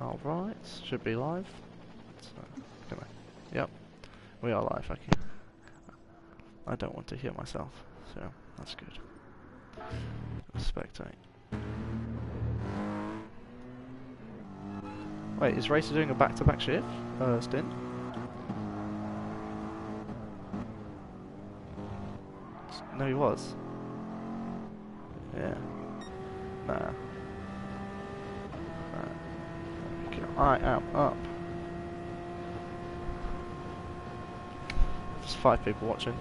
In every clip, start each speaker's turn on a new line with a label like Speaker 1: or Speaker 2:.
Speaker 1: Alright, should be live. So, yep, we are live, okay. I don't want to hear myself, so that's good. Spectate. Wait, is Racer doing a back-to-back shift? Stint? No, he was. Yeah. Nah. I am up. There's 5 people watching.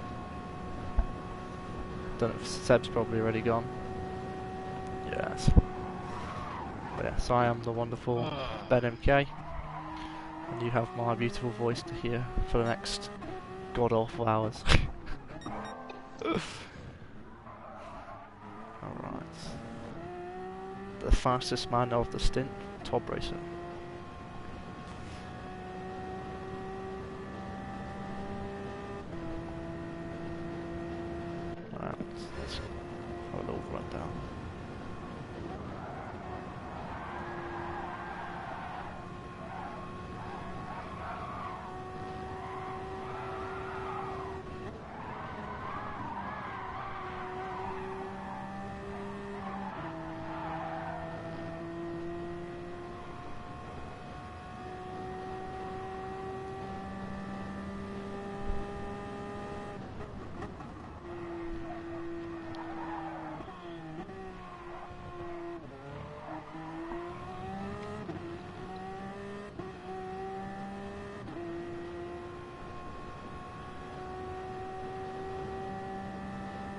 Speaker 1: Don't know if Seb's probably already gone. Yes. But yeah, so I am the wonderful Ben MK, and you have my beautiful voice to hear for the next god awful hours. Alright. The fastest man of the stint, Top Racer. Alright, let's have a little run down.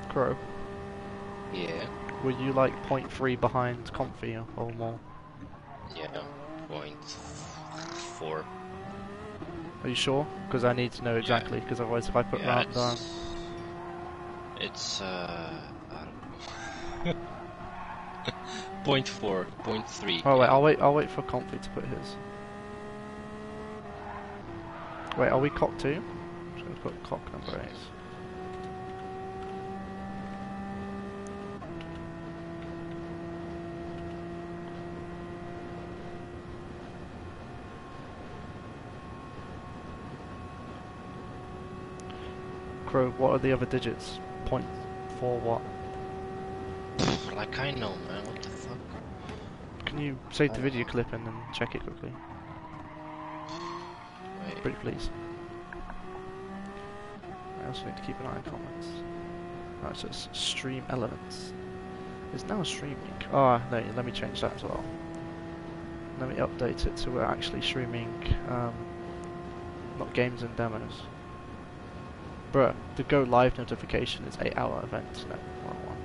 Speaker 1: Crow.
Speaker 2: Yeah.
Speaker 1: Were you like 0.3 behind Comfy or more?
Speaker 2: Yeah. 0.4.
Speaker 1: Are you sure? Because I need to know exactly, because otherwise if I put round down...
Speaker 2: It's, I don't know. 0.4, 0.3.
Speaker 1: Oh wait, I'll wait for Comfy to put his. Wait, are we cock 2? I'm just going to put cock number 8. Crow, what are the other digits? 0.4 what?
Speaker 2: Like I know, man, what the fuck?
Speaker 1: Can you save the video clip and then check it quickly?
Speaker 2: Wait.
Speaker 1: Pretty please. I also need to keep an eye on comments. Right, so it's stream elements. It's now streaming. Oh, no, let me change that as well. Let me update it so we're actually streaming, not games and demos. Bruh, the go live notification is 8-hour event. No, wrong one.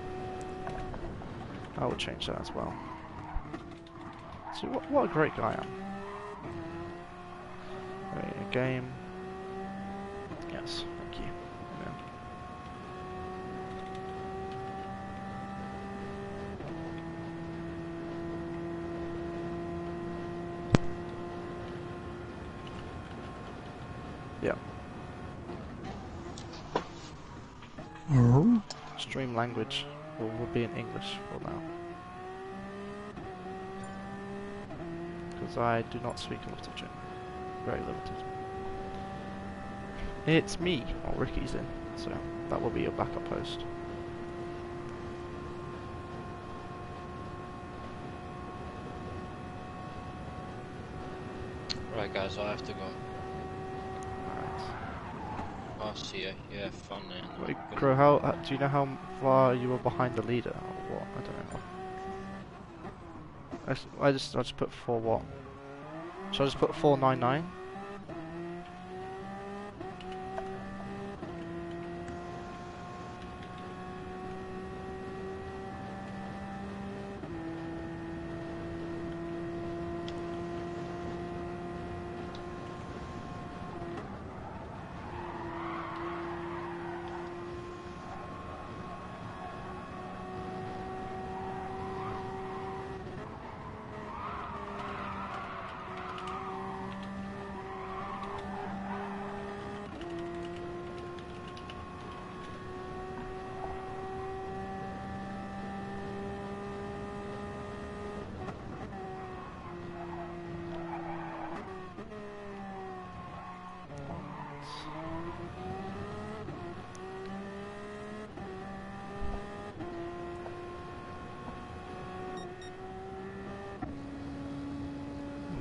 Speaker 1: I will change that as well. So what a great guy I am. Wait, a game. Yes, thank you. Yeah. Stream language will be in English for now. Because I do not speak a lot of German. Very limited. It's me, or Ricky's in, so that will be your backup host.
Speaker 2: Right guys, I have to go.
Speaker 1: Alright.
Speaker 2: I'll see ya. You have fun and...
Speaker 1: Wait, Crow, how do you know how far you were behind the leader, or what? I don't know. I'll just put 4 what? Should I just put 499?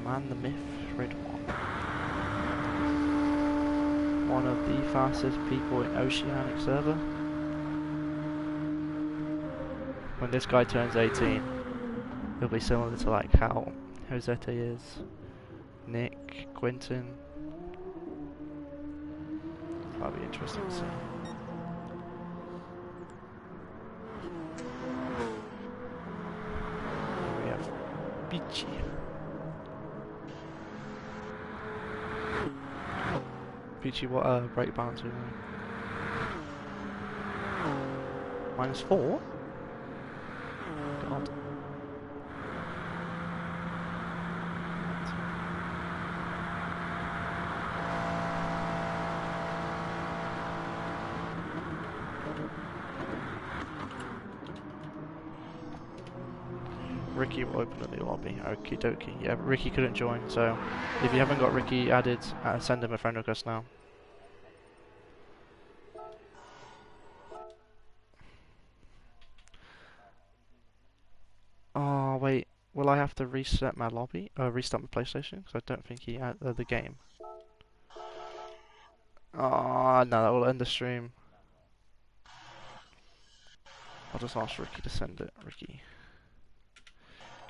Speaker 1: Man the myth, Red One. One of the fastest people in Oceanic server. When this guy turns 18, he'll be similar to like how Josete is, Nick, Quinton. That'll be interesting to see. We have Beachy. Beachy, what break balance are we doing? -4? God. Ricky will open a new lobby. Okie dokie. Yeah, Ricky couldn't join, so if you haven't got Ricky added, send him a friend request now. Oh wait, will I have to reset my lobby? Restart my PlayStation? Because I don't think he had the game. Oh no, that will end the stream. I'll just ask Ricky to send it. Ricky,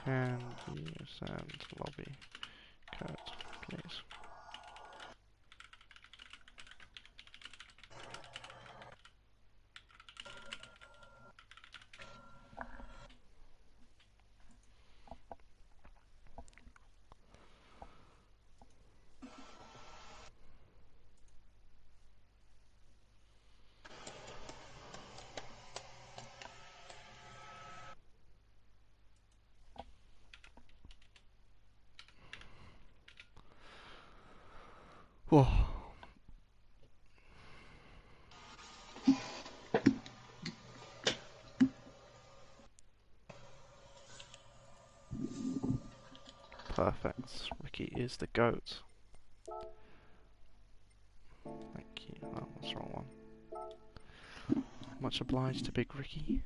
Speaker 1: can you send lobby code, please? Whoa. Perfect. Ricky is the GOAT. Thank you. Oh, that's the wrong one. Much obliged to Big Ricky.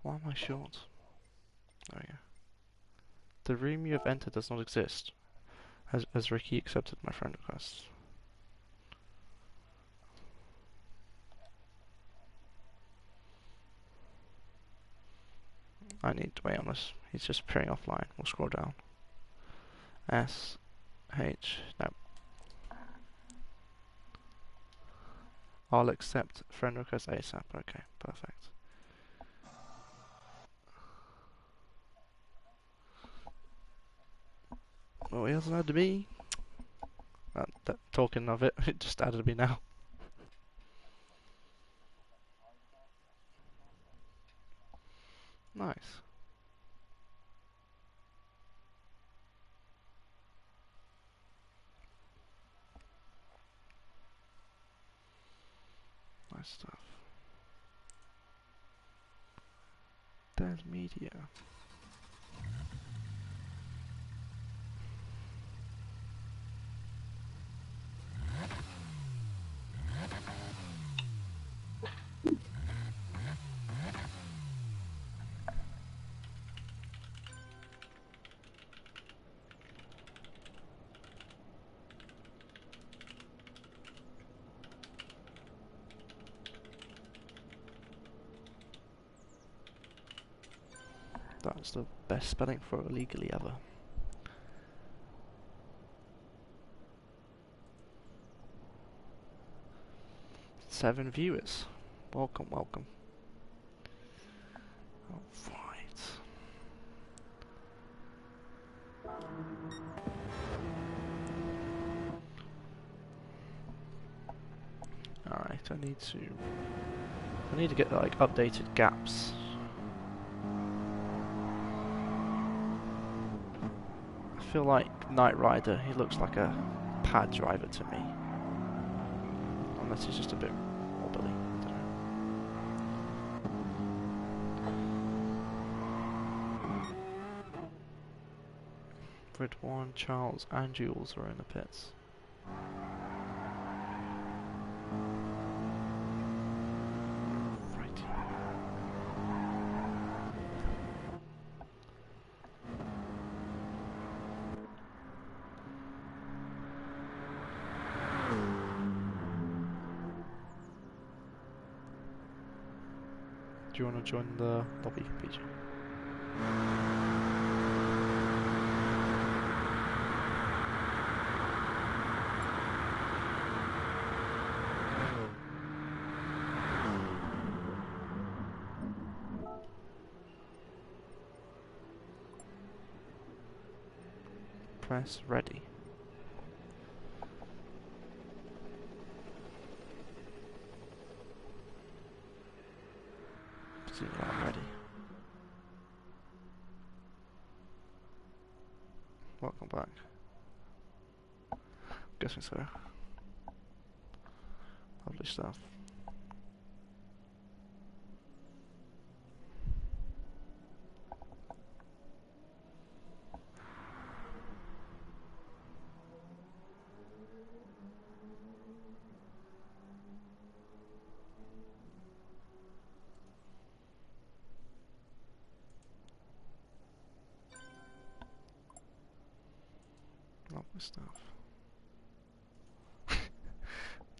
Speaker 1: Why am I short? There we go. The room you have entered does not exist. Has Ricky accepted my friend request? I need to wait on this. He's just appearing offline. We'll scroll down. S H no. I'll accept friend request ASAP. Okay, perfect. Well, he hasn't added me. Talking of it, it just added me now. Nice. Nice stuff. There's media. That's the best spelling for illegally ever. Seven viewers. Welcome, welcome. Alright. Alright, I need to get like updated gaps. I feel like Knight Rider, he looks like a pad driver to me. Unless he's just a bit wobbly, I don't know. Ridwan, Charles, and Jules are in the pits. Righty. Do you want to join the lobby, PG? Press ready. I'm ready. Welcome back. Guessing so. Lovely stuff. Lovely stuff.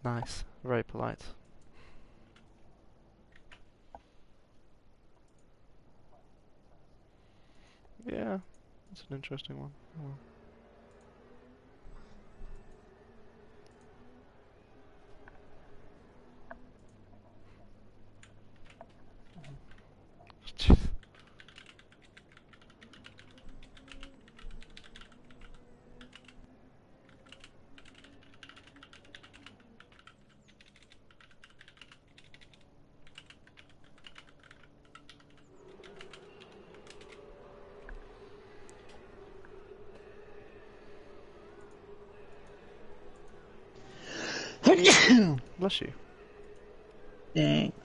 Speaker 1: Nice. Very polite. Yeah, it's an interesting one. Oh well. Bless you.
Speaker 3: Thanks.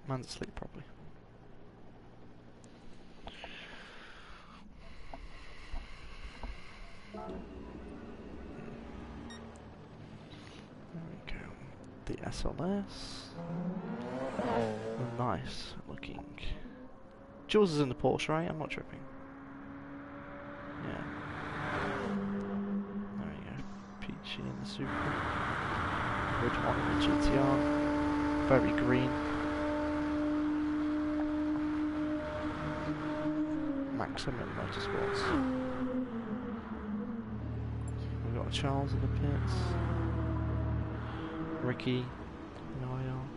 Speaker 1: Man's asleep probably. There we go. The SLS. Nice looking. Jules is in the Porsche, right? I'm not tripping. Yeah. There we go. Peachy in the Super. Ridwan in the GTR. Very green. Maximum Motorsports. We've got Charles in the pits. Ricky. Niall.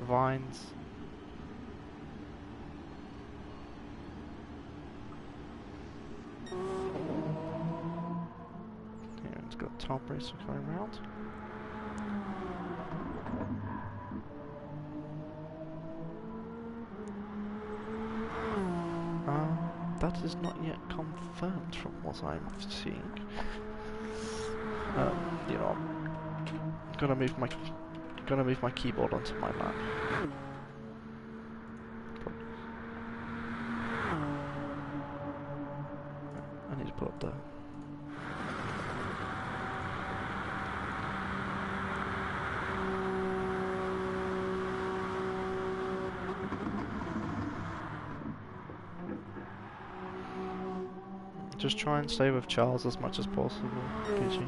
Speaker 1: Vines. Here it's got Top Racer coming round. That is not yet confirmed from what I'm seeing. You know, I'm gonna move my keyboard onto my lap. I need to put up the. Just try and stay with Charles as much as possible, PG.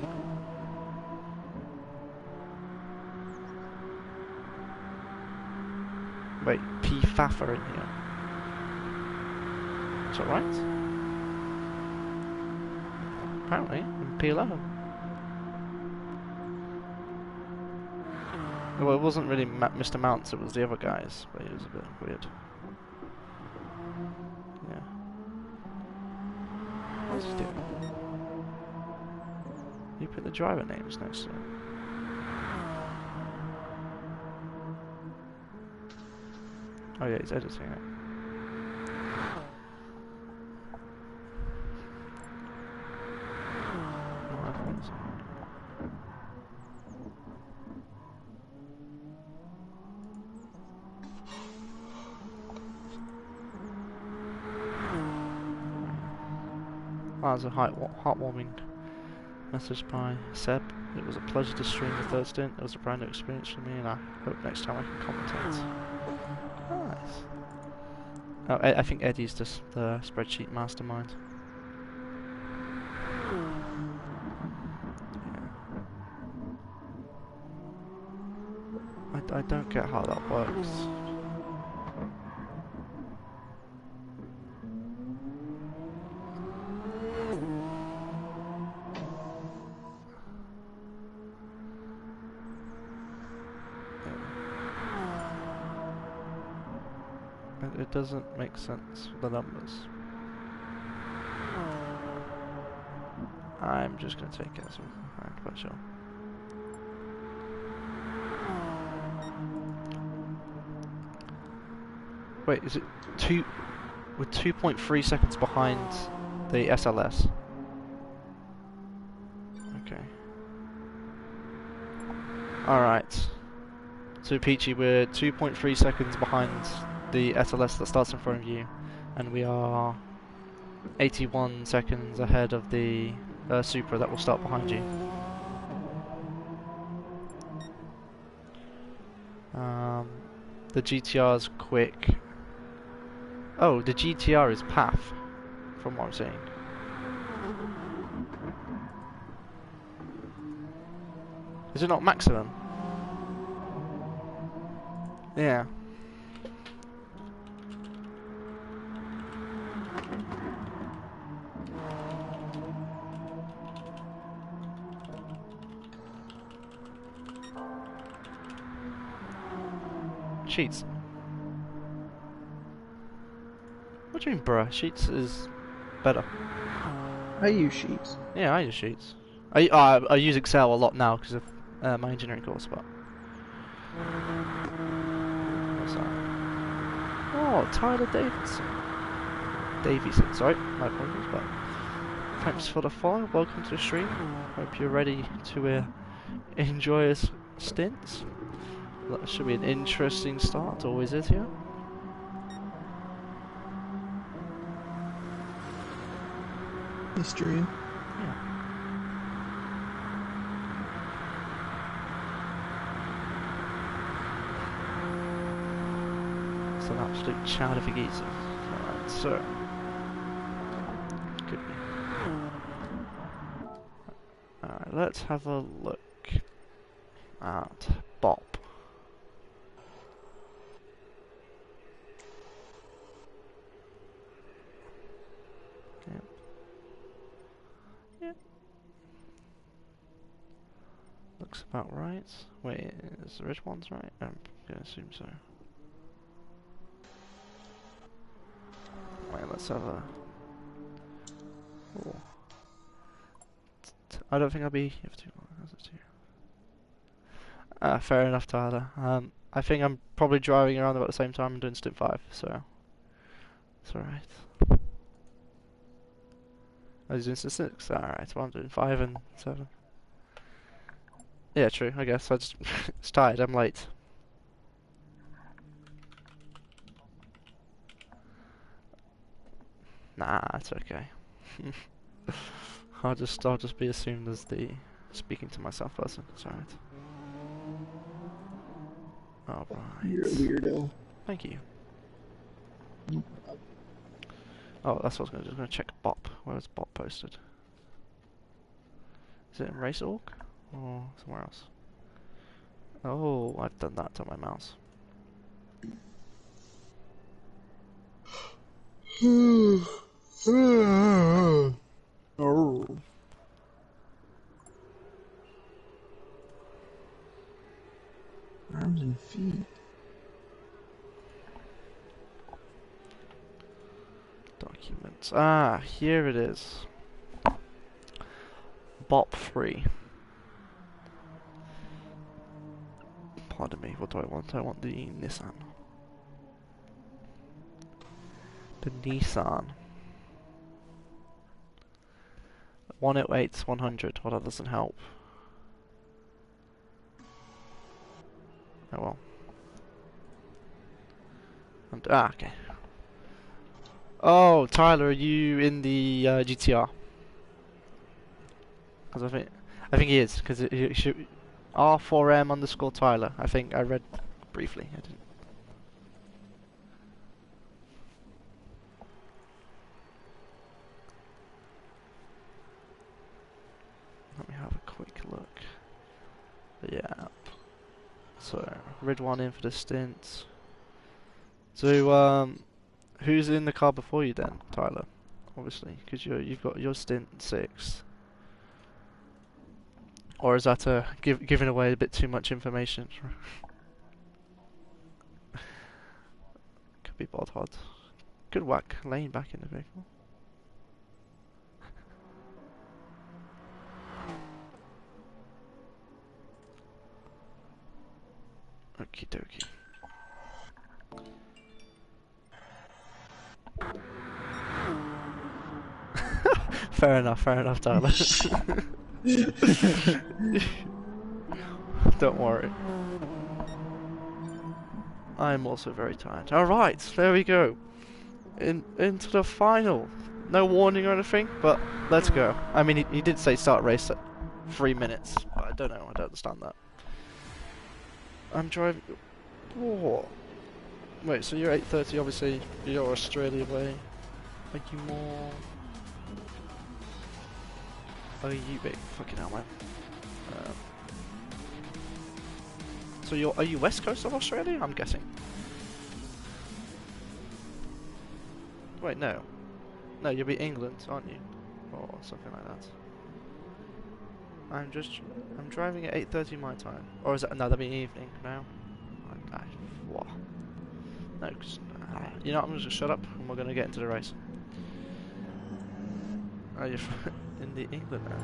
Speaker 1: Wait, P Faffer in here. Is that right? Apparently, in P11. Well, it wasn't really Mr. Mounts, it was the other guys, but it was a bit weird. Yeah. What's he doing? You put the driver names next to it. Oh yeah, he's editing it. No, I think so. as a heartwarming message by Seb. It was a pleasure to stream the third stint. It was a brand new experience for me, and I hope next time I can commentate. Nice. Oh, I think Eddie's just the spreadsheet mastermind. Yeah. I don't get how that works. It doesn't make sense, the numbers. I'm just going to take it as I'm quite sure. Wait, is it we're 2.3 seconds behind the SLS? Okay. Alright. So Peachy, we're 2.3 seconds behind the SLS that starts in front of you, and we are 81 seconds ahead of the Supra that will start behind you. The GTR's quick. Oh, the GTR is PAF, from what I'm seeing. Is it not maximum? Yeah. Sheets. What do you mean, bruh? Sheets is better.
Speaker 3: I use Sheets.
Speaker 1: Yeah, I use Sheets. I use Excel a lot now because of my engineering course, but... What's that? Oh, Tyler Davison, sorry, my apologies, but... Thanks for the follow, welcome to the stream. Hope you're ready to enjoy us stints. That should be an interesting start, always is here.
Speaker 3: History.
Speaker 1: Yeah. It's an absolute child of a geezer. Alright, so... Could be. Alright, let's have a look at Bop. Okay. Yeah. Looks about right. Wait, is the red ones right? I'm gonna assume so. Wait, let's have a... Oh. I don't think I'll be here for too long. Fair enough, Tyler. I think I'm probably driving around about the same time and doing Stint 5, so... It's alright. I was doing Stint 6? Alright, well I'm doing 5 and 7. Yeah, true, I guess. I just... it's tired, I'm late. Nah, it's okay. I'll just be assumed as the speaking to myself person. It's alright. Alright.
Speaker 3: You're a weirdo.
Speaker 1: Thank you. Oh, that's what I was just gonna check Bop. Where is Bop posted? Is it in Race.org? Or somewhere else? Oh, I've done that to my mouse.
Speaker 3: Oh. Arms and feet.
Speaker 1: Documents. Ah, here it is. Bop 3. Pardon me, what do I want? I want the Nissan. The Nissan. 108, 100. Well, that doesn't help. Oh well. Okay. Oh, Tyler, are you in the GTR? Because I think he is. Because it should R4M underscore Tyler. I think I read briefly. I didn't. Let me have a quick look. But yeah. So red one in for the stint. So who's in the car before you then, Tyler? Obviously, because you've got your stint 6. Or is that giving away a bit too much information? Could be bod hod. Good whack laying back in the vehicle. Okie dokie. Fair enough, Tyler. Don't worry. I'm also very tired. Alright, there we go. Into the final. No warning or anything, but let's go. I mean, he did say start race at 3 minutes, but I don't know, I don't understand that. I'm driving... Whoa. Wait, so you're 8:30, obviously, you're Australia way. Are you more... Are you big? Fucking hell, man. So are you west coast of Australia? I'm guessing. Wait, no. No, you'll be England, aren't you? Or something like that. I'm driving at 8:30 my time. Or is that, no, that'll be evening now. What? No, cause, you know what, I'm just gonna shut up and we're gonna get into the race. Oh, you're in the England now.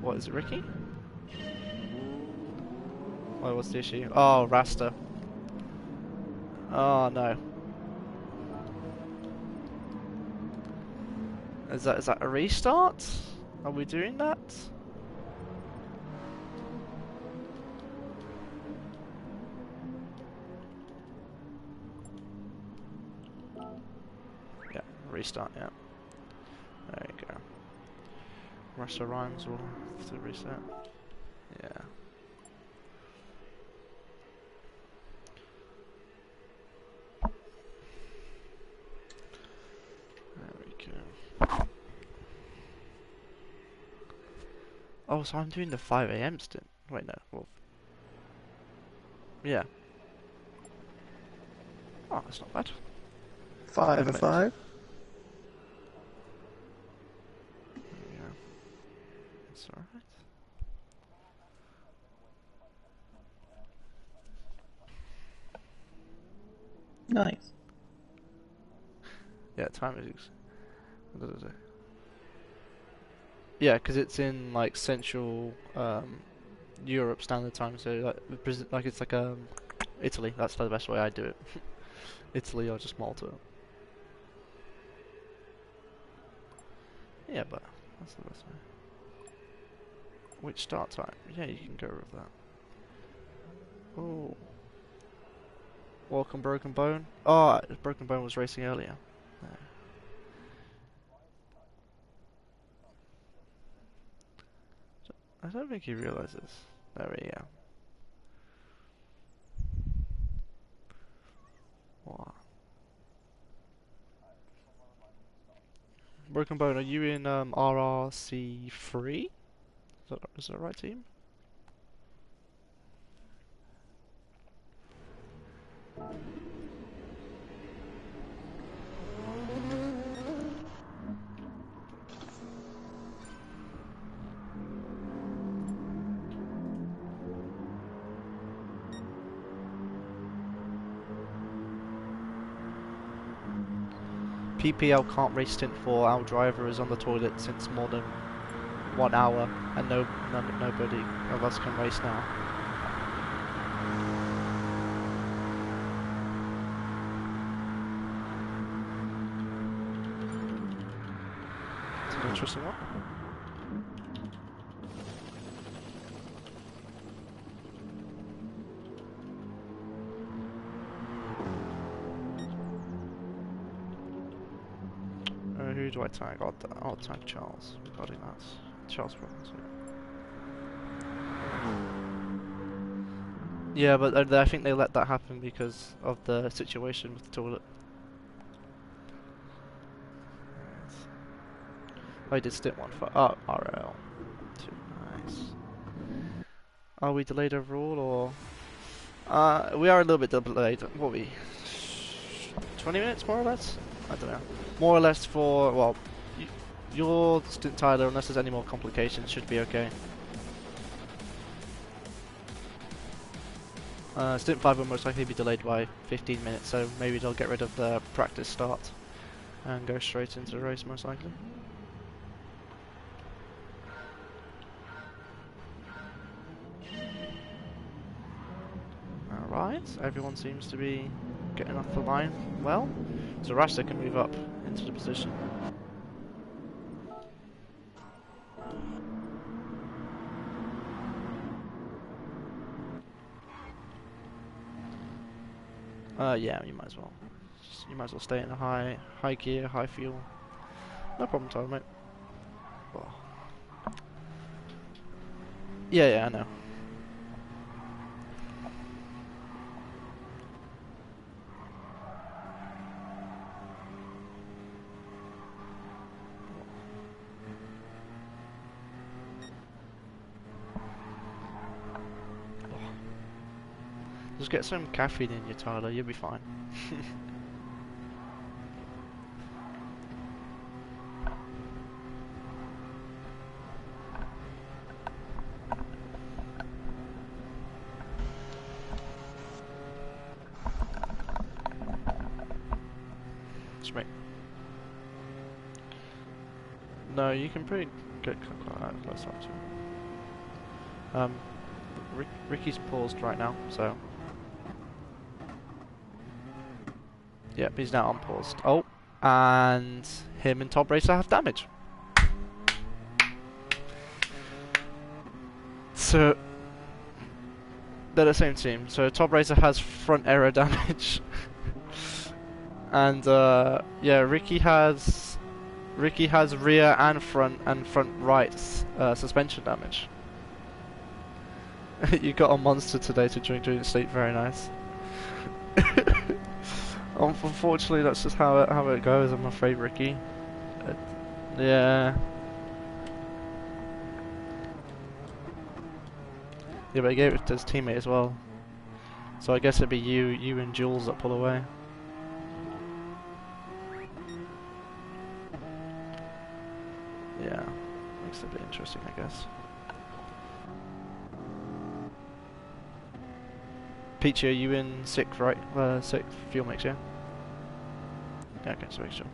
Speaker 1: What, is it Ricky? Wait, what's the issue? Oh, Rasta. Oh no. Is that a restart? Are we doing that? Yeah, restart, yeah. There you go. Rasta rhymes will have to reset. Yeah. There we go. Oh, so I'm doing the 5 AM stint. Wait, no. Well, yeah. Oh, that's not bad.
Speaker 3: 5 to 5.
Speaker 1: Yeah. It's alright.
Speaker 3: Nice.
Speaker 1: Yeah, time is... Yeah, because it's in like Central Europe Standard Time, so like it's like Italy. That's the best way I do it. Italy or just Malta. Yeah, but that's the best way. Which start time? Yeah, you can go with that. Oh. Welcome, Broken Bone. Oh, Broken Bone was racing earlier. No. I don't think he realizes. There we go. What? Broken Bone, are you in RRC3? Is that the right team? PPL can't race Stint 4. Our driver is on the toilet since more than 1 hour, and nobody of us can race now. It's an interesting one. Who do I tag? I'll tag Charles regarding that. Charles problems. Yeah, but I think they let that happen because of the situation with the toilet. I did Stint 1 for RL. Too nice. Are we delayed overall, or we are a little bit delayed. What are we? 20 minutes more or less? I don't know. More or less for well, your Stint Tyler, unless there's any more complications, should be okay. Stint 5 will most likely be delayed by 15 minutes, so maybe they'll get rid of the practice start and go straight into the race most likely. Alright, everyone seems to be getting off the line well, so Rasta can move up into the position. Yeah, you might as well. You might as well stay in a high gear, high fuel. No problem, Tyler, mate. Oh. Yeah, I know. Just get some caffeine in you, Tyler, you'll be fine. Sweet. No, you can pretty get close up to him. Ricky's paused right now, so... Yep, he's now unpaused. Oh, and him and Top Racer have damage. So, they're the same team. So Top Racer has front aero damage. And, yeah, Ricky has rear and front right suspension damage. You got a monster today to drink during the sleep, very nice. Unfortunately, that's just how it goes. I'm afraid, Ricky. Yeah. Yeah, but he gave it to his teammate as well. So I guess it'd be you and Jules that pull away. Yeah, makes it a bit interesting, I guess. Peachy, are you in sixth, right? Sixth fuel mix, yeah? Yeah, okay, so make sure.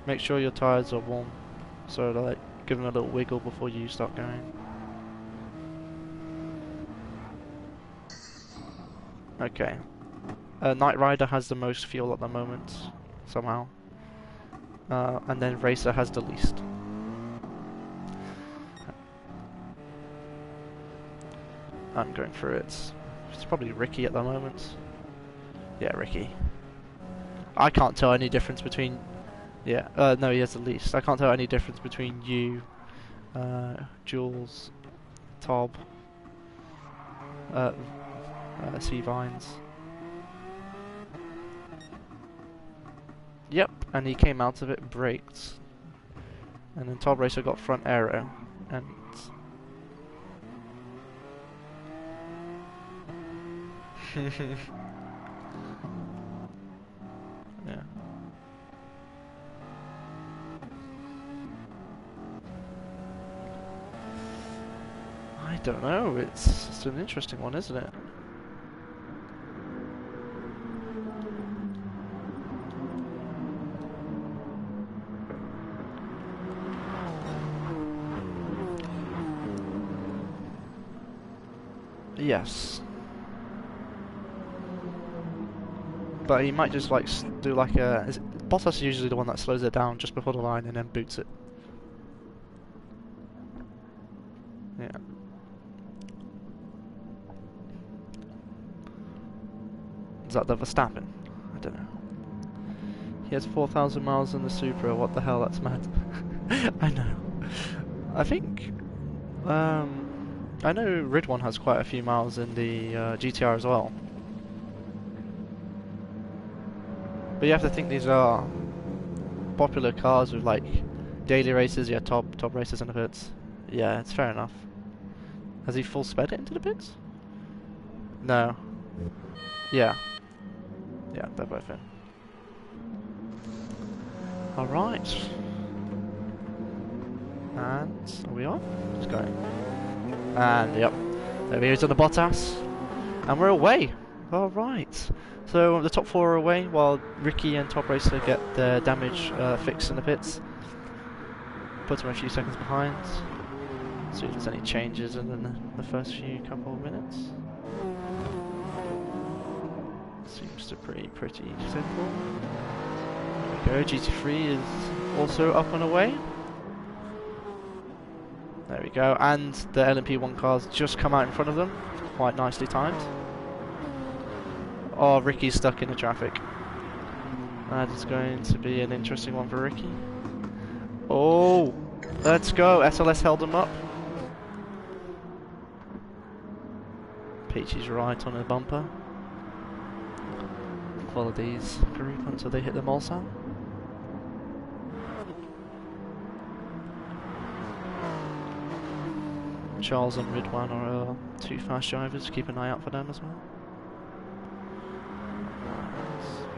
Speaker 1: Make sure your tyres are warm, so like give them a little wiggle before you start going. Okay. Knight Rider has the most fuel at the moment, somehow. And then Racer has the least. I'm going through it. It's probably Ricky at the moment. Yeah, Ricky. I can't tell any difference between... Yeah, no, he has the least. I can't tell any difference between you, Jules, Tob, C Vines. Yep, and he came out of it, braked. And then Tob Racer got front aero, and... yeah. I don't know, it's an interesting one, isn't it? Yes. But he might just like do like a... Bottas is usually the one that slows it down just before the line and then boots it. Yeah. that the Verstappen? I don't know. He has 4,000 miles in the Supra. What the hell? That's mad. I know. I think. I know Ridwan has quite a few miles in the GTR as well. But you have to think these are popular cars with like daily races. Yeah, top races in the pits. Yeah, it's fair enough. Has he full sped it into the pits? No. Yeah. Yeah, they're both in. Alright. And are we on? Just going. And yep. There he is on the Bottas. And we're away. Alright. So the top four are away while Ricky and Top Racer get their damage fixed in the pits. Put them a few seconds behind. See if there's any changes in the first few couple of minutes. Seems to be pretty simple. There we go, GT3 is also up and away. There we go, and the LMP1 cars just come out in front of them. Quite nicely timed. Oh, Ricky's stuck in the traffic. That is going to be an interesting one for Ricky. Oh, let's go. SLS held him up. Peachy's right on the bumper. Follow these group until they hit the Mulsanne. Charles and Ridwan are two fast drivers. Keep an eye out for them as well.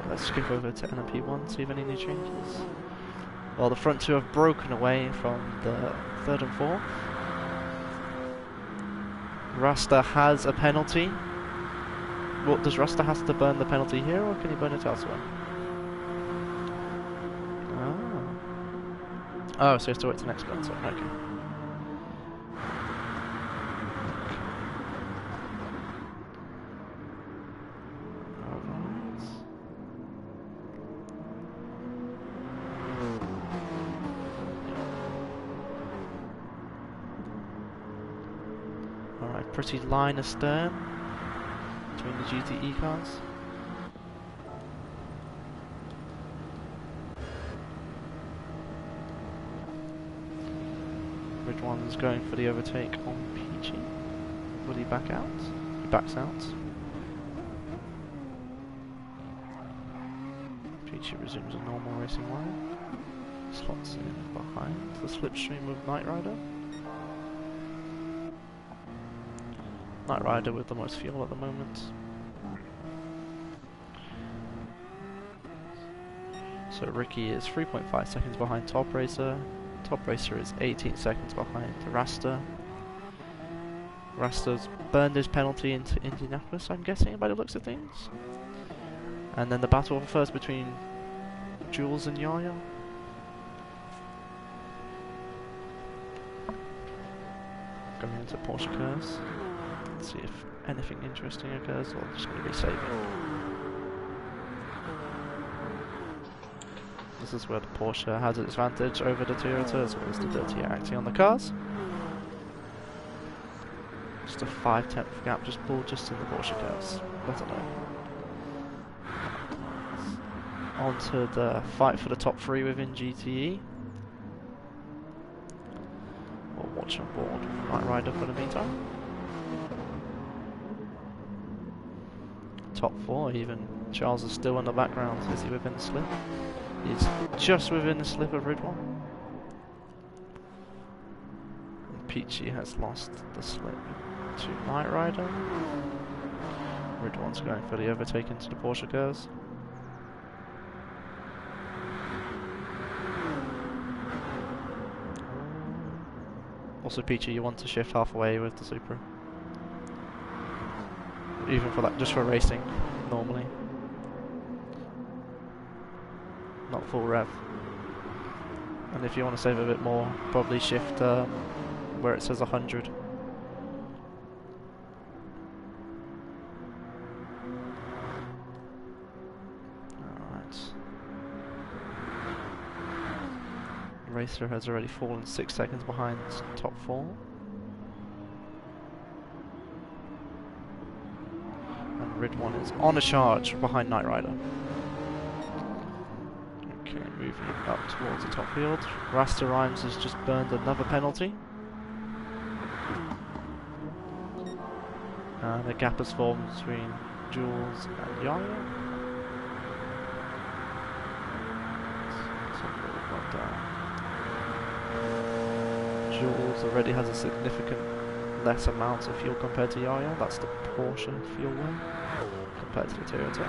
Speaker 1: Let's skip over to NMP1, see if any new changes. Well, the front two have broken away from the third and fourth. Rasta has a penalty. Well, does Rasta have to burn the penalty here, or can he burn it elsewhere? Oh, so he has to wait till next penalty. Okay. Alright, pretty line astern between the GTE cars. Ridwan's going for the overtake on Peachy. Will he back out? He backs out. Peachy resumes a normal racing line. Slots in behind the slipstream of Knight Rider. Knight Rider with the most fuel at the moment. So Ricky is 3.5 seconds behind Top Racer. Top Racer is 18 seconds behind Rasta. Rasta's burned his penalty into Indianapolis, I'm guessing, by the looks of things. And then the battle for first between Jules and Yaya. Going into Porsche cars. Let's see if anything interesting occurs, or just going to be saving. This is where the Porsche has its advantage over the Toyota, as well as the dirty acting on the cars. Just a 5/10 gap just pulled just in the Porsche cars. Better know. On to the fight for the top three within GTE. We'll watch on board Knight Rider for the meantime. Top four even. Charles is still in the background. Is he within the slip? He's just within the slip of Ridwan. And Peachy has lost the slip to Knight Rider. Ridwan's going for the overtake into the Porsche cars. Also, Peachy, you want to shift halfway with the Supra. Even for that, just for racing, normally. Not full rev. And if you want to save a bit more, probably shift where it says 100. Alright. Racer has already fallen 6 seconds behind top four. And Rid 1 is on a charge behind Knight Rider. Okay, moving up towards the top field. Rasta Rhymes has just burned another penalty. And a gap has formed between Jules and Yaya. Jules already has a significant less amount of fuel compared to Yaya. That's the Porsche fuel one compared to the Toyota.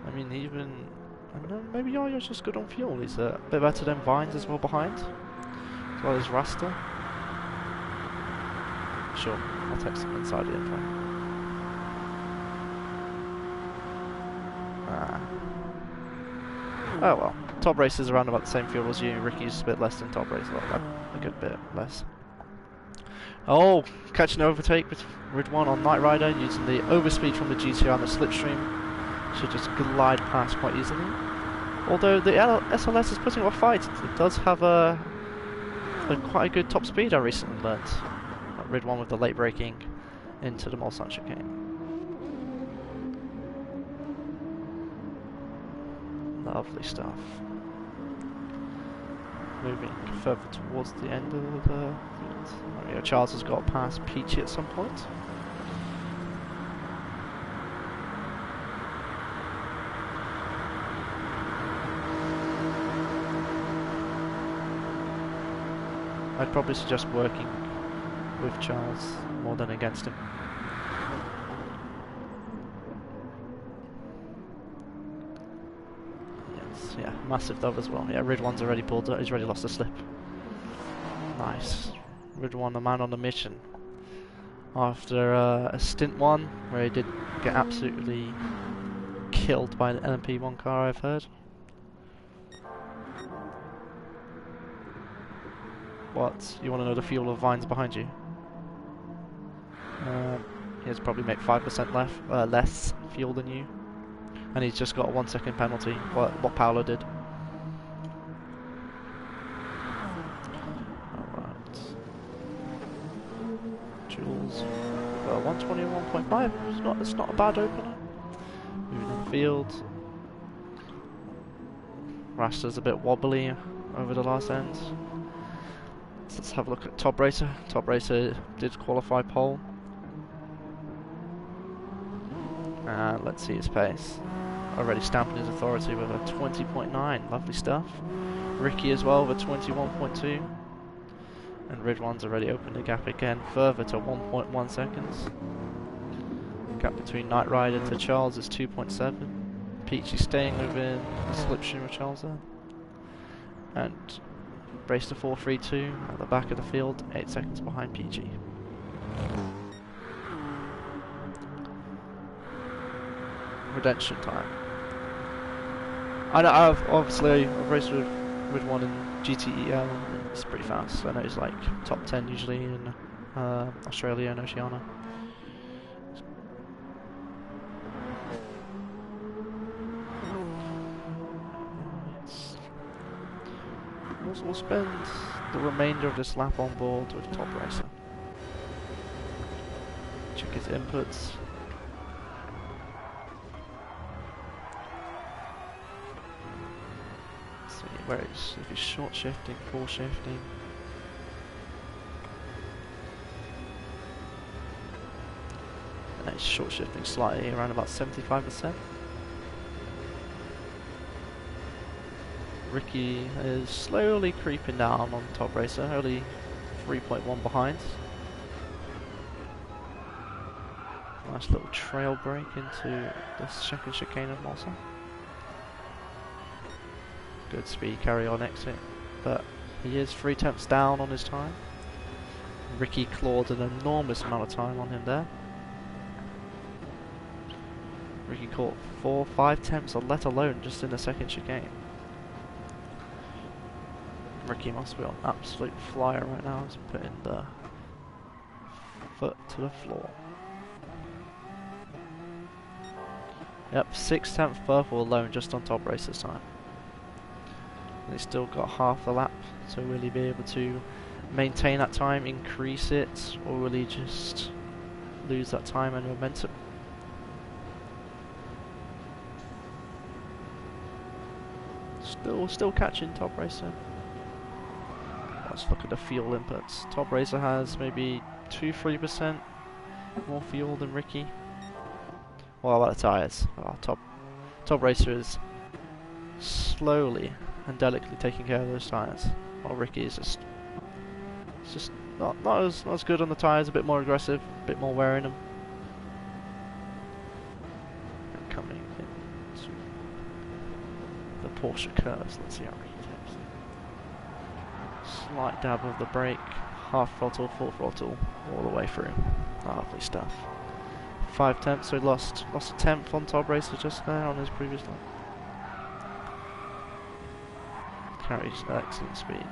Speaker 1: I mean, even I don't know, maybe Yaya's just good on fuel. He's a bit better than Vines as well behind, as well as Rasta. Sure, I'll text him inside the info. Oh well, Top Race is around about the same fuel as you. Ricky's a bit less than Top Race, a good bit less. Oh, catching an overtake with Rid 1 on Knight Rider using the overspeed from the GTR and the slipstream. Should just glide past quite easily. Although the SLS is putting up a fight, it does have a quite a good top speed I recently learnt. Rid 1 with the late braking into the Mulsanne chicane. Lovely stuff. Moving further towards the end of the field. Charles has got past Peachy at some point. I'd probably suggest working with Charles more than against him. Yes, yeah, massive though as well. Yeah, Rid 1's already pulled it, he's already lost a slip. Nice. Rid 1, the man on the mission. After a Stint 1, where he did get absolutely killed by an LMP1 car, I've heard. What? You want to know the fuel of Vines behind you? He has probably made 5% less fuel than you, and he's just got a 1 second penalty. What Paolo did. Alright. Jules. Well, 121.5. It's not a bad opener. Moving in the field. Rasta's a bit wobbly over the last end. Let's have a look at Top Racer. Top Racer did qualify pole. And let's see his pace. Already stamping his authority with a 20.9. Lovely stuff. Ricky as well with a 21.2. And Rid 1's already opened the gap again further to 1.1 seconds. The gap between Knight Rider to Charles is 2.7. Peachy staying within the slipstream of Charles there. And race to 4.32 at the back of the field, 8 seconds behind PG. Redemption time. I've raced with Rid 1 in GTEL, and it's pretty fast. I know it's like top 10 usually in Australia and Oceania. We'll spend the remainder of this lap on board with Top Racer. Check his inputs. See where it's, if he's short shifting, full shifting. And it's short shifting slightly, around about 75%. Ricky is slowly creeping down on Top Racer, only 3.1 behind. Nice little trail break into the second chicane of Mulsanne. Good speed carry on exit, but he is 3 tenths down on his time. Ricky clawed an enormous amount of time on him there. Ricky caught 4-5 tenths, let alone just in the second chicane. Ricky must be on absolute flyer right now. He's putting the foot to the floor. Yep, 6 tenths purple alone just on Top Racer's time. And he's still got half the lap, so will he be able to maintain that time, increase it, or will he just lose that time and momentum. Still catching Top Racer. Let's look at the fuel inputs. Top Racer has maybe 2-3% more fuel than Ricky. What about the tyres? Oh, Top Racer is slowly and delicately taking care of those tyres, while Ricky is just not as good on the tyres. A bit more aggressive, a bit more wear in them. And coming into the Porsche curves, let's see how Ricky takes. Slight dab of the brake, half throttle, full throttle, all the way through. Lovely stuff. 5 tenths, so he lost a tenth on Top Racer just there on his previous lap. Carries excellent speed.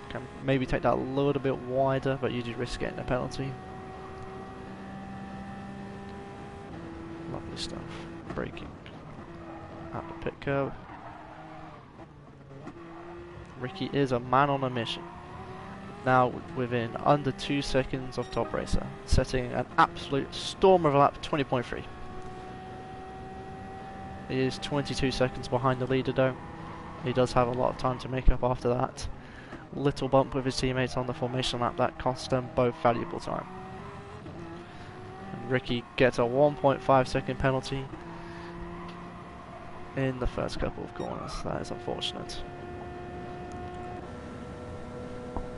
Speaker 1: Can maybe take that a little bit wider, but you do risk getting a penalty. Lovely stuff. Braking at the pit curb. Ricky is a man on a mission. Now within under 2 seconds of Top Racer, setting an absolute storm of a lap, 20.3. He is 22 seconds behind the leader though. He does have a lot of time to make up after that little bump with his teammates on the formation lap that cost them both valuable time. And Ricky gets a 1.5 second penalty in the first couple of corners. That is unfortunate.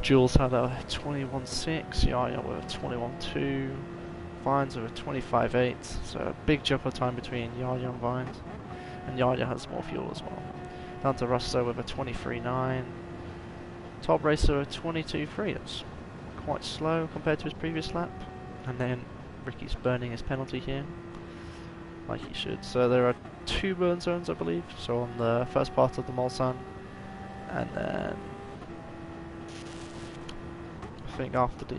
Speaker 1: Jules had a 21.6, Yaya with a 21.2, Vines with a 25.8, so a big jump of time between Yaya and Vines, and Yaya has more fuel as well. Down to Russo with a 23.9, Top Racer a 22.3, that's quite slow compared to his previous lap, and then Ricky's burning his penalty here, like he should. So there are 2 burn zones I believe, so on the first part of the Mulsanne, and then I think after the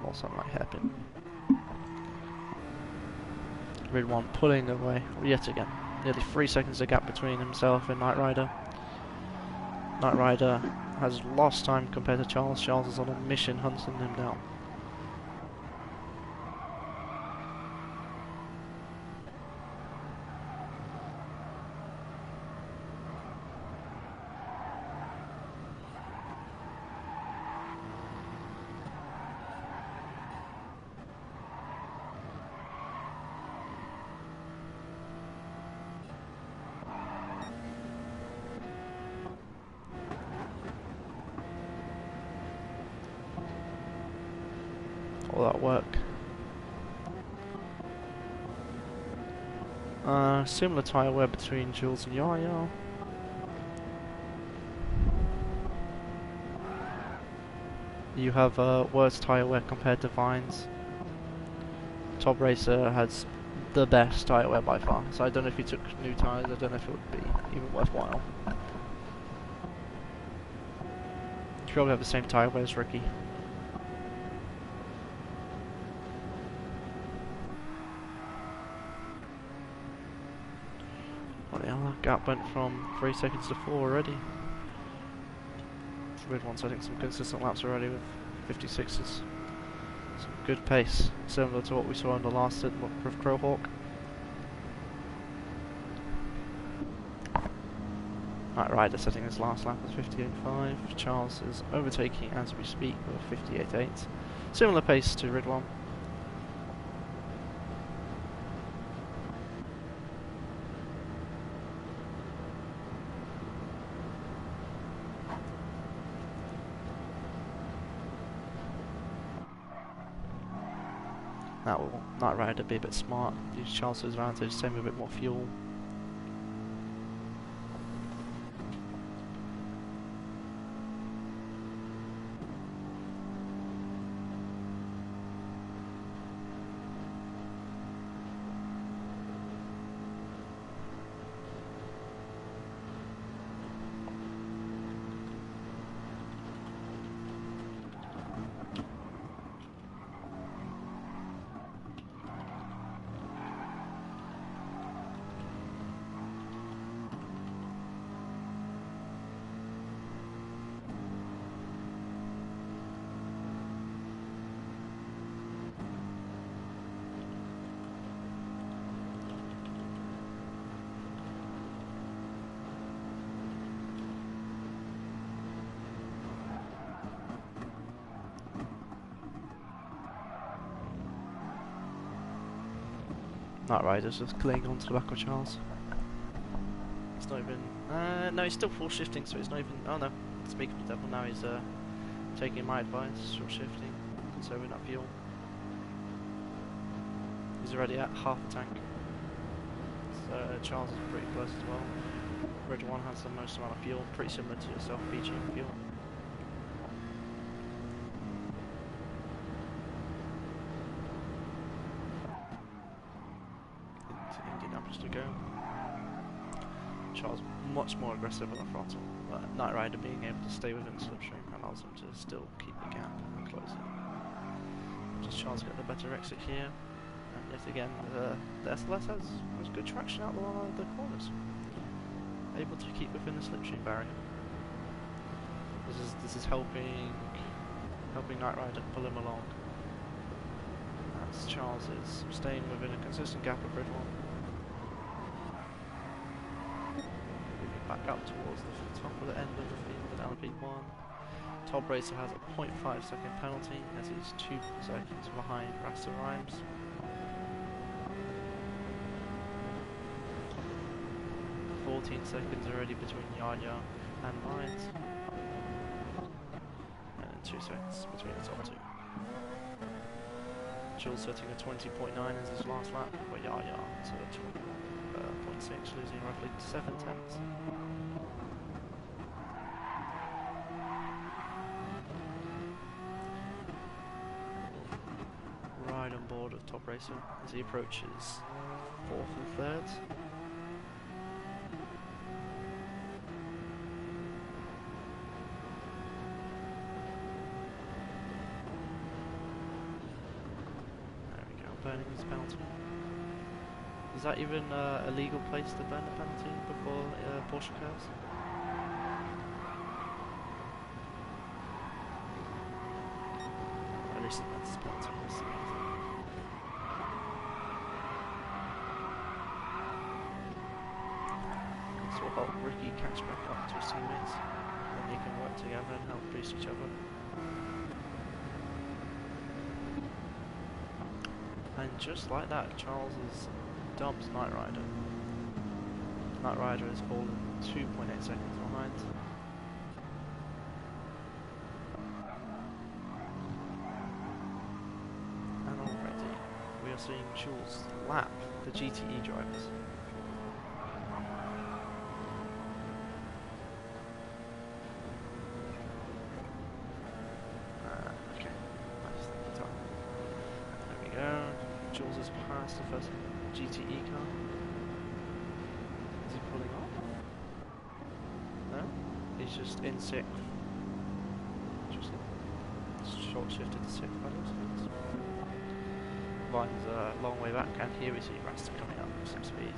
Speaker 1: Mulsanne like hairpin. Red One pulling away yet again. Nearly 3 seconds of gap between himself and Knight Rider. Knight Rider has lost time compared to Charles. Charles is on a mission hunting him down. All that work. Similar tyre wear between Jules and Yaya. You have worse tyre wear compared to Vines. Top Racer has the best tyre wear by far, so I don't know if he took new tyres, I don't know if it would be even worthwhile. You probably have the same tyre wear as Ricky. That gap went from 3 seconds to 4 already. Red One's setting some consistent laps already with 56s. Some good pace, similar to what we saw in the last stint with Crowhawk. Knight Rider setting his last lap as 58.5. Charles is overtaking as we speak with 58.8. Similar pace to Red One. That will Knight Rider be a bit smart, use Charles' advantage, save a bit more fuel. Knight Rider's just clinging onto the back of Charles. It's not even... no, he's still full shifting, so it's not even... Oh no, speak of the devil, now he's taking my advice, short shifting, conserving that fuel. He's already at half a tank. So Charles is pretty close as well. Red 1 has the most amount of fuel, pretty similar to yourself, PG fuel. Indian apples to go. Charles much more aggressive on the throttle, but Knight Rider being able to stay within the slipstream allows him to still keep the gap and close it. Does Charles get the better exit here? And yet again, the SLS has good traction out the corners. Able to keep within the slipstream barrier. This is helping Knight Rider pull him along. As Charles is staying within a consistent gap of Red 1. Moving back up towards the top of the end of the field at LP1. Top Racer has a 0.5 second penalty as he's 2 seconds behind Rasta Rhymes. 14 seconds already between Yaya and Mines. And then 2 seconds between the top two. Jules setting a 20.9 as his last lap, but Yaya to a 0.6, losing roughly 7 tenths. Right on board of Top Racer as he approaches 4th and 3rd. Burning his penalty. Is that even a legal place to burn a penalty before Porsche curves? At least that's his penalty. This will help Ricky catch back up to his teammates, and they can work together and help boost each other. And just like that, Charles has dumped Knight Rider. Knight Rider has fallen 2.8 seconds behind. And already we are seeing Jules lap the GTE drivers. Okay, nice, time. There we go. Jules has passed the first GTE car. Is he pulling off? No? He's just in 6th. Interesting. Short shifted to 6th by those things. Vine's a long way back, and here we see Rasta coming up with some speed.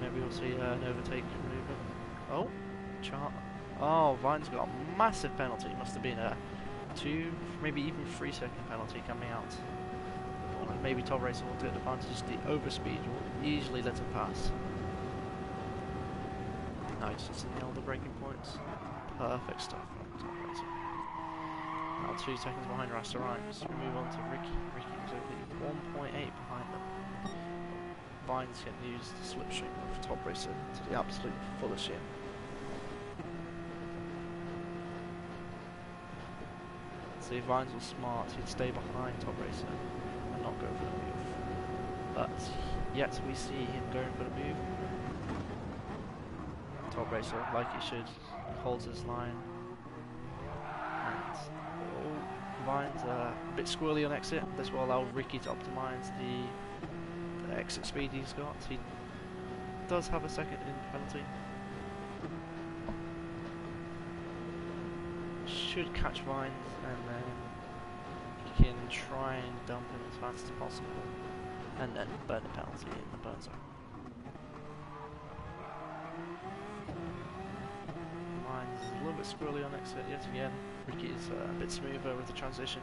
Speaker 1: Maybe we'll see an overtake maneuver. Oh! Oh, Vine's got a massive penalty. Must have been a 2, maybe even 3 second penalty coming out. Maybe Top Racer will take advantage. The overspeed will easily let him pass. Nice, just nailed the braking points. Perfect stuff from Top Racer. Now 2 seconds behind Rasta Rhymes. We move on to Ricky. Ricky is only 1.8 behind them. Vines can use the slipstream of Top Racer to the absolute fullest shim. See, if Vines was smart, he'd stay behind Top Racer and not go for the move. But yet we see him going for the move. Top Racer, like he should, holds his line. And Vines a bit squirrely on exit. This will allow Ricky to optimise the exit speed he's got. He does have a second in penalty. Should catch Vines and then he can try and dump him as fast as possible and then burn the penalty in the burn zone. Vines is a little bit squirrely on exit yet again. Ricky is a bit smoother with the transition.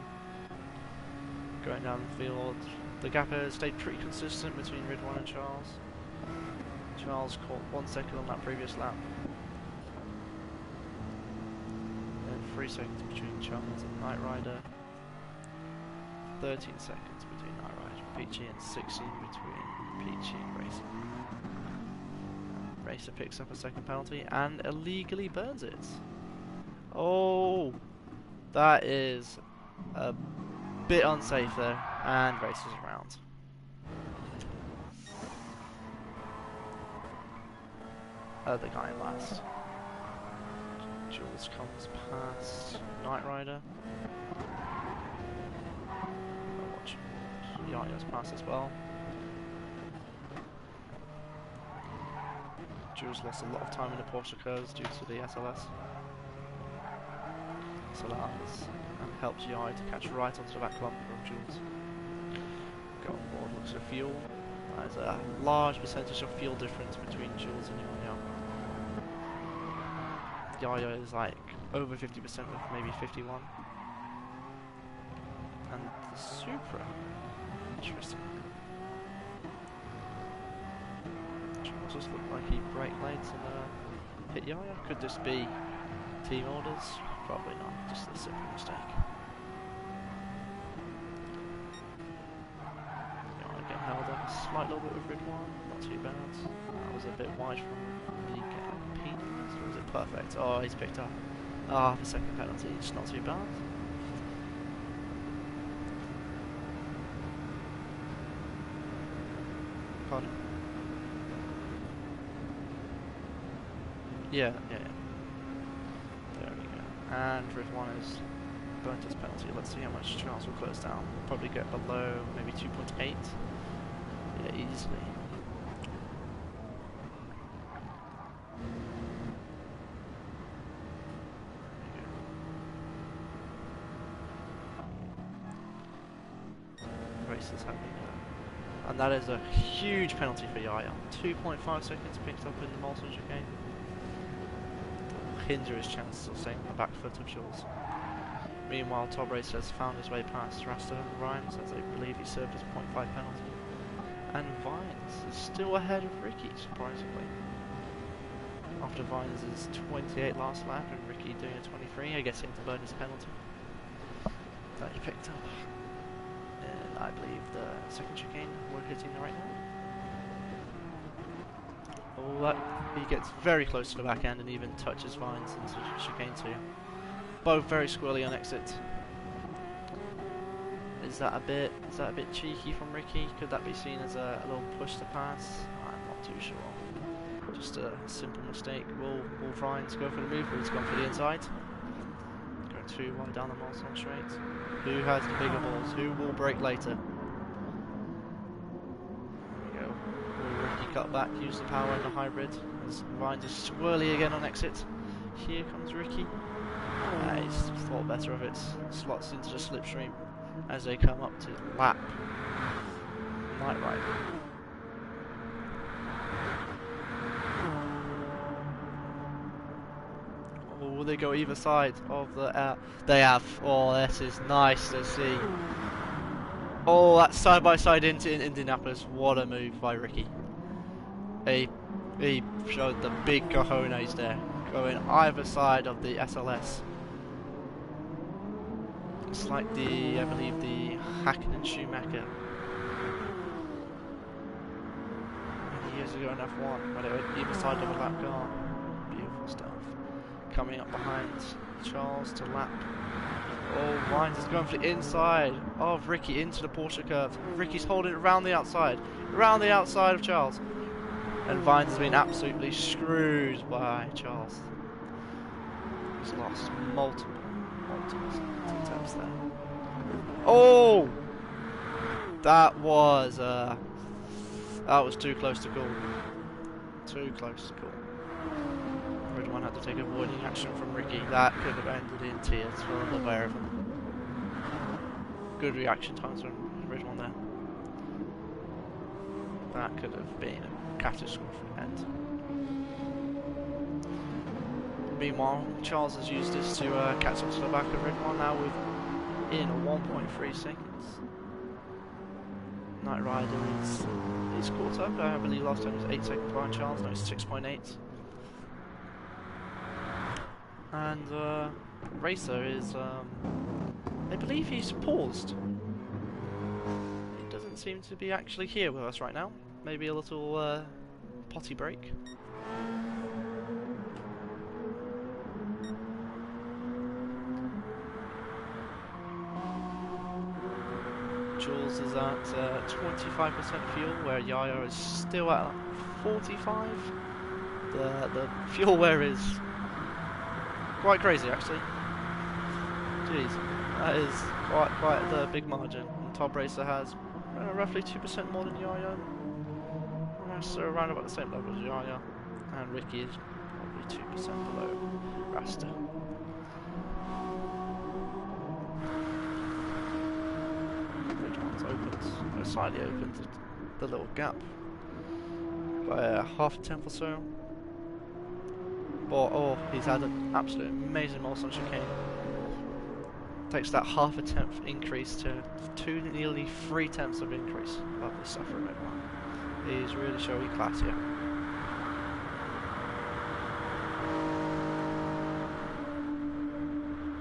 Speaker 1: Going down the field. The gap has stayed pretty consistent between Ridwan and Charles. Charles caught 1 second on that previous lap. 3 seconds between Charles and Knight Rider. 13 seconds between Knight Rider Peachy and 16 between Peachy and Racer. Racer picks up a second penalty and illegally burns it. Oh, that is a bit unsafe there, and Racer's around. The guy in last. Jules comes past Knight Rider. Watch Yaya's pass as well. Jules lost a lot of time in the Porsche curves due to the SLS. So that helps Yaya to catch right onto the back bumper of Jules. Go on board, looks for fuel. There's a large percentage of fuel difference between Jules and Yaya. Yaya is like over 50% with maybe 51. And the Supra, interesting. Jules just looked like he braked late and hit Yaya. Could this be team orders? Probably not, just a simple mistake. Yaya getting held up a slight little bit with Ridwan, not too bad. That was a bit wide from the Alpine. So was it perfect? Oh, he's picked up. Ah, the second penalty, it's not too bad. Pardon? Yeah. There we go. And Ridwan has burnt his penalty. Let's see how much Charles will close down. We'll probably get below maybe 2.8. Yeah, easily. Races having and that is a huge penalty for Yaya. 2.5 seconds picked up in the Molson chicane. Hinder his chances of staying on the back foot of Jules. Meanwhile, Top Racer has found his way past Rasta and Rhymes as they believe he served his 0.5 penalty. And Vines is still ahead of Ricky, surprisingly. After Vines' 28 last lap and Ricky doing a 23, I guess he had to burn his penalty that he picked up. And I believe the second chicane we're hitting right now. Oh, that, he gets very close to the back end and even touches Vines into chicane 2. Both very squirrely on exit. Is that a bit cheeky from Ricky? Could that be seen as a little push to pass? I'm not too sure. Just a simple mistake. Will Vines go for the move, or he's gone for the inside? Going too wide down the Molson straight. Who has the bigger balls? Who will brake later? There we go. Will Ricky cut back, use the power in the hybrid as Vines is swirly again on exit. Here comes Ricky. He's thought better of it. Slots into the slipstream as they come up to lap Knight Rider. Oh, will they go either side of the they have. Oh, this is nice to see. Oh, that side by side into Indianapolis. What a move by Ricky. He showed the big cojones there, going either side of the SLS. It's like I believe the Hakkinen Schumacher many years ago in F1, where they were either side of a lap car. Beautiful stuff. Coming up behind Charles to lap. Oh, Vines is going for the inside of Ricky into the Porsche curve. Ricky's holding it around the outside of Charles. And Vines has been absolutely screwed by Charles. He's lost multiple attempts there. Oh! That was too close to call. Too close to call. Ridwan had to take avoiding action from Ricky. That could have ended in tears for the pair of them. Good reaction times from Ridwan there. That could have been a catastrophic end. Meanwhile, Charles has used this to catch up to the back of Ridwan now within 1.3 seconds. Knight Rider is caught up. I believe last time it was 8 seconds behind Charles, now it's 6.8. And Racer is, I believe he's paused. It doesn't doesn't seem to be actually here with us right now. Maybe a little potty break. Jules is at 25% fuel, where Yaya is still at 45. The fuel wear is quite crazy, actually. Jeez, that is quite the big margin. And Top Racer has roughly 2% more than Yaya. So around about the same level as Yaya. And Ricky is probably 2% below Rasta. One's opened, slightly opened the little gap by half a tenth or so. But oh, he's had an absolute amazing milestone chicane. Takes that half a tenth increase to nearly 3/10 of increase above the sufferer mid one. He's really showing class here.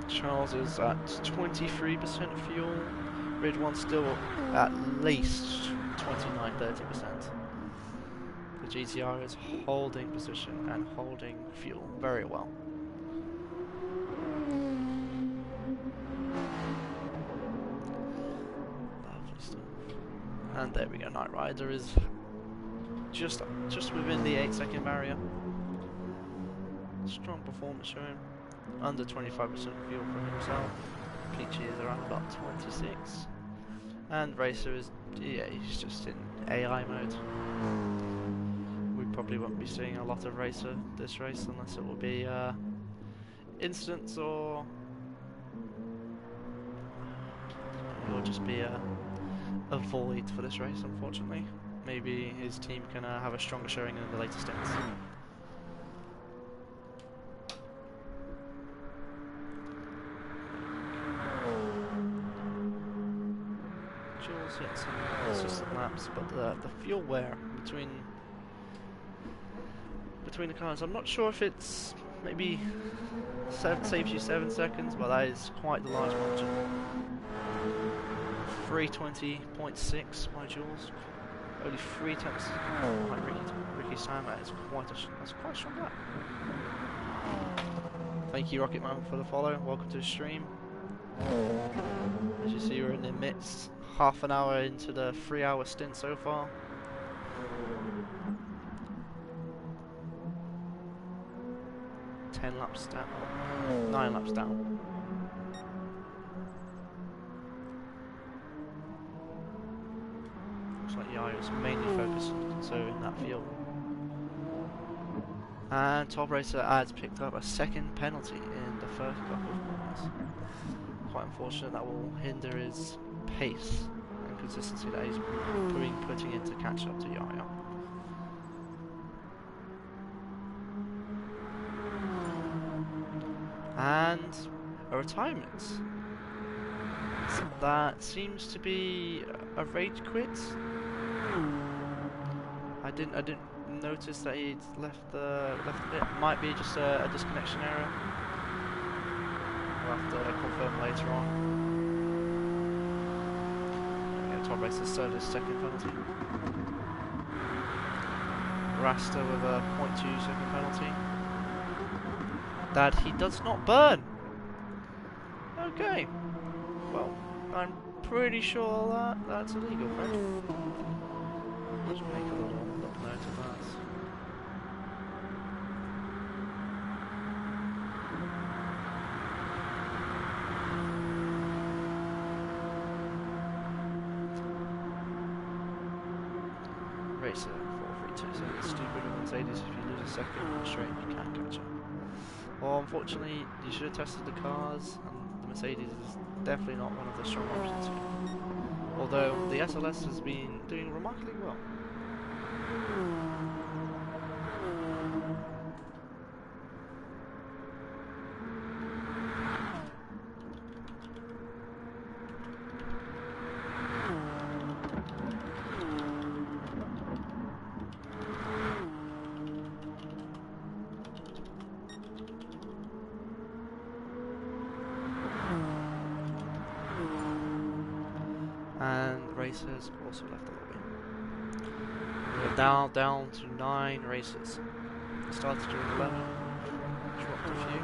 Speaker 1: Charles is at 23% fuel. Red one still at least 29-30%. The GTR is holding position and holding fuel very well. Lovely stuff. And there we go. Knight Rider is just within the 8-second barrier. Strong performance showing. Under 25% fuel for himself. Peachy is around about 26. And Racer is, yeah, he's just in AI mode. We probably won't be seeing a lot of Racer this race unless it will be incidents or it will just be a void for this race, unfortunately. Maybe his team can have a stronger showing in the later stints. Jules hit some consistent laps, but the fuel wear between the cars, I'm not sure if it's maybe saves you 7 seconds, but that is quite the large margin. 320.6 by Jules, only 3/10 behind Ricky's time. That is quite a strong lap. Thank you, Rocketman, for the follow. Welcome to the stream. As you see, we're in the midst, half an hour into the 3-hour stint so far. Ten laps down, 9 laps down. Looks like Yaya's mainly focused in that field. And Top Racer has picked up a second penalty in the first couple of corners. Quite unfortunate, that will hinder his pace and consistency that he's putting in to catch up to Yaya. And a retirement. That seems to be a rage quit. I didn't notice that he'd left the bit. Might be just a disconnection error. We'll have to confirm later on. Yeah, Top Racer served his second penalty. Rasta with a 0.2 second penalty. That he does not burn. Okay. Well, I'm pretty sure that's illegal, friend. Let's make a little note of that. Racer 432. Stupid with Mercedes. If you lose a second straight, you can't catch up. Well, unfortunately, you should have tested the cars, and the Mercedes is definitely not one of the strong options here. Although the SLS has been doing remarkably well. race has also left the lobby. We're now down to 9 races. Started during 11, dropped a few.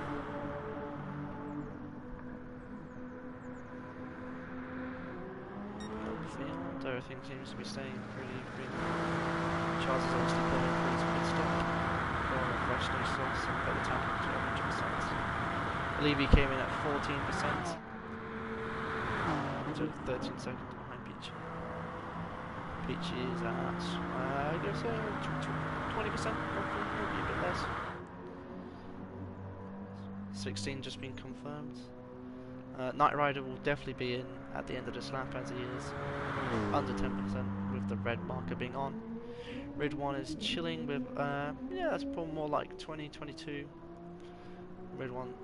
Speaker 1: Field, everything seems to be staying pretty green. Charles is obviously pulling for his pit stop. Going fresh new sauce and by the time to 100%. I believe he came in at 14%. So 13 seconds behind Peachy. Peachy is at, I guess, 20%, probably, maybe a bit less. 16 just been confirmed. Knight Rider will definitely be in at the end of this lap as he is under 10% with the red marker being on. Red 1 is chilling with, yeah, that's probably more like 20-22. Red 1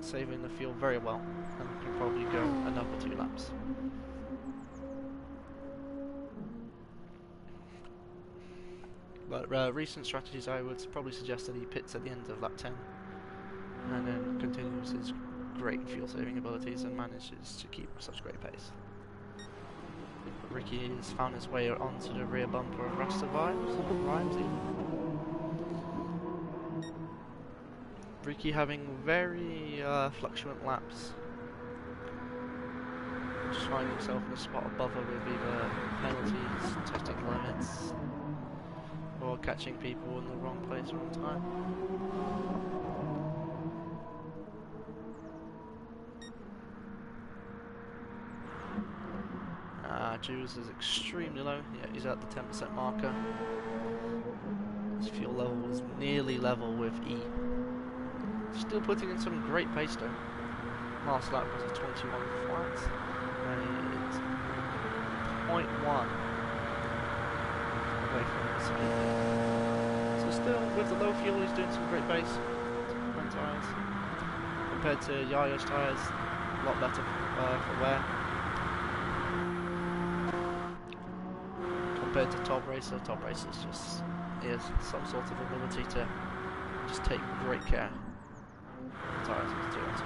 Speaker 1: saving the fuel very well and can probably go another 2 laps. But recent strategies, I would probably suggest that he pits at the end of lap 10 and then continues his great fuel saving abilities and manages to keep such great pace. Ricky has found his way onto the rear bumper of Rasta Rhymes even. Ricky having very fluctuant laps. Just finding himself in a spot above her with either penalties, testing limits, or catching people in the wrong place, wrong time. Jules is extremely low. Yeah, he's at the 10% marker. His fuel level is nearly level with E. Still putting in some great pace though. Last lap was a 21 flat, and it's 0.1 away from the speed. So still, with the low fuel, he's doing some great pace. Front tyres compared to Yaya's tyres, a lot better for wear. Compared to Top Racer's just, he has some sort of ability to just take great care of the tyres.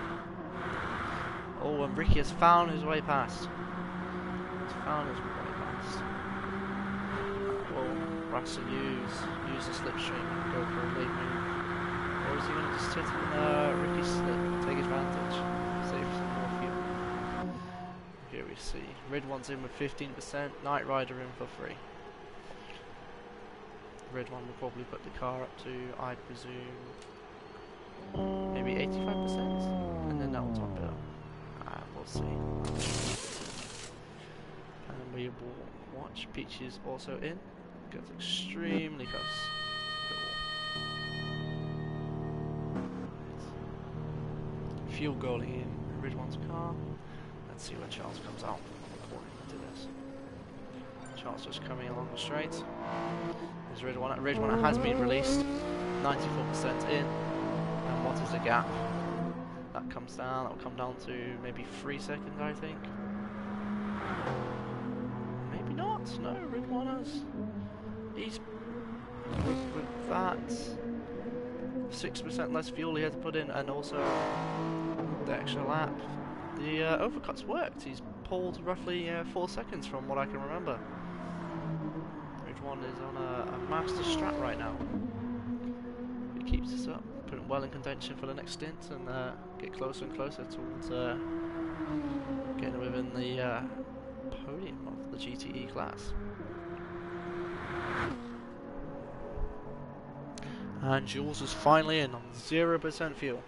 Speaker 1: Oh, and Ricky has found his way past. He's found his way past. Will Rasta use the slipstream and go for a lead move? Or is he going to just sit in Ricky's slip, take advantage, save some more fuel? Here we see. Red 1's in with 15%, Knight Rider in for free. Red 1 will probably put the car up to, I presume, maybe 85%, and then that will top it up. We'll see. And we will watch. Peach is also in. Gets extremely close. Fuel goaling in Red 1's car. Let's see when Charles comes out according to this. Charles just coming along the straight. There's Red 1. Red 1 has been released. 94% in. And what is the gap? That comes down. That will come down to maybe 3 seconds, I think. Maybe not. No, Red 1 has. He's with that 6% less fuel he had to put in, and also the extra lap. The overcuts worked. He's pulled roughly 4 seconds from what I can remember. Red 1 is on a master strat right now. If he keeps this up, put him well in contention for the next stint, and get closer and closer towards getting within the podium of the GTE class. And Jules is finally in on 0% fuel.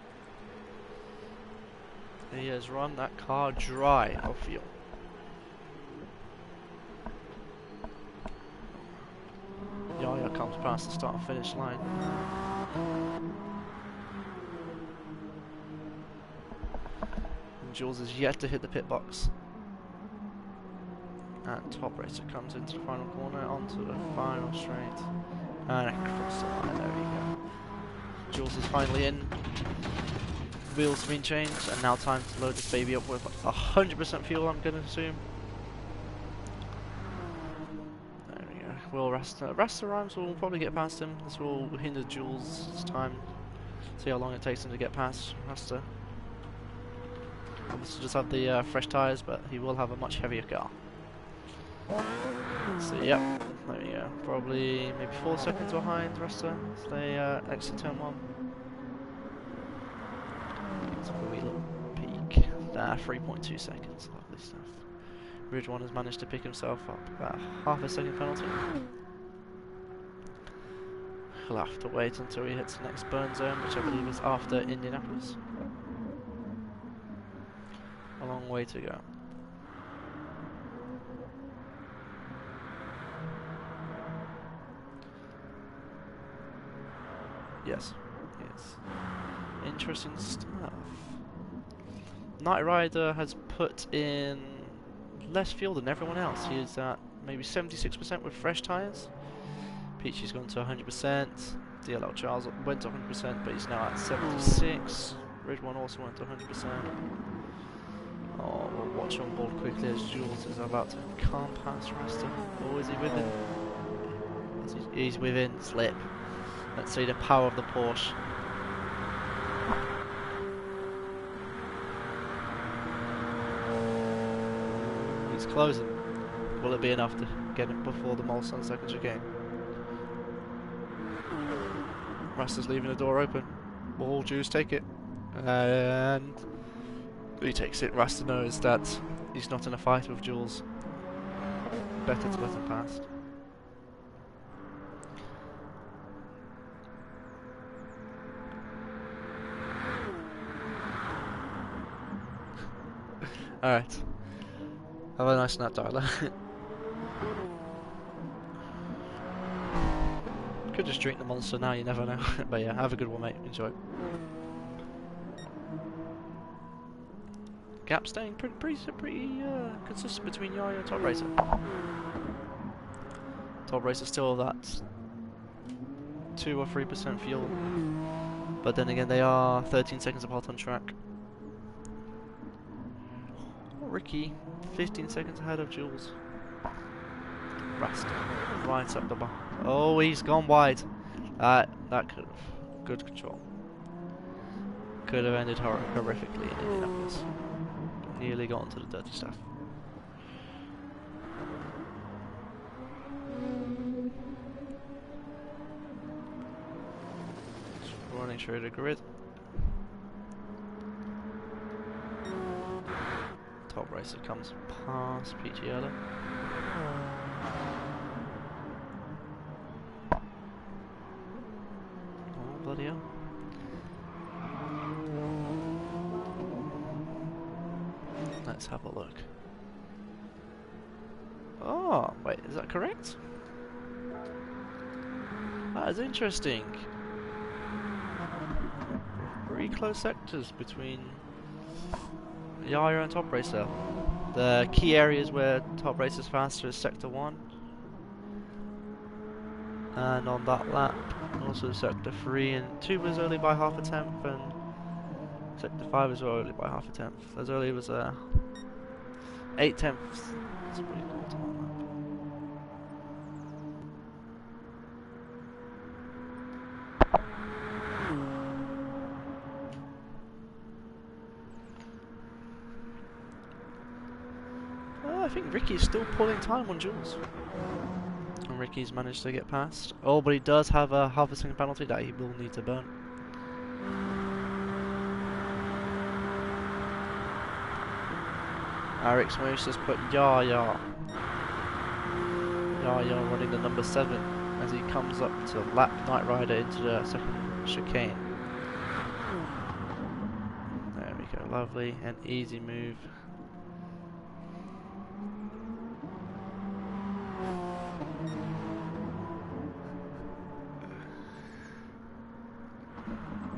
Speaker 1: He has run that car dry of fuel. Yaya comes past the start and finish line. And Jules is yet to hit the pit box. And Top Racer comes into the final corner, onto the final straight. And across the line, there we go. Jules is finally in. Wheels have been changed, and now time to load this baby up with 100% fuel, I'm going to assume. There we go. Will Rasta Rhymes will probably get past him. This will hinder Jules' time. See how long it takes him to get past Rasta. Obviously just have the fresh tyres, but he will have a much heavier car. So yep, there we go. Probably maybe 4 seconds behind Resta as they exit turn 1. So a wee little peak. 3.2 seconds. Lovely stuff. Ridge 1 has managed to pick himself up about half a second penalty. He'll have to wait until he hits the next burn zone, which I believe is after Indianapolis. A long way to go. Yes, yes. Interesting stuff. Knight Rider has put in less fuel than everyone else. He is at maybe 76% with fresh tyres. Peachy's gone to 100%. DLL Charles went to 100%, but he's now at 76. Ridge 1 also went to 100%. Oh, we'll watch on board quickly as Jules is about to come past Rasta. Oh, is he within? He's within. Slip. Let's see the power of the Porsche. He's closing. Will it be enough to get it before the Mulsanne second chicane? Rasta's leaving the door open. Will Jules take it? And he takes it. Rasta knows that he's not in a fight with Jules. Better to let him past. Alright. Have a nice night, Tyler. Could just drink the monster now, you never know. But yeah, have a good one, mate. Enjoy. Gap staying pretty consistent between Yaya and Top Racer. Top Racer still that 2 or 3% fuel, but then again they are 13 seconds apart on track. Ricky, 15 seconds ahead of Jules. Rasta, right up the bar. Oh, he's gone wide. That could have, good control. Could have ended horrifically in Indianapolis. Nearly got onto the dirty stuff. Just running through the grid. Top Racer comes past Peachy Erda. Oh, bloody hell. Let's have a look. Oh, wait, is that correct? That is interesting. Very close sectors between Yaya and Top Racer. The key areas where Top Racer's faster is Sector 1. And on that lap, also Sector 3 and 2 was early by half a tenth, and Sector 5 was early by half a tenth. As early as 8 tenths. That's pretty cool time on that. I think Ricky's still pulling time on Jules. And Ricky's managed to get past. Oh, but he does have a half a second penalty that he will need to burn. Eric's Moose has put Yaya running the number 7 as he comes up to lap Knight Rider into the second chicane. There we go, lovely and easy move.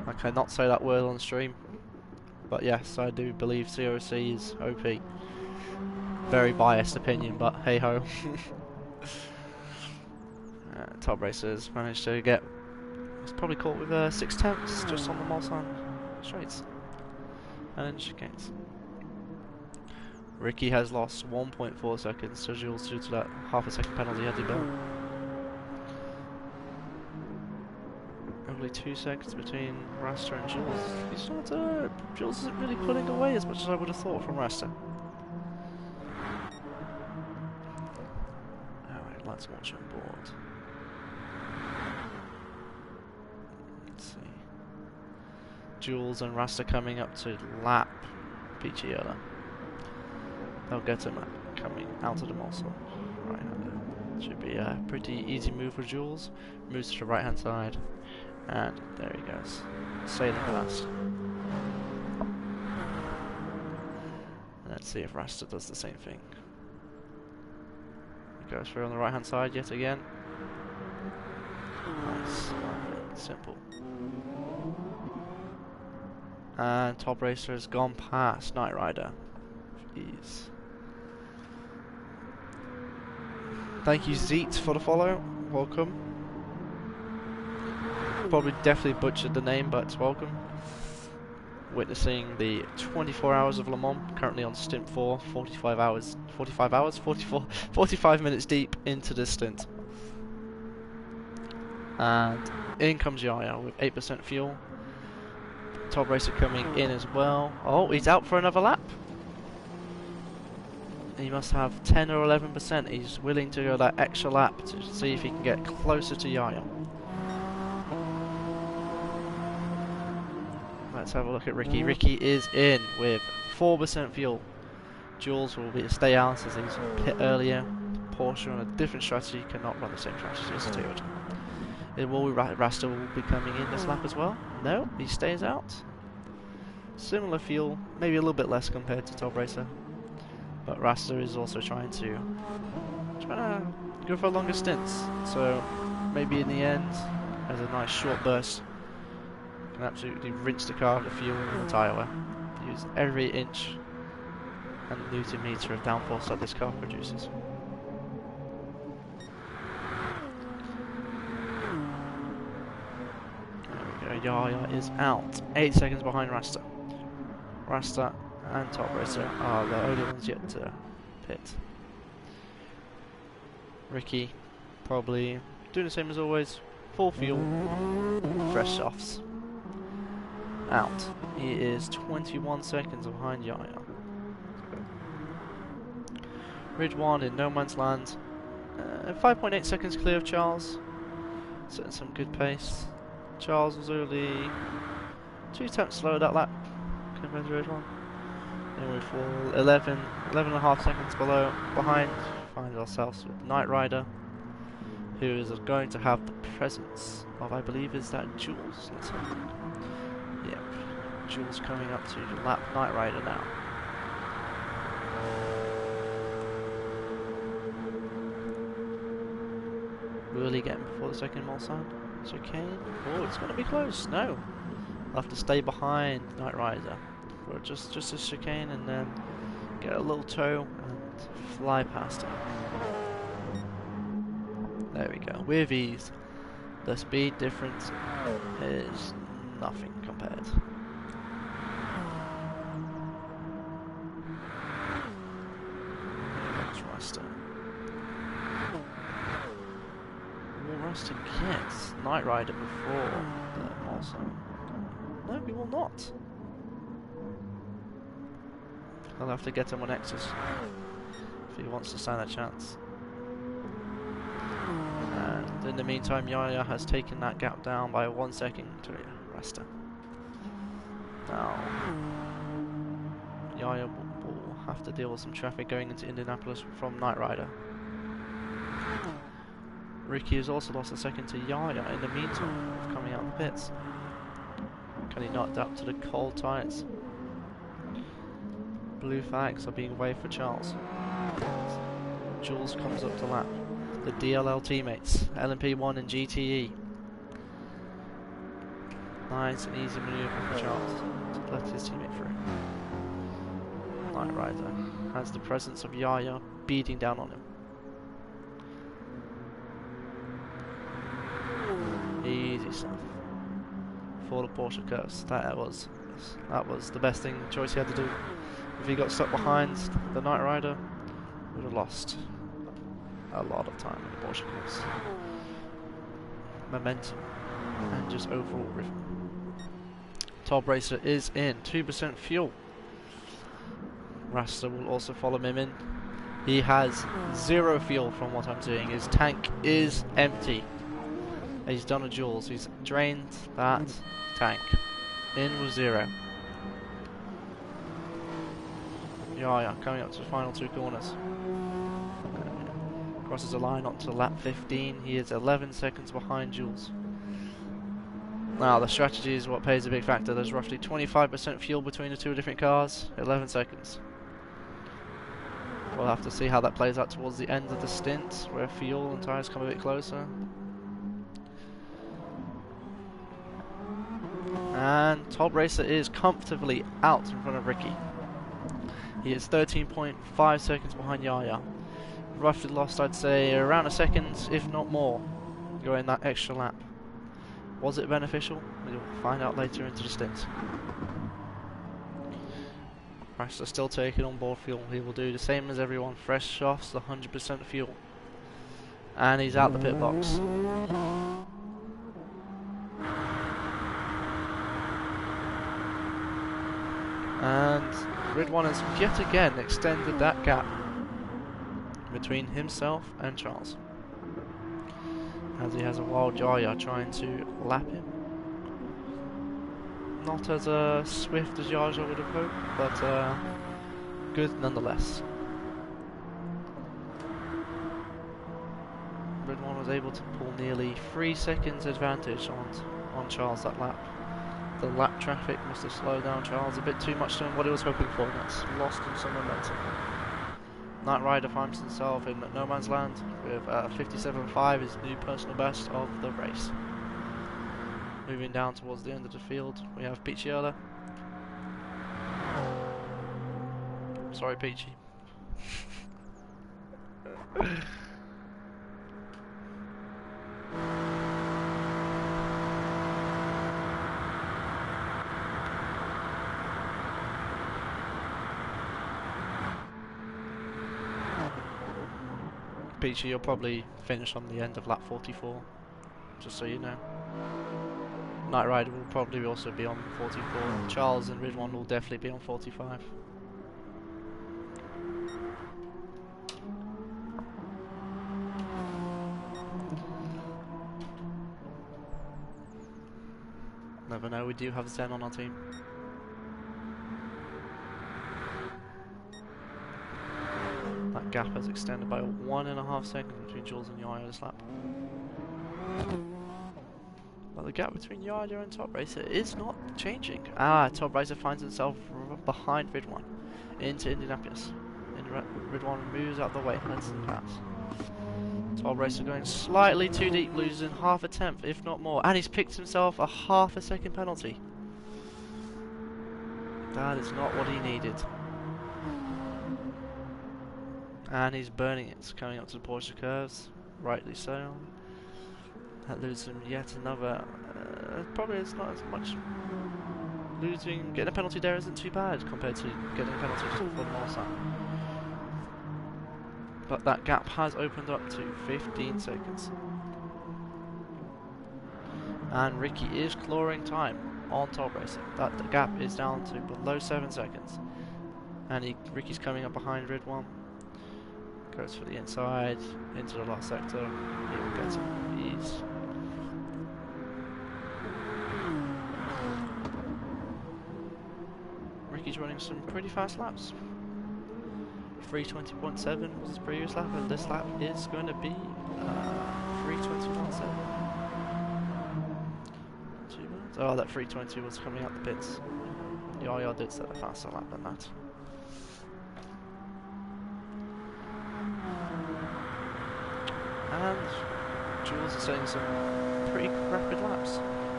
Speaker 1: I cannot say that word on stream, but yes, I do believe COC is OP. Very biased opinion, but hey ho. Top Racers managed to get. He's probably caught with 6 tenths just on the Mulsanne straights and then chicanes. Ricky has lost 1.4 seconds to Jules due to that half a second penalty had to burn. Only 2 seconds between Rasta and Jules. He's not. Jules isn't really pulling away as much as I would have thought from Rasta. let's watch on board. Let's see. Jules and Rasta coming up to lap Peachy Yoda. They'll get him coming out of the muscle. Right hander. Should be a pretty easy move for Jules. Moves to the right hand side. And there he goes. Sailing past. Let's see if Rasta does the same thing. He goes through on the right hand side yet again. Nice. Simple. And Top Racer has gone past Knight Rider. Jeez. Thank you Zeet for the follow. Welcome. Probably definitely butchered the name, but welcome. Witnessing the 24 hours of Le Mans, currently on Stint 4, 45 minutes deep into this stint. And in comes Yaya with 8% fuel. Top Racer coming in as well. Oh, he's out for another lap. He must have 10 or 11%. He's willing to go that extra lap to see if he can get closer to Yaya. Let's have a look at Ricky. Ricky is in with 4% fuel. Jules will be stay out as he's pit earlier. Porsche on a different strategy cannot run the same strategy as Toyota. It will Rasta will be coming in this lap as well. No, he stays out. Similar fuel, maybe a little bit less compared to Top Racer. But Rasta is also trying to go for longer stints. So maybe in the end, as a nice short burst, can absolutely rinse the car of the fuel and the tyre wear. Use every inch and newton meter of downforce that this car produces. There we go, Yaya is out. 8 seconds behind Rasta. Rasta and Top Racer are the only ones yet to pit. Ricky probably doing the same as always. Full fuel, fresh softs. Out. He is 21 seconds behind Yaya. Ridge 1 in no man's land. 5.8 seconds clear of Charles. Setting some good pace. Charles was only 2 tenths slower that lap compared to Ridge 1. Then we fall 11 and a half seconds behind. Find ourselves with Knight Rider, who is going to have the presence of, I believe, is that Jules? Let's have a look. Yep, Jules coming up to lap Knight Rider now. Will he get him before the second Mulsanne? Chicane? Oh, it's going to be close. No, I'll have to stay behind Knight Rider for just a chicane and then get a little toe and fly past him. There we go. With ease. The speed difference is nothing compared. That's Rasta. Will Rasta get Knight Rider before the Mulsanne? No, he will not. I'll have to get him on Nexus if he wants to stand a chance. And in the meantime, Yaya has taken that gap down by 1 second to Rasta. Now, Yaya will have to deal with some traffic going into Indianapolis from Knight Rider. Ricky has also lost a second to Yaya in the meantime of coming out of the pits. Can he not adapt to the cold tyres? Blue flags are being waved for Charles. Jules comes up to lap the DLL teammates, LMP1 and GTE. Nice and easy manoeuvre for Charles to let his teammate through. Knight Rider has the presence of Yaya beating down on him. Easy stuff for the Porsche curse. That was the best choice he had to do. If he got stuck behind the Knight Rider, he would have lost a lot of time in the Porsche course. Momentum and just overall rhythm. Top Racer is in, 2% fuel. Rasta will also follow him in. He has 0 fuel from what I'm seeing. His tank is empty. He's done a Jules. He's drained that tank. In with 0. Yeah, coming up to the final 2 corners. Crosses the line onto lap 15. He is 11 seconds behind Jules. Now, the strategy is what plays a big factor. There's roughly 25% fuel between the 2 different cars. 11 seconds. We'll have to see how that plays out towards the end of the stint, where fuel and tyres come a bit closer. And Top Racer is comfortably out in front of Ricky. He is 13.5 seconds behind Yaya. Roughly lost, I'd say, around a second, if not more, going that extra lap. Was it beneficial? We'll find out later into the stint. Chrysler still taking on board fuel. He will do the same as everyone, fresh off the 100% fuel. And he's out the pit box. And Ridwan has yet again extended that gap between himself and Charles, as he has a wild Jaya trying to lap him. Not as swift as Yaja would have hoped, but good nonetheless. Ridwan was able to pull nearly 3 seconds advantage on Charles that lap. The lap traffic must have slowed down Charles a bit too much than what he was hoping for, and that's lost him some momentum. Knight Rider finds himself in no man's land with 57.5, his new personal best of the race. Moving down towards the end of the field, we have Picciola. Sorry, Peachy. Peachy, you'll probably finish on the end of lap 44, just so you know. Knight Rider will probably also be on 44. Charles and Ridwan will definitely be on 45. Never know, we do have Zen on our team. That gap has extended by 1.5 seconds between Jules and Yaya this lap. But the gap between Yaya and Top Racer is not changing. Top Racer finds himself behind Ridwan into Indianapolis. Ridwan moves out the way, lets him pass. Top Racer going slightly too deep, losing half a tenth, if not more. And he's picked himself a half a second penalty. That is not what he needed. And he's burning it, coming up to the Porsche curves, rightly so. That loses him yet another, probably it's not as much, getting a penalty there isn't too bad compared to getting a penalty just before the last lap. But that gap has opened up to 15 seconds. And Ricky is clawing time on Top Racer. That gap is down to below 7 seconds. And Ricky's coming up behind Ridwan. Goes for the inside, into the last sector. He will get some ease. Ricky's running some pretty fast laps. 3:20.7 was his previous lap, and this lap is going to be 3:21.7. Oh, that 3:20 was coming out the pits. Yaya did set a faster lap than that. And Jules is setting some pretty rapid laps.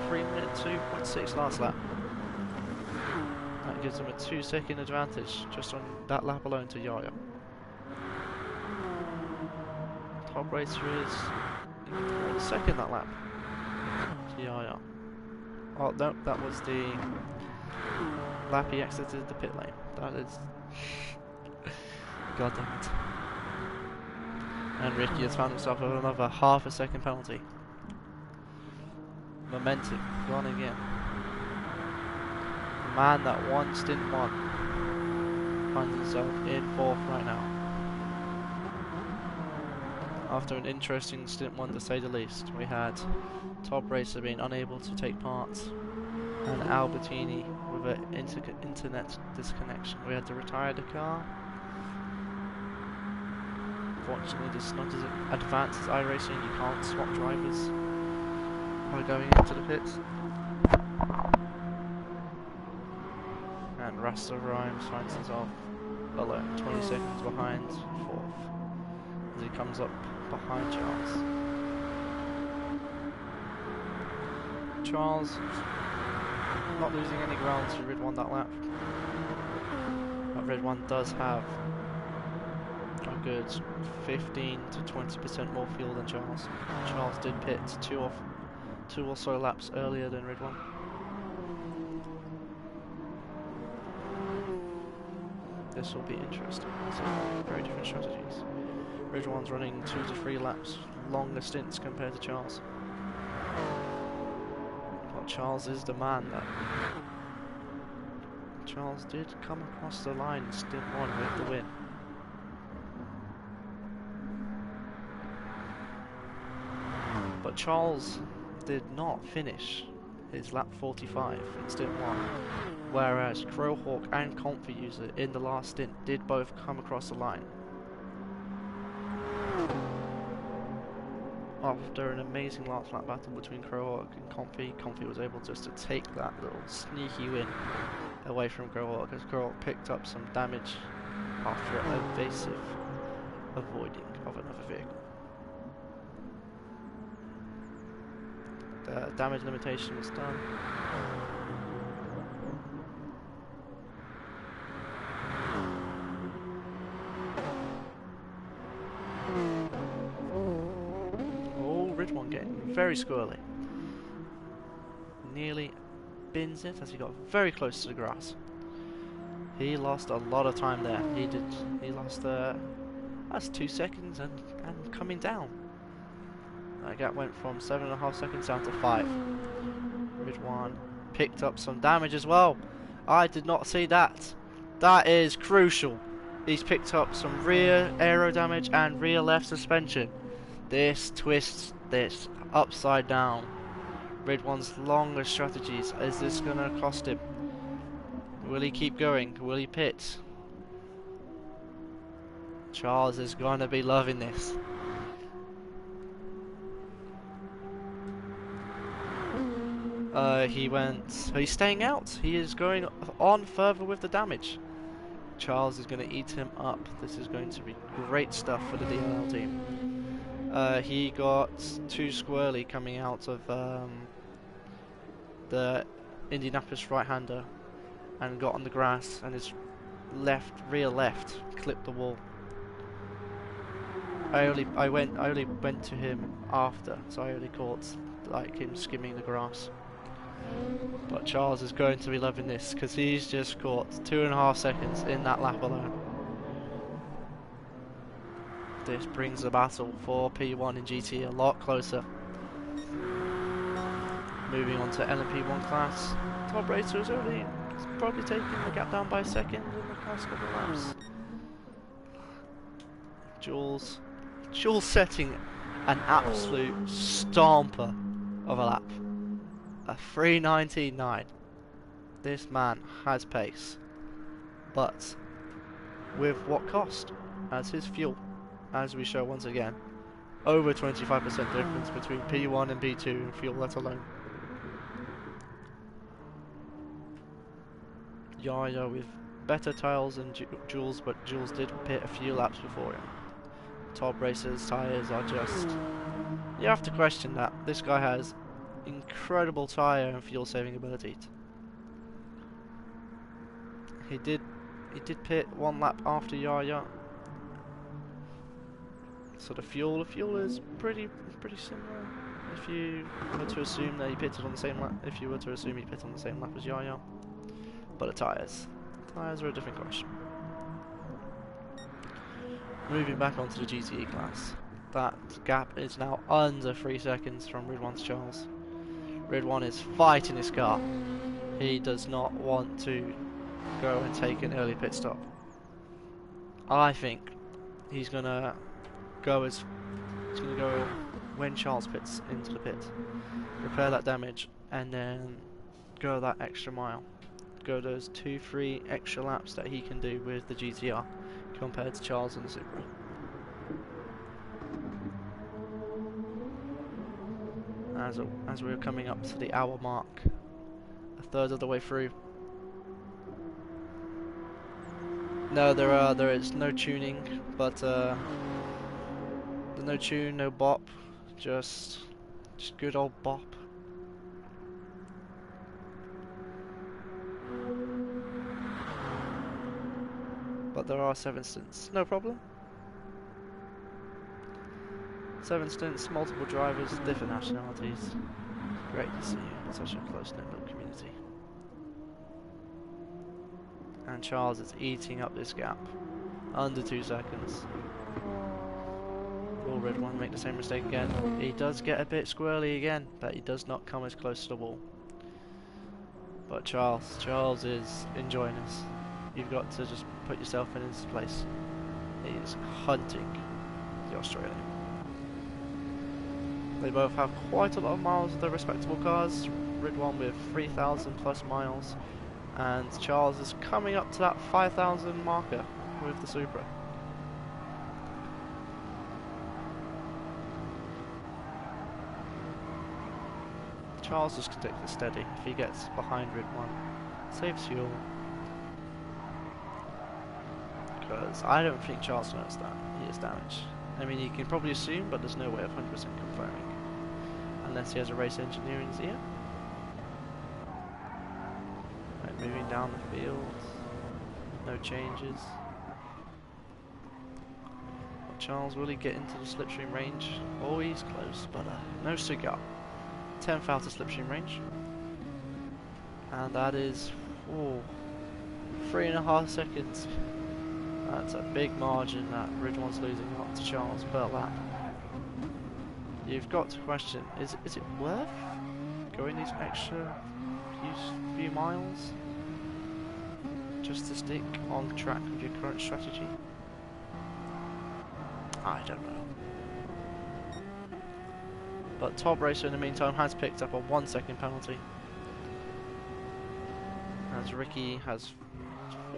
Speaker 1: 3:02.6 last lap. That gives him a 2-second advantage just on that lap alone to Yaya. Top Racer is in second that lap to Yaya. Oh no, that was the lap he exited the pit lane. That is... God damn it. And Ricky has found himself with another half a second penalty. Momentum gone again. The man that won Stint 1 finds himself in 4th right now. After an interesting stint one to say the least, we had Top Racer being unable to take part, and Albertini with an internet disconnection. We had to retire the car. Fortunately, this is not as advanced as iRacing. You can't swap drivers by going into the pits. And Rasta Rhymes finds himself alone, 20 seconds behind fourth, as he comes up behind Charles. Charles not losing any ground to Red 1 that lap, but Red 1 does have a good 15 to 20% more fuel than Charles. Charles did pit two or so laps earlier than Red 1. This will be interesting. So very different strategies. Red 1's running 2 to 3 laps longer stints compared to Charles. But Charles is the man that... Charles did come across the line in stint 1 with the win. But Charles did not finish his lap 45 in stint 1, whereas Crowhawk and Comfy User in the last stint did both come across the line. After an amazing last lap battle between Crowhawk and Comfy, Comfy was able just to take that little sneaky win away from Crowhawk, as Crowhawk picked up some damage after evasive avoiding of another vehicle. The damage limitation was done. Oh, Red 1 getting very squirrely. Nearly bins it as he got very close to the grass. He lost a lot of time there. He lost that's 2 seconds and coming down. That gap went from 7.5 seconds down to 5. Red 1 picked up some damage as well. I did not see that. That is crucial. He's picked up some rear aero damage and rear left suspension. This twists this upside down. Red 1's longest strategies. Is this going to cost him? Will he keep going? Will he pit? Charles is going to be loving this. He's staying out. He is going on further with the damage. Charles is going to eat him up. This is going to be great stuff for the DLL team. He got too squirrely coming out of the Indianapolis right-hander and got on the grass, and his rear left clipped the wall. I only went to him after, so I only caught like him skimming the grass. But Charles is going to be loving this because he's just caught 2.5 seconds in that lap alone. This brings the battle for P1 in GT a lot closer. Moving on to LMP1 class, Top Racer is probably taking the gap down by a second in the past couple of laps. Jules setting an absolute stomper of a lap. A 3:19.9. This man has pace, but with what cost? As his fuel, as we show once again, over 25% difference between P1 and P2 in fuel, let alone. Yaya with better tyres than Jules, but Jules did pit a few laps before him. Top Racer's tyres are just... You have to question that. This guy has incredible tyre and fuel saving ability. He did pit 1 lap after Yaya. So the fuel is pretty similar. If you were to assume that he pitted on the same lap, if you were to assume he pitted on the same lap as Yaya, but the tyres are a different question. Moving back onto the GTE class, that gap is now under 3 seconds from Red 1's Charles. Red 1 is fighting his car. He does not want to go and take an early pit stop. I think he's gonna go as He's going to go when Charles pits into the pit, repair that damage, and then go that extra mile. Go those 2-3 extra laps that he can do with the GTR compared to Charles and the Supra. As we're coming up to the hour mark, a third of the way through. No, there is no tuning, but there's no tune, no bop, just good old bop. But there are 7 stints, no problem. 7 stints, multiple drivers, different nationalities. Great to see you in such a close-knit little community. And Charles is eating up this gap. Under 2 seconds. Will Red One make the same mistake again? He does get a bit squirrely again, but he does not come as close to the wall. But Charles is enjoying this. You've got to just put yourself in his place. He is hunting the Australian. They both have quite a lot of miles of their respectable cars. Red One with 3,000 plus miles, and Charles is coming up to that 5,000 marker with the Supra. Charles just sticks it steady. If he gets behind Red One, saves fuel. Because I don't think Charles knows that he is damaged. I mean, he can probably assume, but there's no way of 100% confirming. Unless he has a race engineer in his ear. Right, moving down the field. No changes. But Charles, will he get into the slipstream range? Oh, he's close, but no cigar. 10th out of slipstream range. And that is 3.5 seconds. That's a big margin that Red One's losing up to Charles per lap. You've got to question, is it worth going these extra few miles just to stick on track with your current strategy? I don't know. But Top Racer in the meantime has picked up a 1 second penalty. As Ricky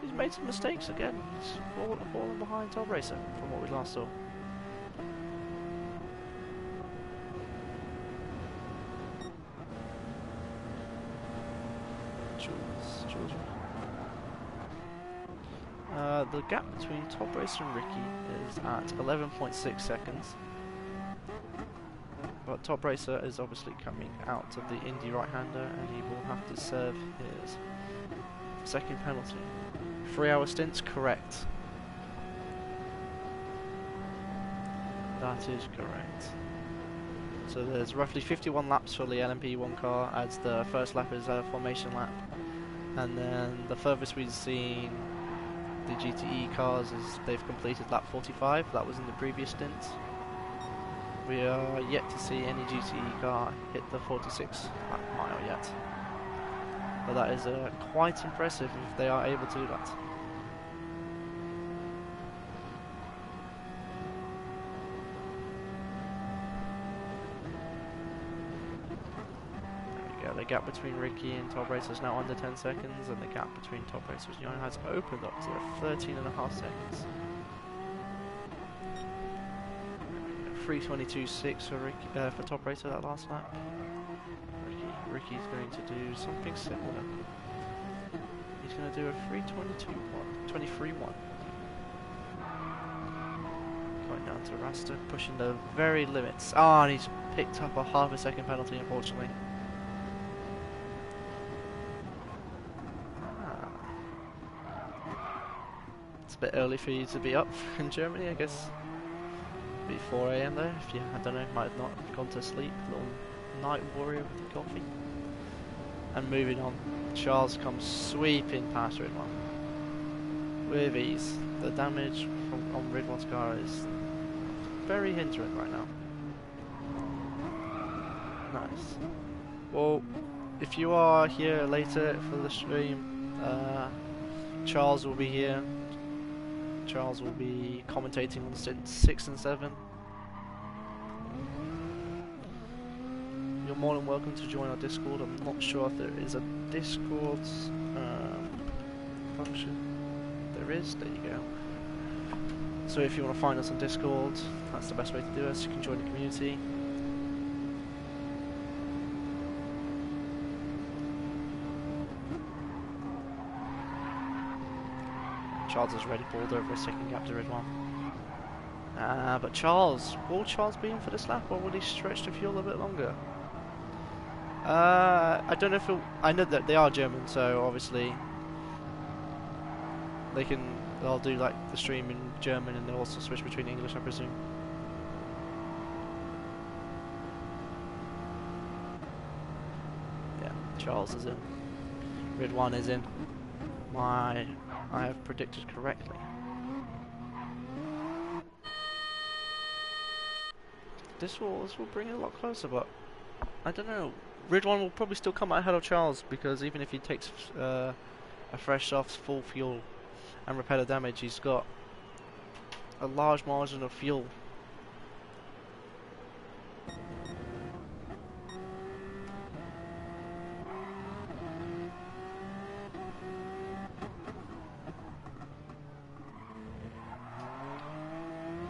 Speaker 1: he's made some mistakes again. He's fallen behind Top Racer from what we last saw. The gap between Top Racer and Ricky is at 11.6 seconds. But Top Racer is obviously coming out of the Indy right-hander, and he will have to serve his second penalty. 3-hour stints, correct. That is correct. So there's roughly 51 laps for the LMP1 car, as the first lap is a formation lap. And then the furthest we've seen the GTE cars is they've completed lap 45, that was in the previous stint. We are yet to see any GTE car hit the 46 lap mile yet. But that is quite impressive if they are able to do that. The gap between Ricky and Top Racer is now under 10 seconds, and the gap between Top Racer and Young has opened up to 13.5 seconds. 3:22.6 for Ricky, for Top Racer that last lap. Ricky's going to do something similar. He's going to do a 3:22.1, 23.1. Going down to Rasta, pushing the very limits. Ah, and he's picked up a half a second penalty, unfortunately. It's a bit early for you to be up in Germany, I guess. It'll be 4 AM there, if you, I don't know, might have not gone to sleep. Little night warrior with the coffee. And moving on, Charles comes sweeping past Red One with ease. The damage on Red One's car is very hindering right now. Nice. Well, if you are here later for the stream, Charles will be here. Charles will be commentating on stints 6 and 7. more than welcome to join our Discord. I'm not sure if there is a Discord function. There is, there you go. So if you want to find us on Discord, that's the best way to do it. You can join the community. Charles has already pulled over a second gap to red one. But Charles, will Charles be in for this lap, or will he stretch the fuel a bit longer? I don't know if I know that they are German, so obviously they'll do like the stream in German, and they'll also switch between English, I presume. Yeah, Charles is in. Red one is in. I have predicted correctly. This will bring it a lot closer, but I don't know. Ridwan will probably still come out ahead of Charles, because even if he takes a fresh off full fuel and repeller damage, he's got a large margin of fuel.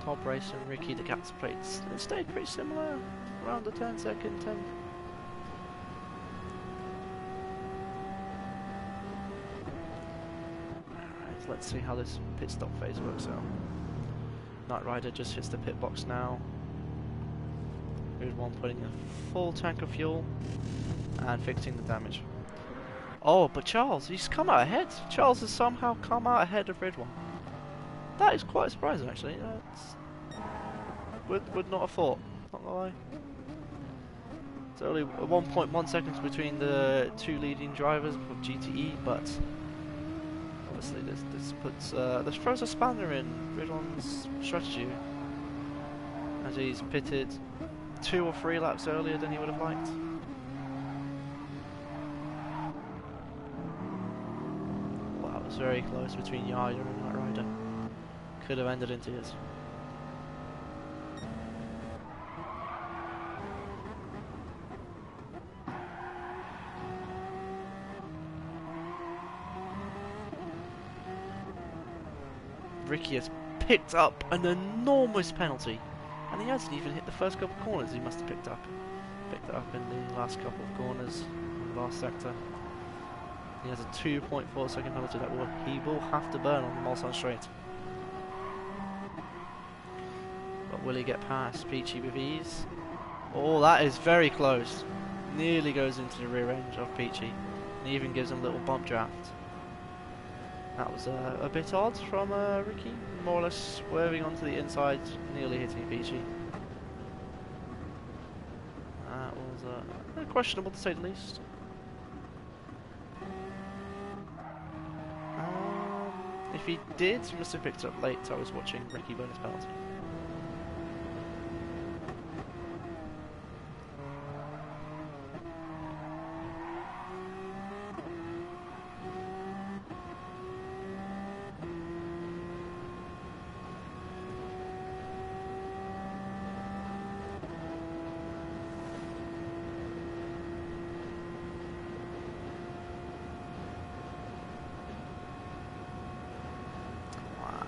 Speaker 1: Top race and Ricky, the gap's plates stayed pretty similar, around the 10-second, 10. Alright, let's see how this pit stop phase works out. Knight Rider just hits the pit box now. Red one putting a full tank of fuel and fixing the damage. Oh, but Charles, he's come out ahead. Charles has somehow come out ahead of Red one. That is quite surprising, actually. Would not have thought. Not gonna lie. It's only 1.1 seconds between the two leading drivers of GTE, but obviously this throws a spanner in Ridwan's strategy, as he's pitted 2 or 3 laps earlier than he would have liked. Wow, it was very close between Yaya and Knight Rider. Could have ended in tears. Ricky has picked up an enormous penalty, and he hasn't even hit the first couple of corners. He must have picked it up in the last couple of corners, in the last sector. He has a 2.4 second penalty that he will have to burn on the Mulsanne straight. But will he get past Peachy with ease? Oh, that is very close. Nearly goes into the rear end of Peachy, and even gives him a little bump draft. That was a bit odd from Ricky, more or less swerving onto the inside, nearly hitting Peachy. That was questionable to say the least. If he did, he must have picked up late. I was watching Ricky burn his penalty.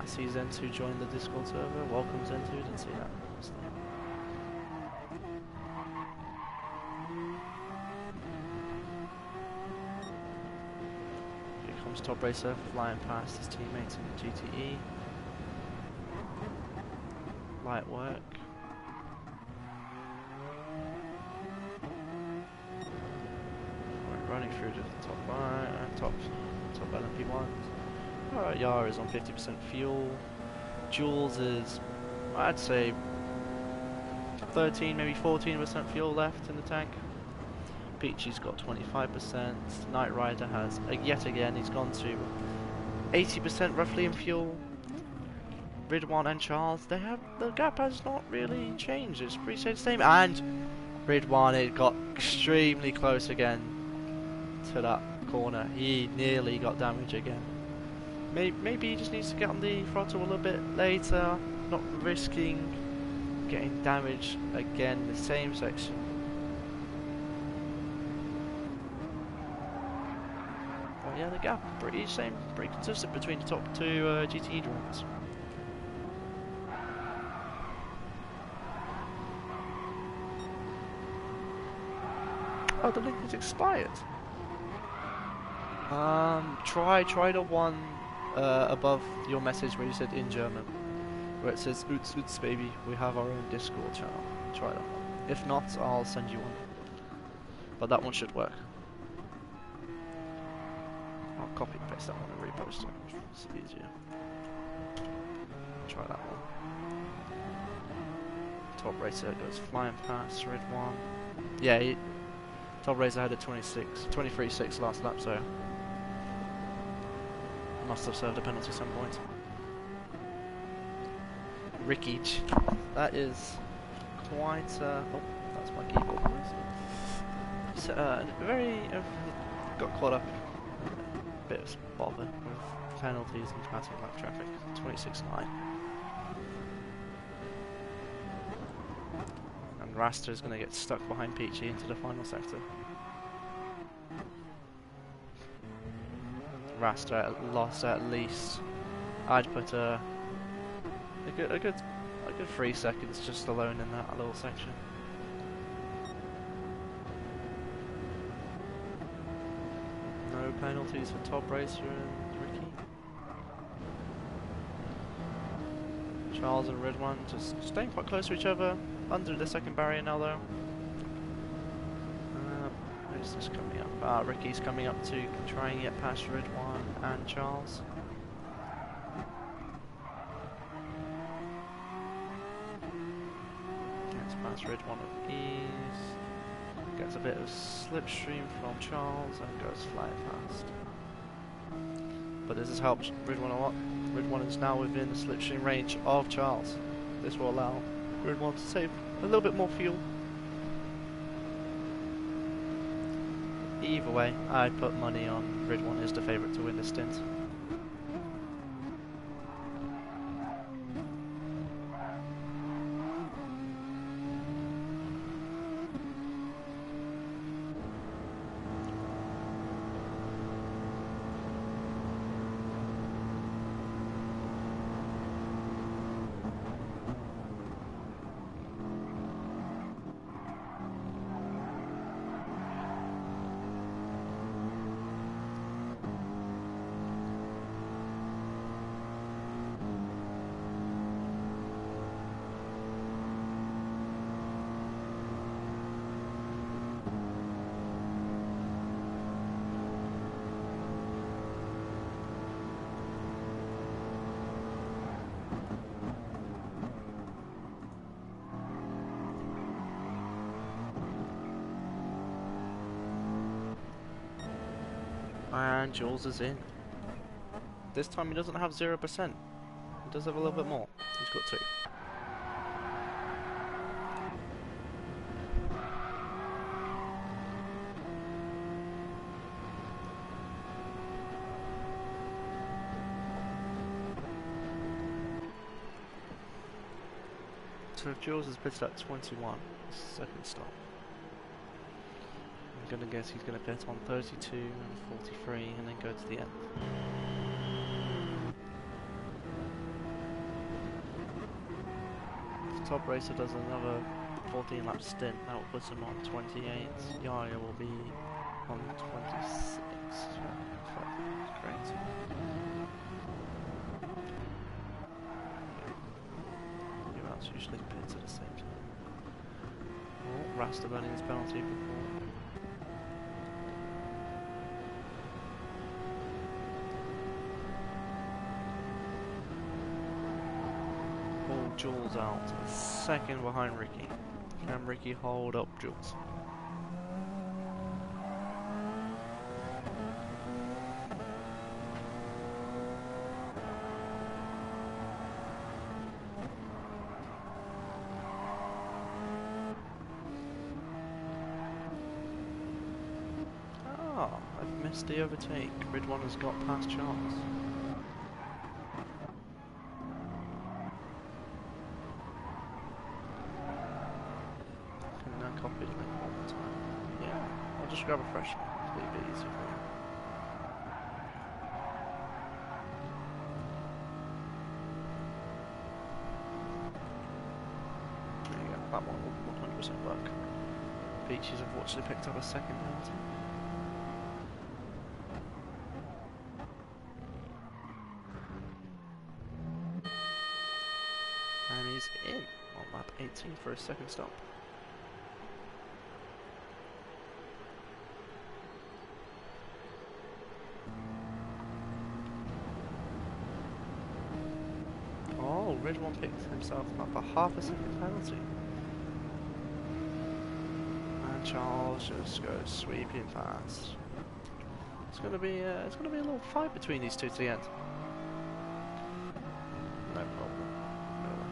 Speaker 1: See Zen2 joined the Discord server. Welcome Zen2, didn't see that. Here comes Top Racer flying past his teammates in the GTE. Light work. We're running through to the top right, top LMP1. Alright, Yara is on 50% fuel. Jules is, I'd say, 13, maybe 14% fuel left in the tank. Peachy's got 25%. Knight Rider has, yet again, he's gone to 80% roughly in fuel. Ridwan and Charles, the gap has not really changed. It's pretty the same. And Ridwan, it got extremely close again to that corner. He nearly got damage again. Maybe he just needs to get on the throttle a little bit later, not risking getting damage again in the same section. yeah, the gap pretty consistent between the top two GTE drivers. Oh, the link is expired. Try the one above your message where you said in German, where it says "Uts Uts baby, we have our own Discord channel." Try that one. If not, I'll send you one. But that one should work. I'll copy and paste that one and repost it. It's easier. Try that one. Top racer goes flying past red one. Yeah, top racer had a 23.6 last lap, so must have served a penalty at some point. Ricky, that is quite. Oh, that's my keyboard noise. So, got caught up in a bit of bother with penalties and passing lap traffic. 26.9. And Rasta is going to get stuck behind Peachy into the final sector. Rasta lost at least. I'd put a good 3 seconds just alone in that little section. No penalties for Top Racer and Ricky. Charles and Red One just staying quite close to each other, under the second barrier now though. Who's this coming up? Ricky's coming up to try and get past Red One and Charles. Gets past Red One with ease. Gets a bit of slipstream from Charles and goes flying past. But this has helped Red One a lot. Red One is now within the slipstream range of Charles. This will allow Red One to save a little bit more fuel. Either way, I'd put money on Red One is the favourite to win this stint. And Jules is in. This time he doesn't have 0%. He does have a little bit more. He's got 2. So if Jules is pitted at 21, second stop. I'm gonna guess he's gonna pit on 32 and 43 and then go to the end. If Top Racer does another 14 lap stint, that will put him on 28. Yaya will be on 26. That's great. Who else usually pits at the same time? Oh, Rasta running his penalty before. Jules out, second behind Ricky. Can Ricky hold up Jules? Ah, I've missed the overtake. Red One has got past Charles. Copy the link one more time. Yeah, I'll just grab a fresh one. It'll be a bit easier for you. 100% luck. Peaches unfortunately picked up a second penalty. And he's in on lap 18 for his second stop. Oh, Ridwan picked himself up a half a second penalty. And Charles just goes sweeping past. It's gonna be a little fight between these two to the end. No problem. Miller.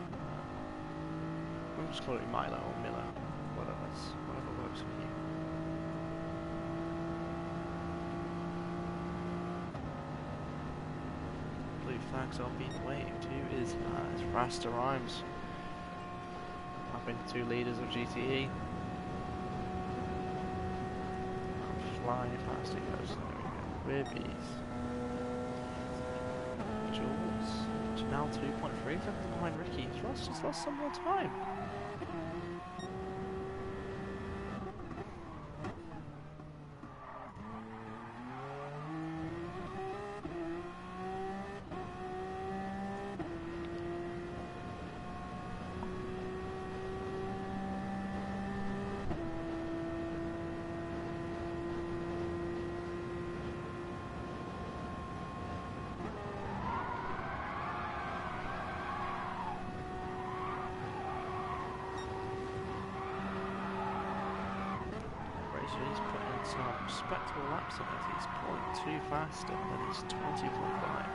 Speaker 1: We'll just call it Milo or Miller. Whatever works for you. Blue flags are being waved. Who is that? It's Rasta Rhymes. I think the two leaders of GTE. Flying past he goes. There we go. Ribbies. Jules. Now 2.3 seconds behind Ricky. He's just lost some more time. He's putting some respectable laps on it. He's 0.2 faster than his 20.5.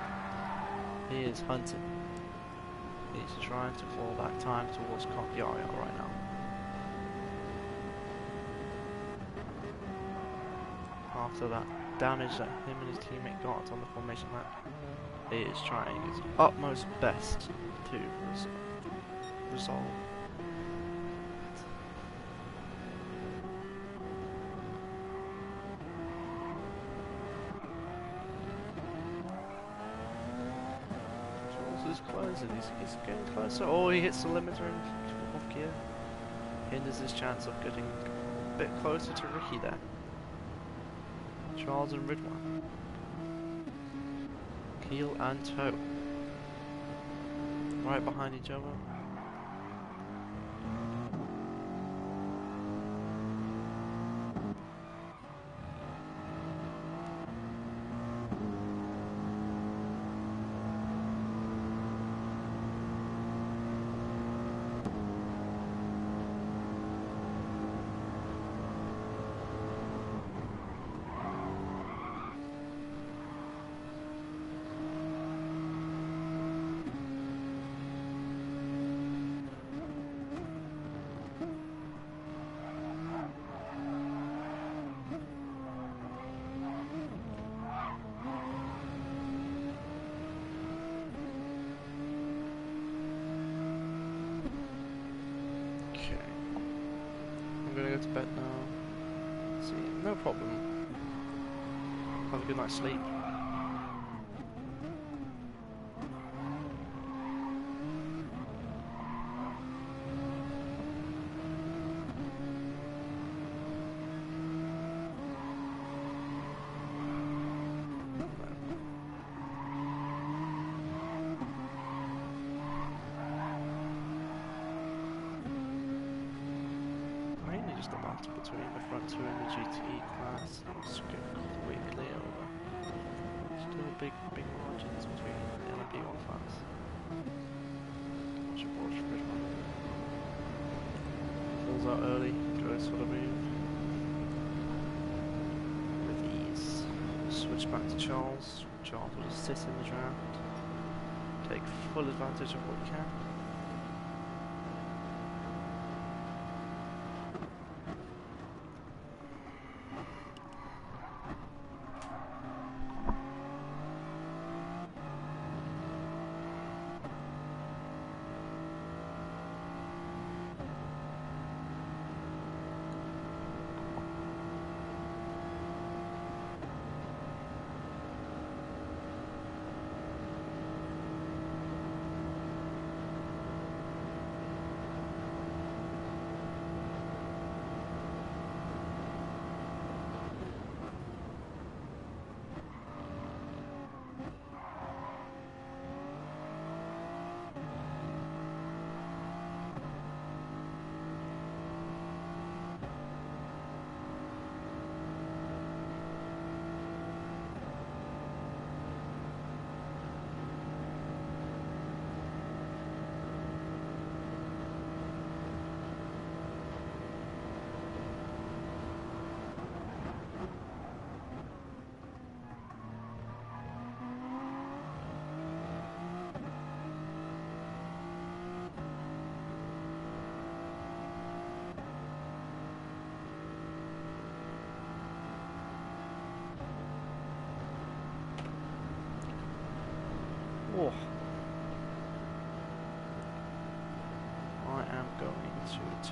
Speaker 1: He is hunting. He's trying to fall back time towards Yaya right now. After that damage that him and his teammate got on the formation lap, he is trying his utmost best to resolve. Closing, he's getting closer. Oh, he hits the limiter in off gear. Hinders his chance of getting a bit closer to Ricky there. Charles and Ridwan. Heel and toe. Right behind each other. I'm gonna go to bed now. See, no problem. Have a good night's sleep. Just the battle between the front two and the GTE class. Let's go quickly over. Still big margins between the LMP1 class. Watch your Porsche Ridwan. Pulls out early, goes for the move. With ease. Switch back to Charles. Charles will just sit in the draft. Take full advantage of what he can.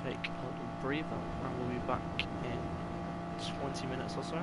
Speaker 1: take a little breather and we'll be back in 20 minutes or so.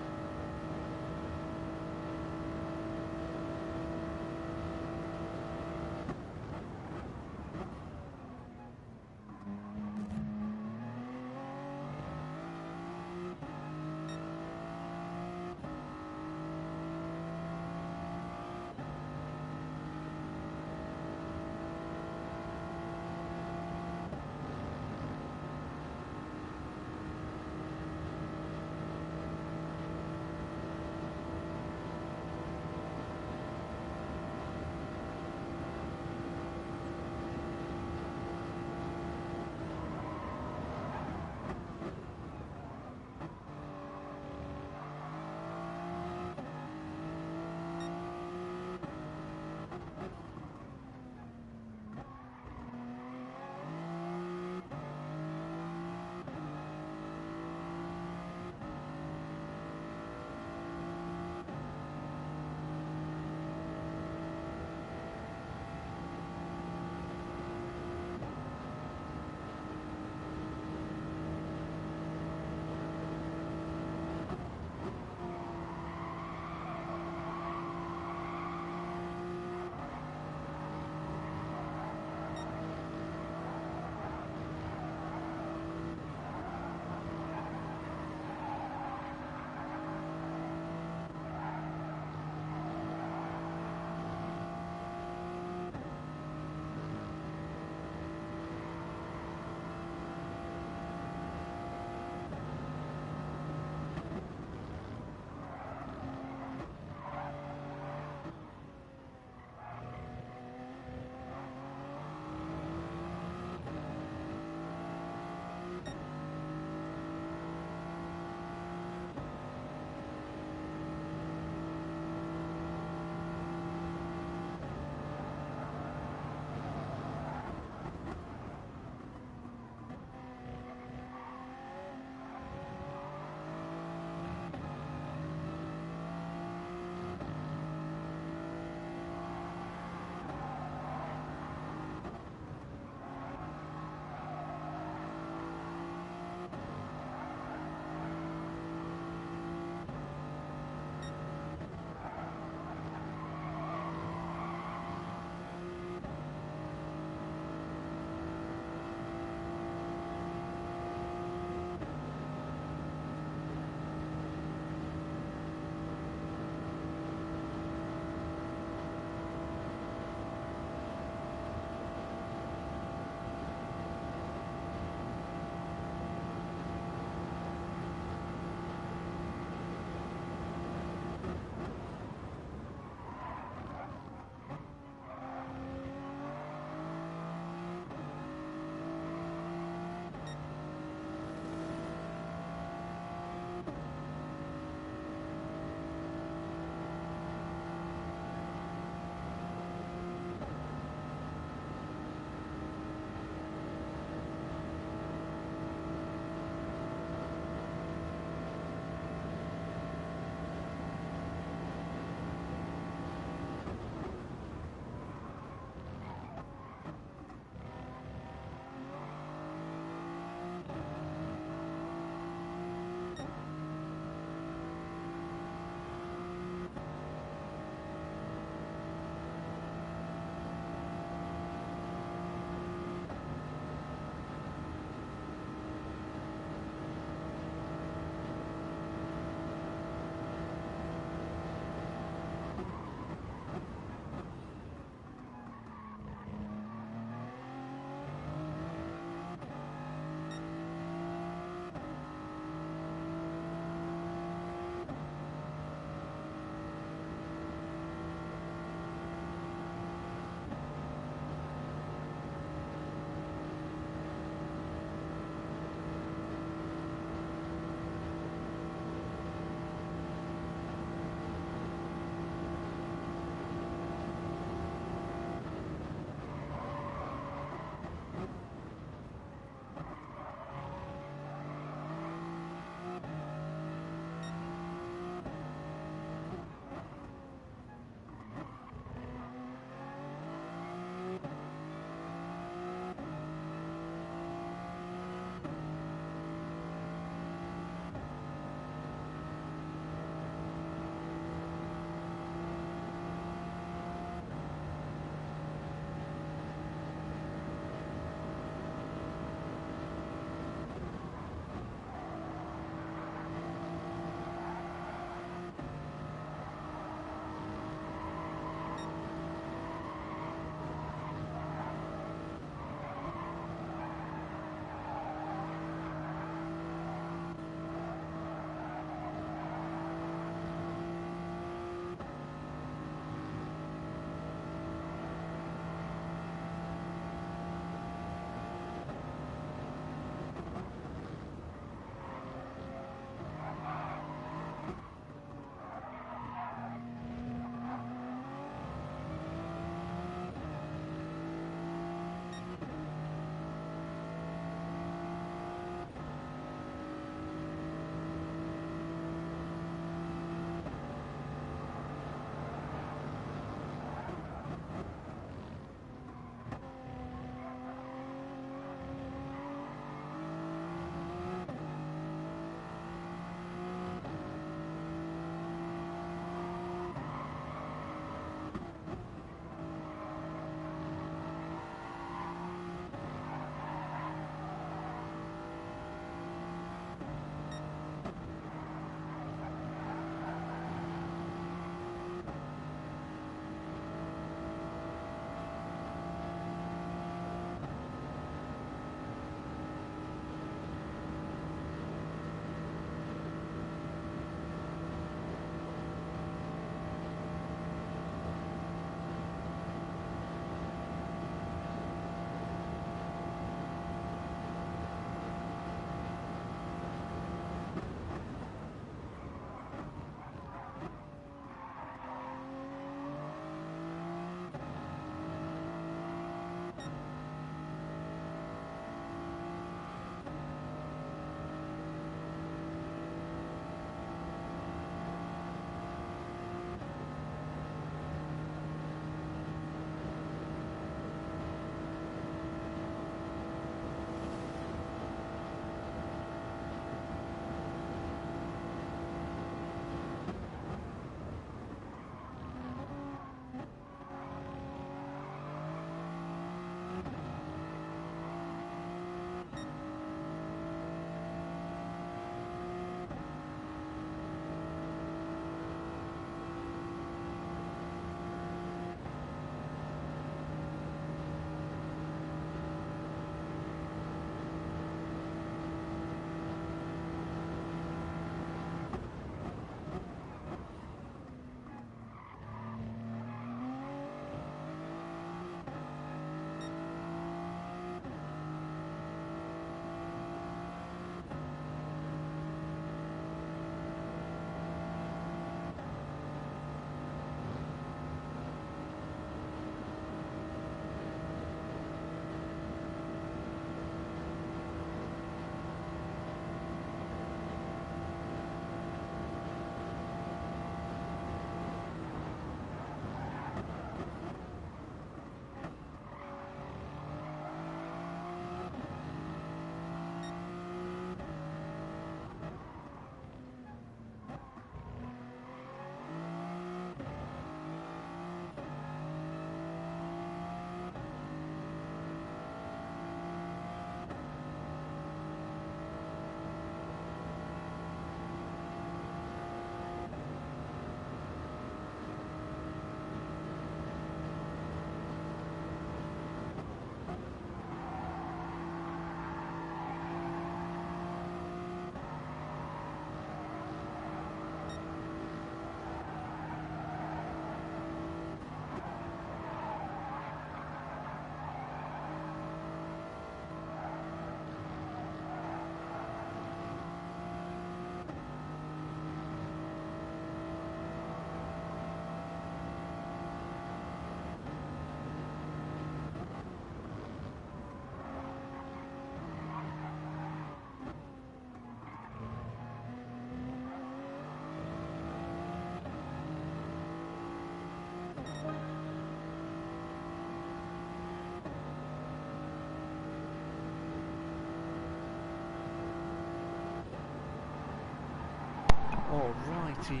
Speaker 1: almighty.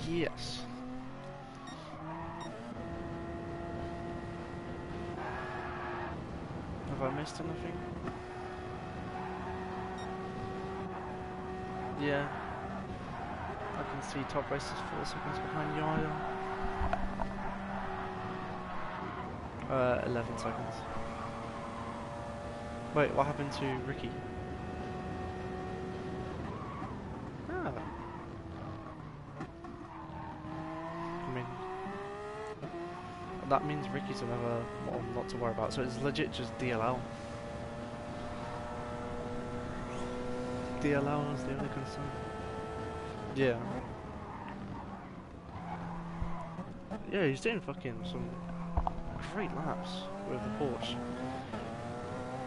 Speaker 1: Yes. Have I missed anything? Yeah. I can see top race is 4 seconds behind Yaya. 11 seconds. Wait, what happened to Ricky? Ah. I mean, that means Ricky's another one not to worry about. So it's legit just DLL. DLL is the only concern. Yeah. Yeah, he's doing fucking some great laps with the Porsche.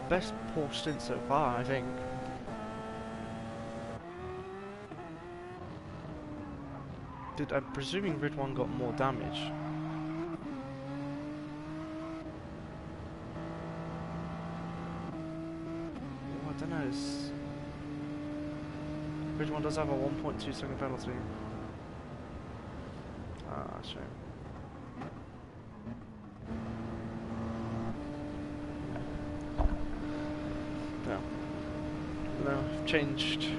Speaker 1: Best Porsche stint so far, I think. I'm presuming Rid 1 got more damage. Oh, I don't know. Rid 1 does have a 1.2 second penalty. Ah, shame. Yeah. No, I've changed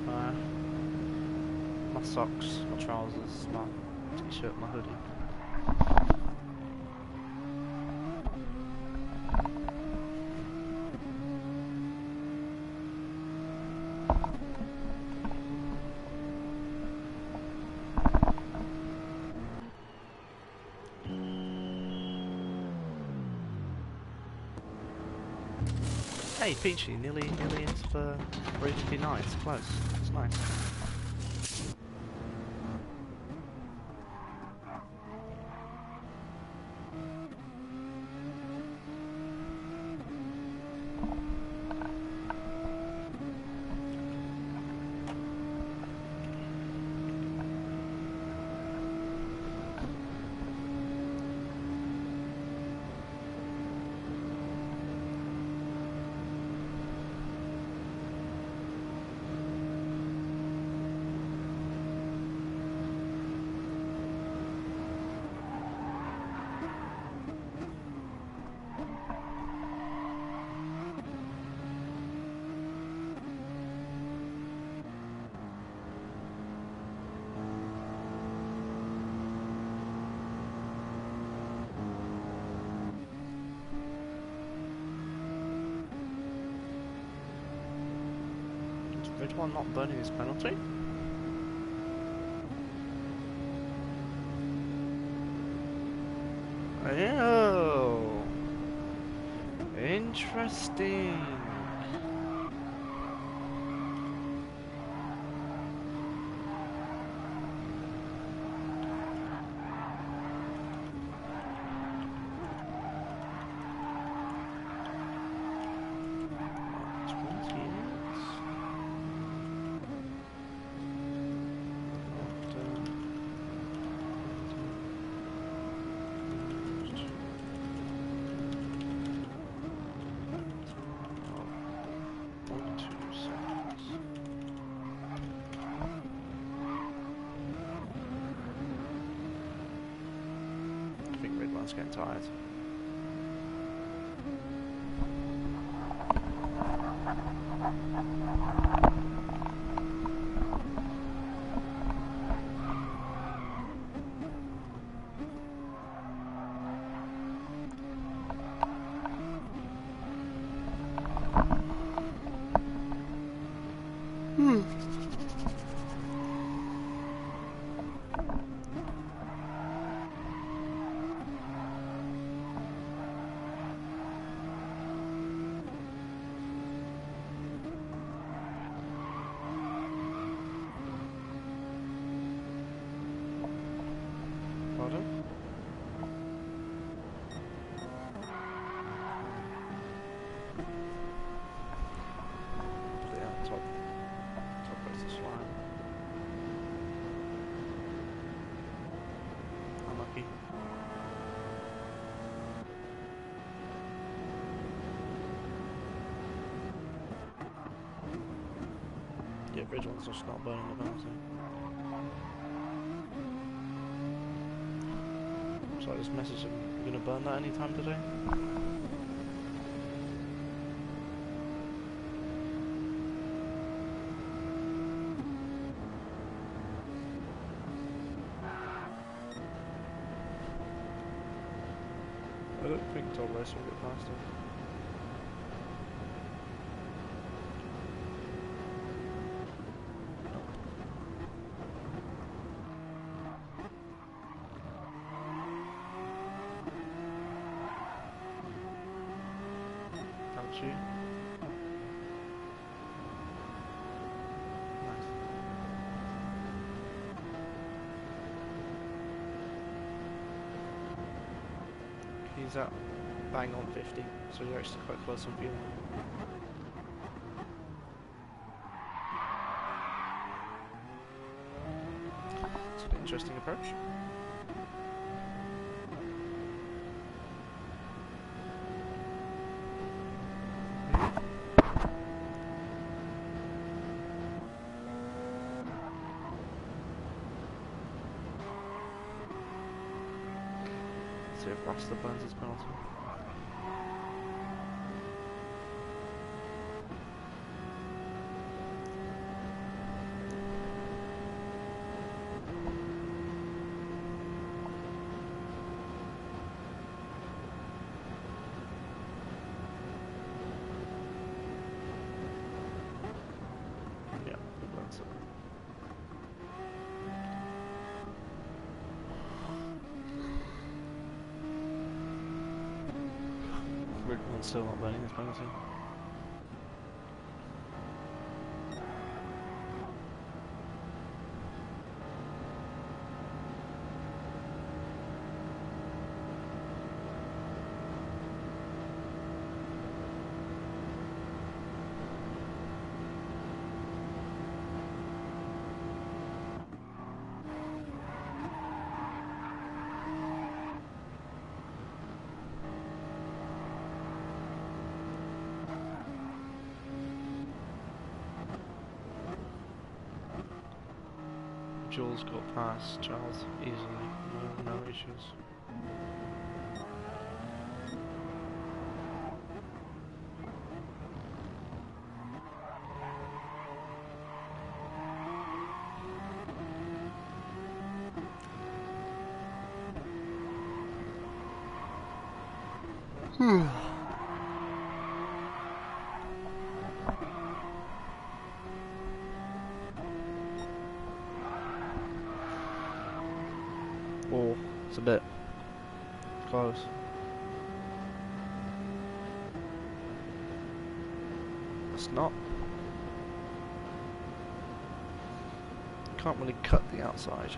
Speaker 1: my socks, my trousers, my t-shirt, my hoodie. Hey, Peachy, nearly into the 359. It's close. It's nice. Rid 1 not burning his penalty? Oh, interesting. I think Rid 1's getting tired. bridge one's just not burning the penalty. So I just messaged him, you gonna burn that anytime today? I don't think Todd Race will get past him. Don't you? Nice. He's at bang on 50, so you're actually quite close on fuel. It's an interesting approach. See if Rasta burns his penalty. Yeah, he burns it. Rickman's still not burning his penalty. Jules got past Charles easily, no issues. Oh, it's a bit close. It's not. Can't really cut the outside.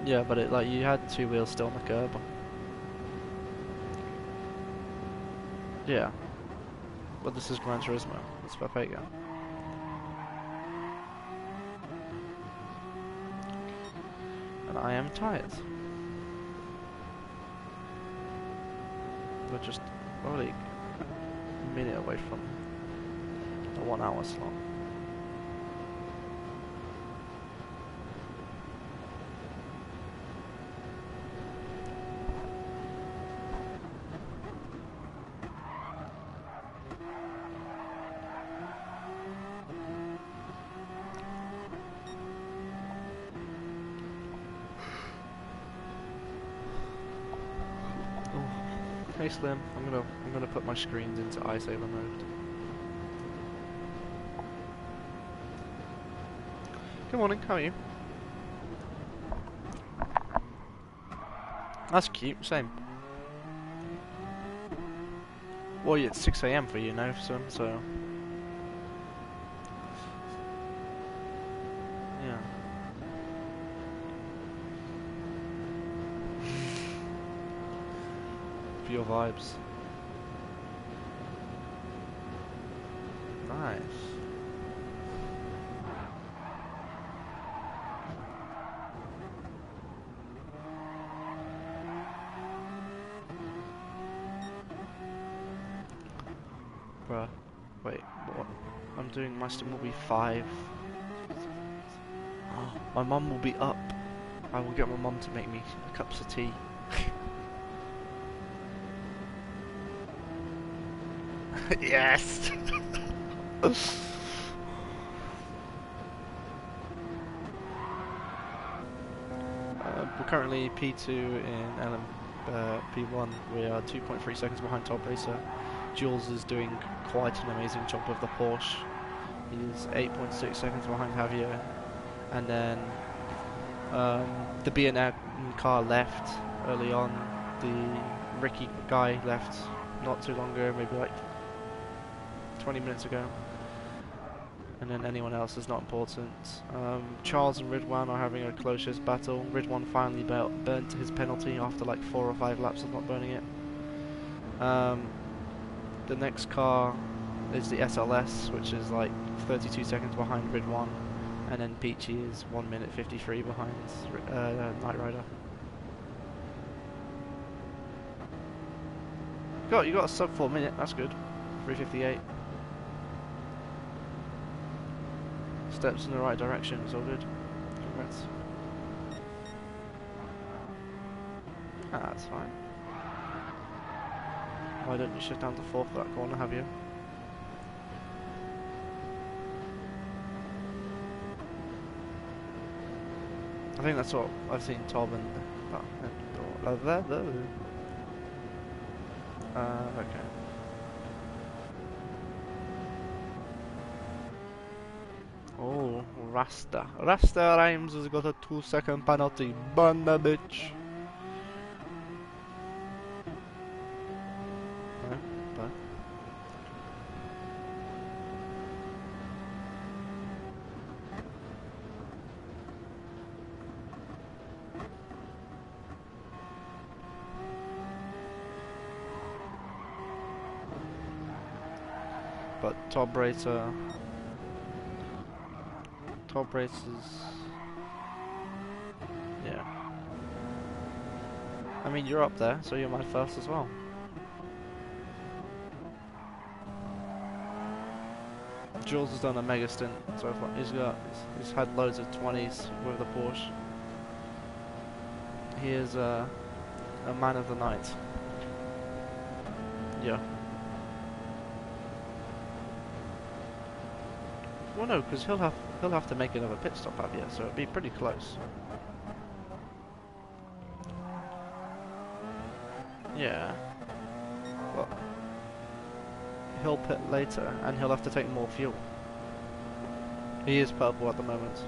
Speaker 1: Yeah, but it you had two wheels still on the curb. Yeah. But this is Gran Turismo. It's Papega. And I am tired. We're just only a minute away from the 1 hour slot. Hey Slim, I'm gonna put my screens into iSaver mode. Good morning, how are you? That's cute, same. Well, yeah, it's 6 AM for you now, Slim, so... Yeah. For your vibes. Nice. Bruh. Wait, what? I'm doing my stint will be 5. My mum will be up. I will get my mum to make me cups of tea. Yes! We're currently P2 in P1. We are 2.3 seconds behind Top Racer. Jules is doing quite an amazing job with the Porsche. He's 8.6 seconds behind Javier. And then the B&M car left early on. The Ricky guy left not too long ago, maybe like 20 minutes ago. And then anyone else is not important. Charles and Ridwan are having a closest battle. Ridwan finally burnt his penalty after like 4 or 5 laps of not burning it. The next car is the SLS, which is like 32 seconds behind Ridwan. And then Peachy is 1 minute 53 behind Knight Rider. You got a sub 4 minute, that's good. 3:58. Steps in the right direction, it's all good. Congrats. That's fine. Why don't you shift down to 4th for that corner, have you? I think that's what I've seen Tom and... okay. Oh, Rasta. Rasta Rhymes has got a 2-second penalty. Burn the bitch. No, but... But Top Racer... Top Races... Yeah. I mean, you're up there, so you're my first as well. Jules has done a mega stint so far. He's had loads of 20s with the Porsche. He is a man of the night. Yeah. Well, no, because he'll have to make another pit stop up here, so it'd be pretty close. Yeah. Well, he'll pit later, and he'll have to take more fuel. He is purple at the moment.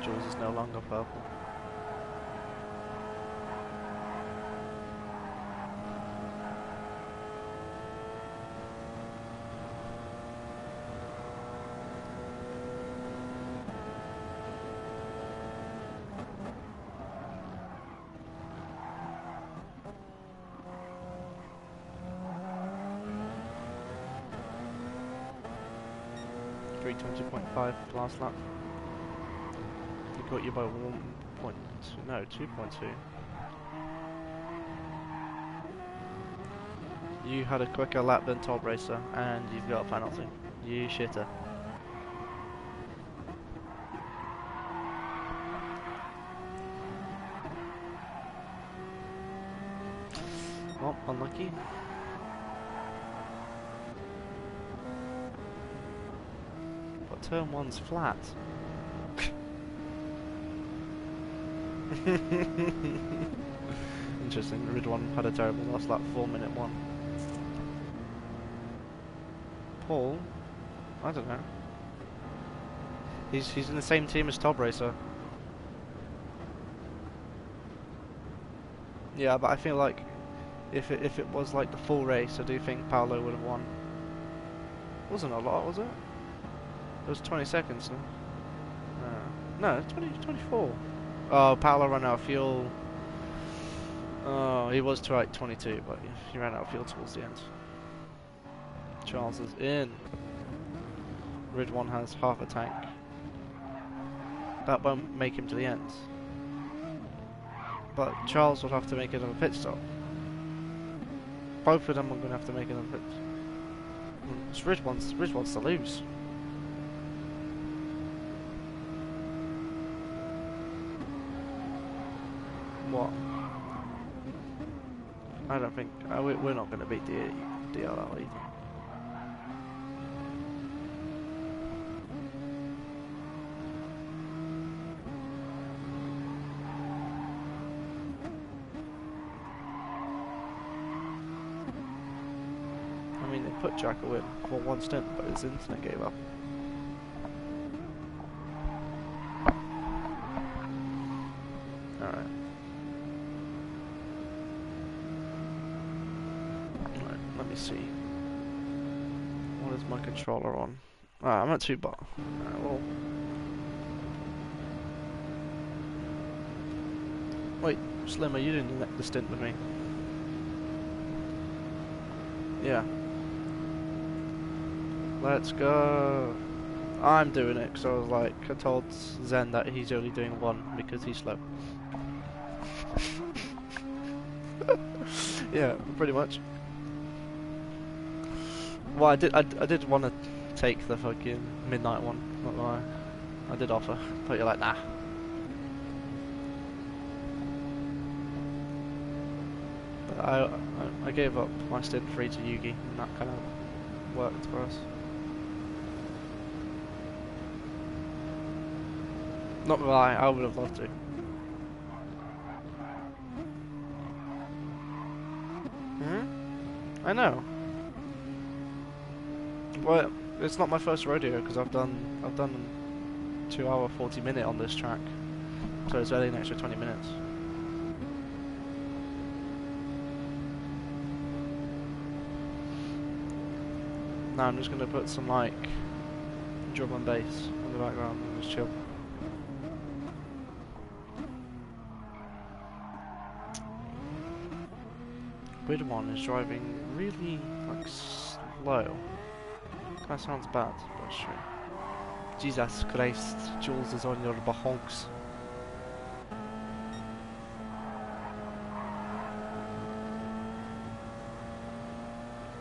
Speaker 1: Jules is no longer purple. .5 last lap. He got you by 1.2, no, 2.2. You had a quicker lap than Top Racer, and you've got a penalty. You shitter. Oh, unlucky. But turn 1's flat. interesting. The red one had a terrible last lap, 4-minute one. Paul, I don't know. He's in the same team as Top Racer. Yeah, but I feel like if it was like the full race, I do think Paolo would have won. Wasn't a lot, was it? It was 20 seconds. No, 24. Oh, Paolo ran out of fuel. Oh, he was to like 22, but he ran out of fuel towards the end. Charles is in. Red one has half a tank. That won't make him to the end. But Charles will have to make another pit stop. Both of them are going to have to make another pit. It's Red one's to lose. What? I don't think we're not going to beat DLL either. I mean, they put Jacko in for one stint, but his internet gave up. Alright. Right, let me see. What is my controller on? Ah, I'm at 2 bar. Alright, well. Wait, Slim, are you doing the stint with me? Yeah. Let's go. I'm doing it because I was like, I told Zen that he's only doing one because he's slow. Yeah, pretty much. Well, I did want to take the fucking midnight one, not gonna lie. I did offer, but you're like, nah. But I gave up my stint 3 to Yugi, and that kind of worked for us. Not gonna lie, I would have loved to. I know. Well, it's not my first rodeo because I've done 2 hour 40-minute on this track, so it's only an extra 20 minutes. Now I'm just gonna put some like drum and bass in the background and just chill. Weird one is driving really like slow. That sounds bad, but it's true. Jesus Christ, Jules is on your bahonks.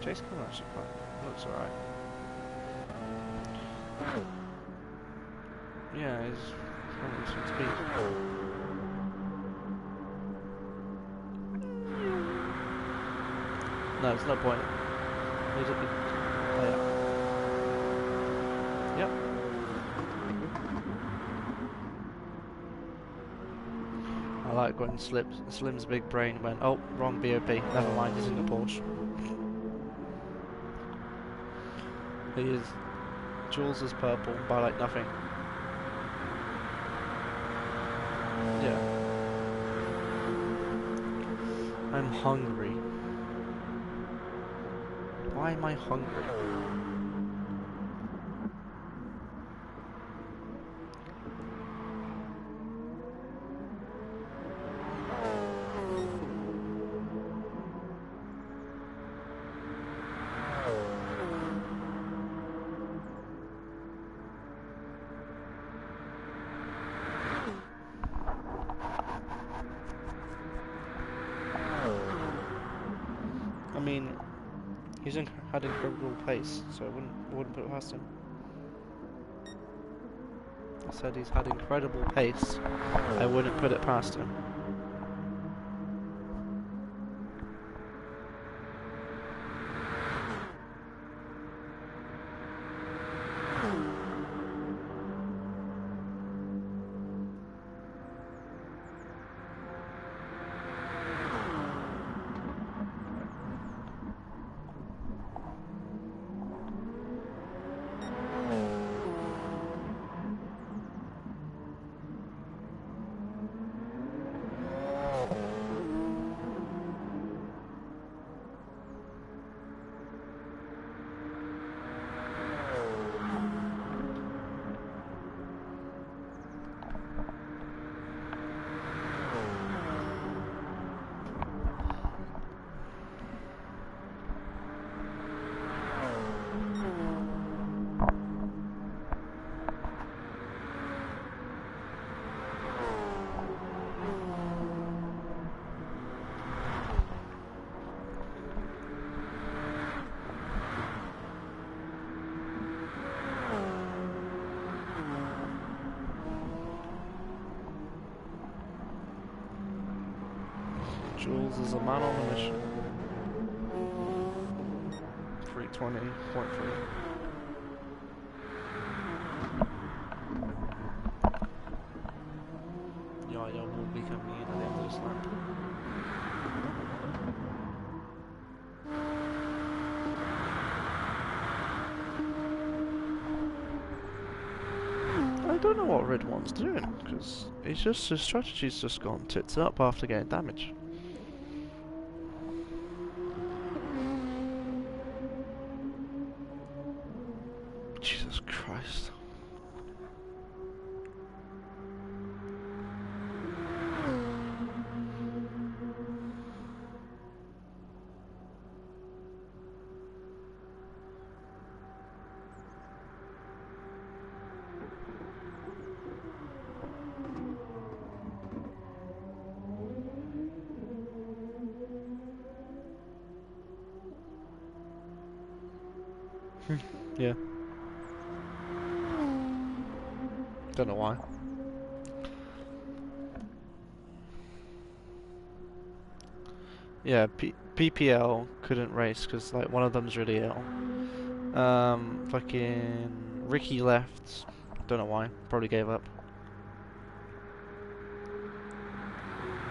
Speaker 1: Chase can actually quite looks alright. Yeah, he's having some speed. No, there's no point. Oh, yeah. Yep. I like when Slim's big brain went, oh, wrong BOP, never mind, he's in the Porsche. He is. Jules is purple by like nothing. Yeah. I'm hungry. Why am I hungry? I mean, had incredible pace, so I wouldn't put it past him. I said he's had incredible pace. I wouldn't put it past him. Jules is a man on a mission. 320.3. Yaya will be coming in at the end of this lap. I don't know what Red One's doing, because his strategy's just gone tits up after getting damage. Jesus Christ. Yeah. Don't know why. Yeah, PPL couldn't race because like one of them's really ill. Fucking Ricky left. Don't know why. Probably gave up.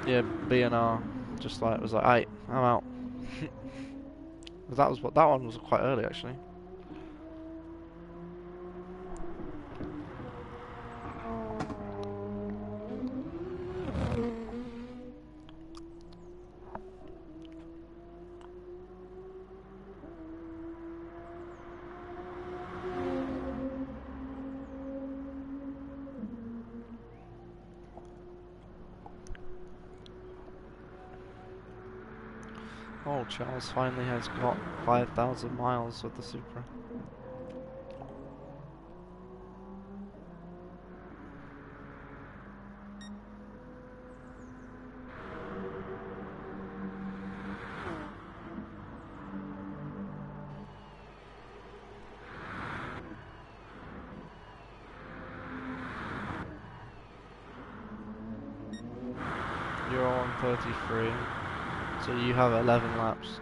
Speaker 1: Yeah, B&R just like was like, "Hey, I'm out." That one was quite early actually. Oh, Charles finally has got 5,000 miles with the Supra. You're on 33, so you have 11 laps.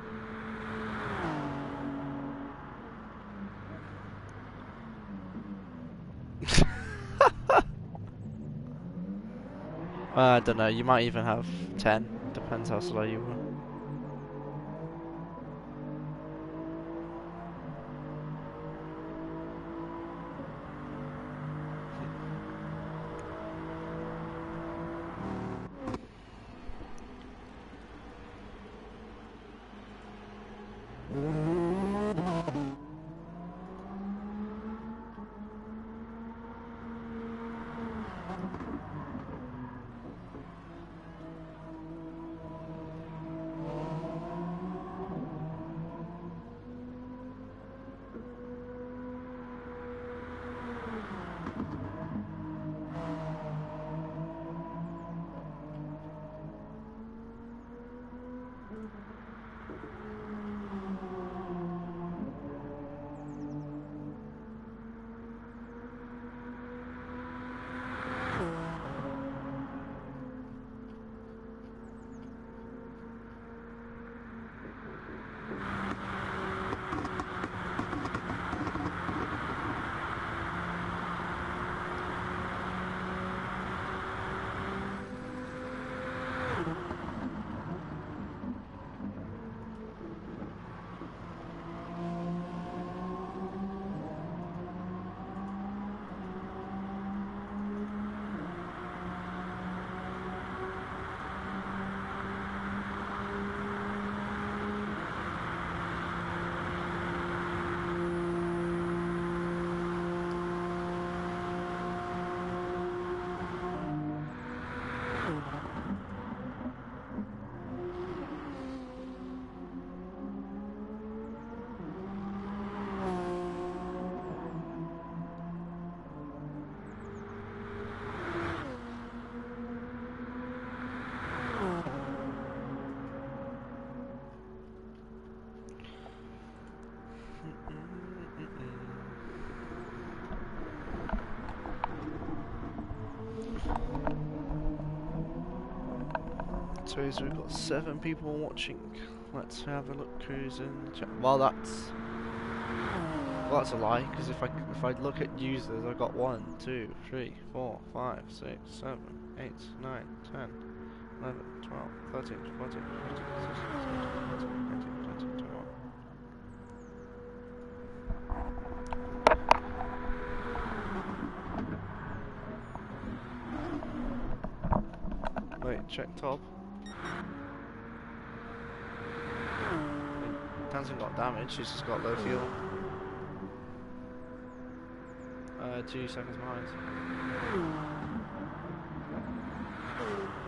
Speaker 1: I don't know, you might even have 10, depends how slow you were. So we've got 7 people watching. Let's have a look who's in the chat. Well, that's a lie, because if I look at users, I've got 1, 2, 3, 4, 5, 6, 7, 8, 9, 10, 11, 12, 13, 14, 15, 16, 17, 18, 19, 20, 21. Wait, check top. It hasn't got damage, it's just got low fuel. 2 seconds behind.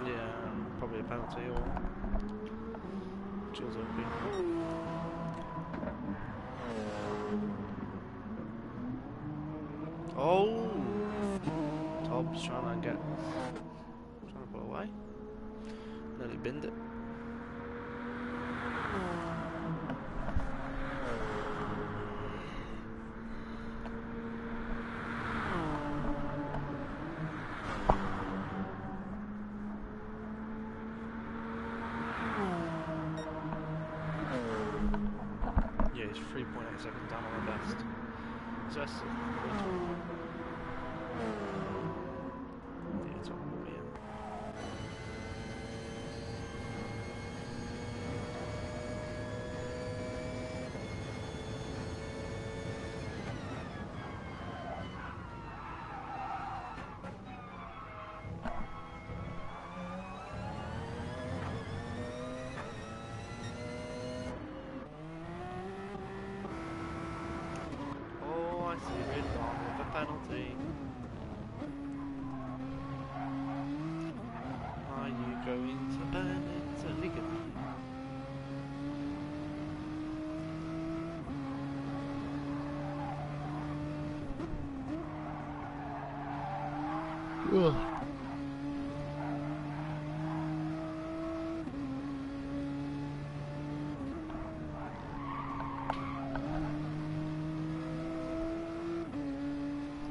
Speaker 1: Yeah, probably a penalty or Jules OP. Oh! Tob's trying to put away. Nearly binned it. Yeah, he's 3.8 seconds down on the best. So that's yeah, top will be in. Oh, I see red on with a penalty. Are you going to burn it illegally? Ugh.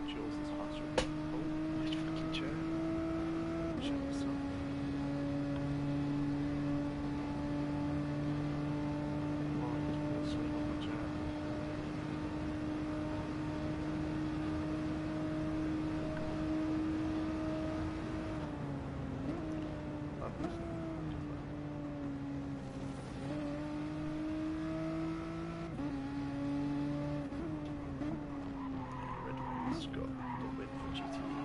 Speaker 1: Jules is faster. Oh, nice fucking chair. Shut this up. Oh, I just feel asleep on my chair. Red Bull's got the win for GTE.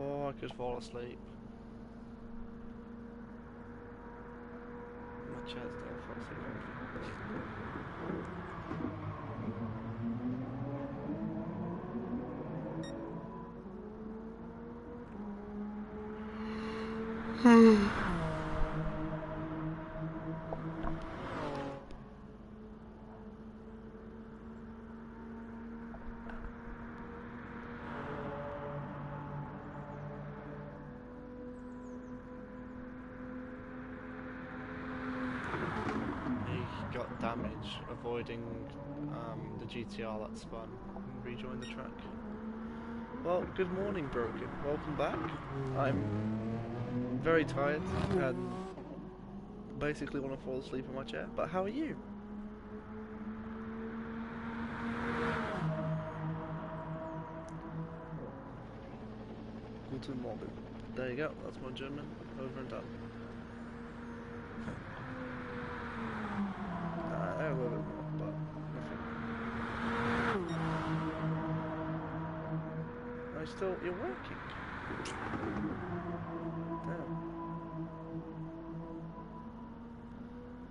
Speaker 1: Oh, I could fall asleep. My chair's still fucking He got damage avoiding the GTR that spun and rejoined the track.
Speaker 4: Well, good morning, Broken. Welcome back. I'm very tired and basically want to fall asleep in my chair, but how are you? Guten Morgen. There you go, that's my German over and done. A little bit more, but nothing. You're working. Damn.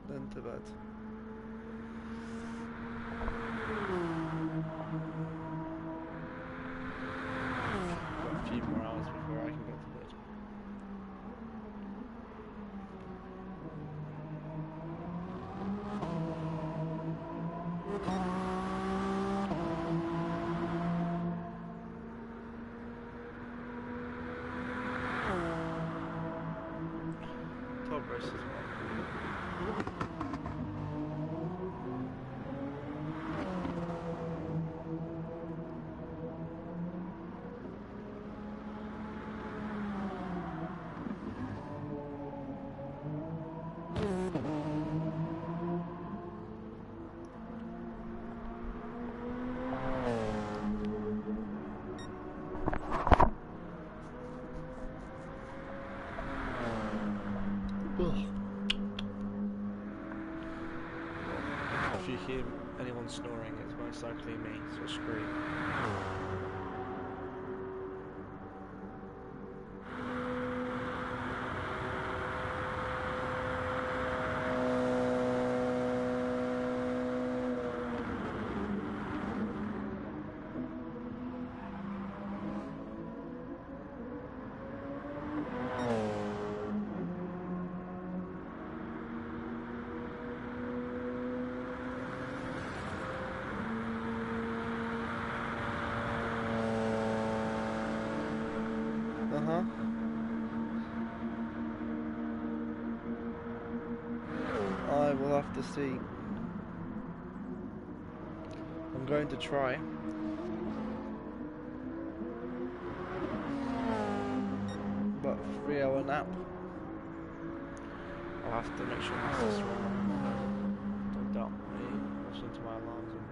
Speaker 4: Then to bed. Got a few more hours before I can go to bed. Top race as well. If you hear anyone snoring, it's most likely me, so scream. Uh-huh. I will have to see. I'm going to try. But 3-hour nap. I'll have to make sure my sister don't doubt me. Listen to my alarms and work.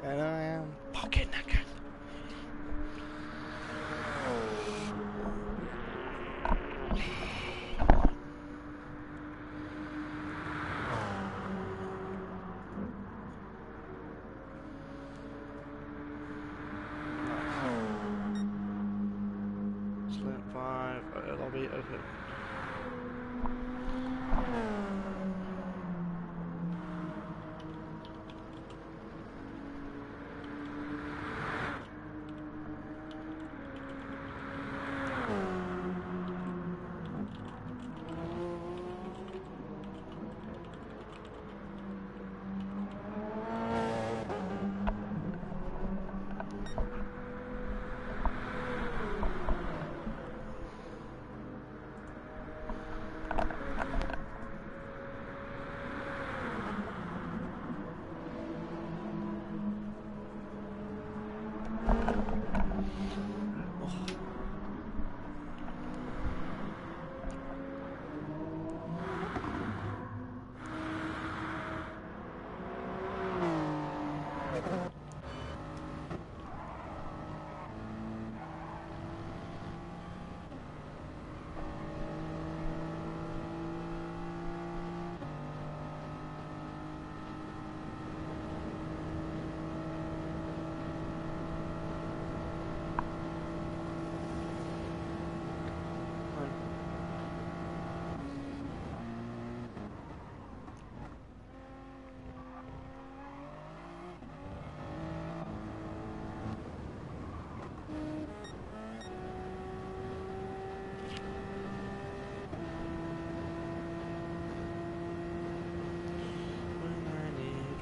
Speaker 4: And I am pocket knackered. Stint 5, lobby open.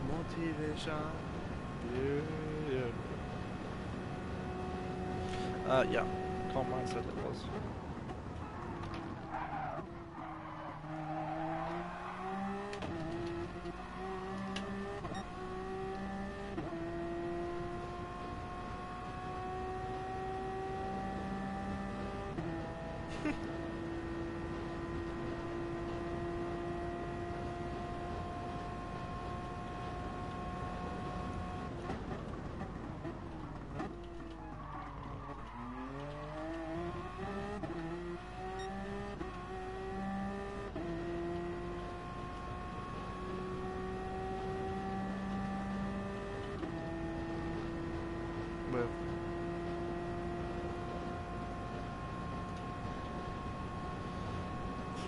Speaker 4: Motivation. Yeah. Comrade said it was.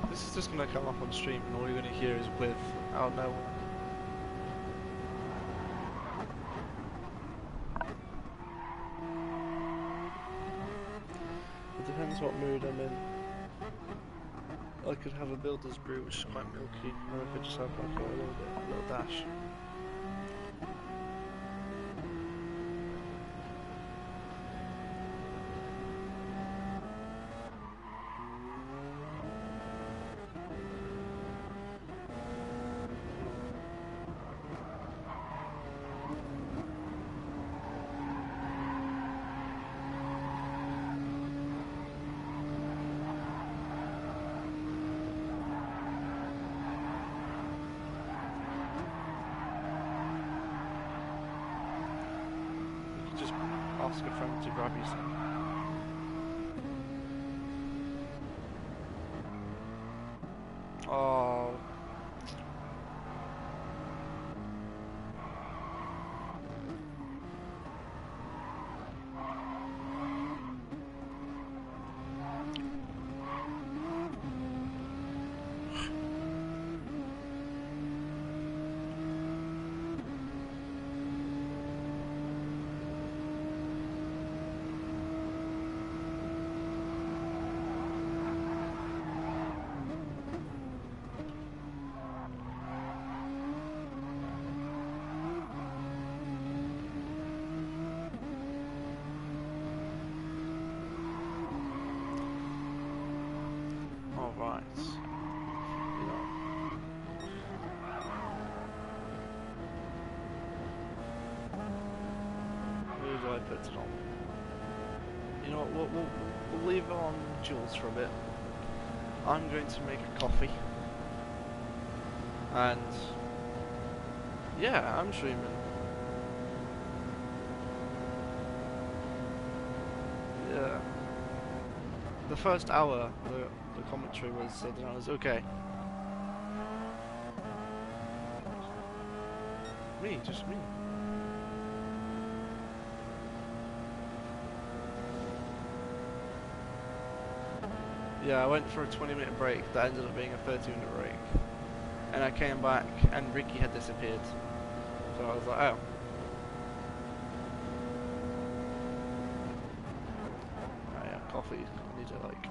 Speaker 1: This is just gonna come up on stream, and all you're gonna hear is with out of nowhere.
Speaker 4: It depends what mood I'm in. I could have a builder's brew, which is quite milky, or I could just have like a little dash. Just ask a friend to grab you some. Oh. Alright. You know. Who do I put it on? You know what, we'll leave it on Jules for a bit. I'm going to make a coffee. And yeah, I'm streaming. Yeah. The first hour, the commentary was, I don't know, it was okay. Me, just me. Yeah, I went for a 20-minute break that ended up being a 30-minute break. And I came back and Ricky had disappeared. So I was like, oh. Oh yeah, coffee. I need to like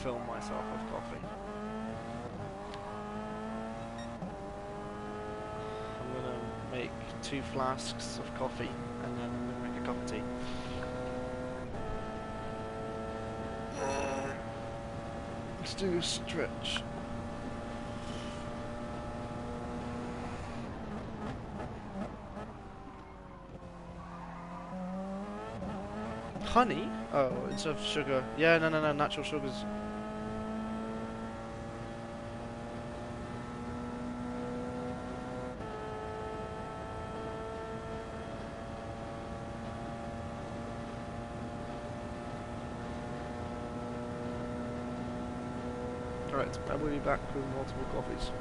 Speaker 4: film myself with coffee. I'm gonna make 2 flasks of coffee and then I'm gonna make a cup of tea. Let's do a stretch. Honey? Oh, instead of sugar. Yeah, no, natural sugars. Alright, I will be back with multiple coffees.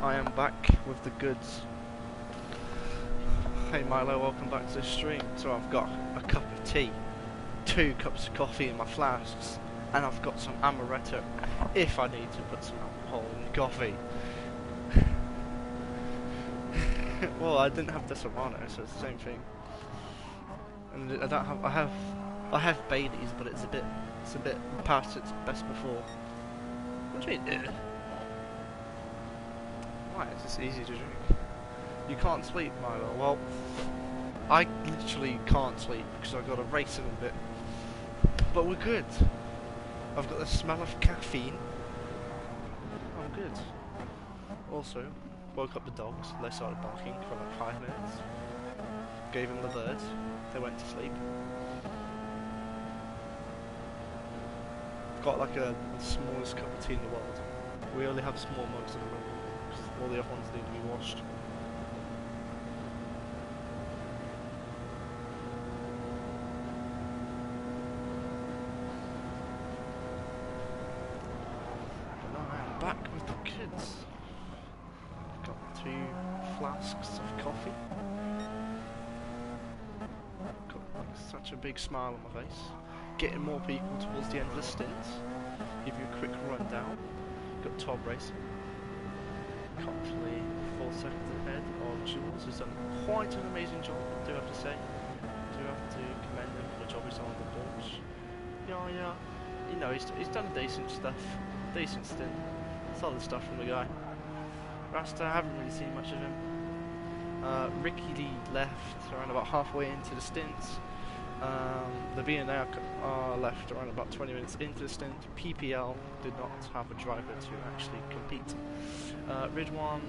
Speaker 4: I am back with the goods. Hey Milo, welcome back to the stream. So I've got a cup of tea, 2 cups of coffee in my flasks, and I've got some amaretto if I need to put some alcohol in the coffee. Well, I didn't have the Serrano, so it's the same thing. And I don't have. I have Bailey's, but it's a bit past its best before. What do you mean? Why? It's just easy to drink. You can't sleep, Milo. Well, I literally can't sleep because I've got a race in a bit. But we're good. I've got the smell of caffeine. I'm good. Also, woke up the dogs. They started barking for like 5 minutes. Gave them the bird. They went to sleep. Got like the smallest cup of tea in the world. We only have small mugs at the moment because all the other ones need to be washed. But now I am back with the kids. Got 2 flasks of coffee. Got like such a big smile on my face. Getting more people towards the end of the stint. Give you a quick rundown. Got Top Racer. Comfortably 4 seconds ahead of Jules, who's done quite an amazing job, I do have to say. I do have to commend him for the job he's done on the balls. Yeah. You know, he's done decent stuff. Decent stint. Solid stuff from the guy. Rasta, I haven't really seen much of him. Ricky Lee left around about halfway into the stints. The B&A are left around about 20 minutes into the stint. PPL did not have a driver to actually compete. Ridwan,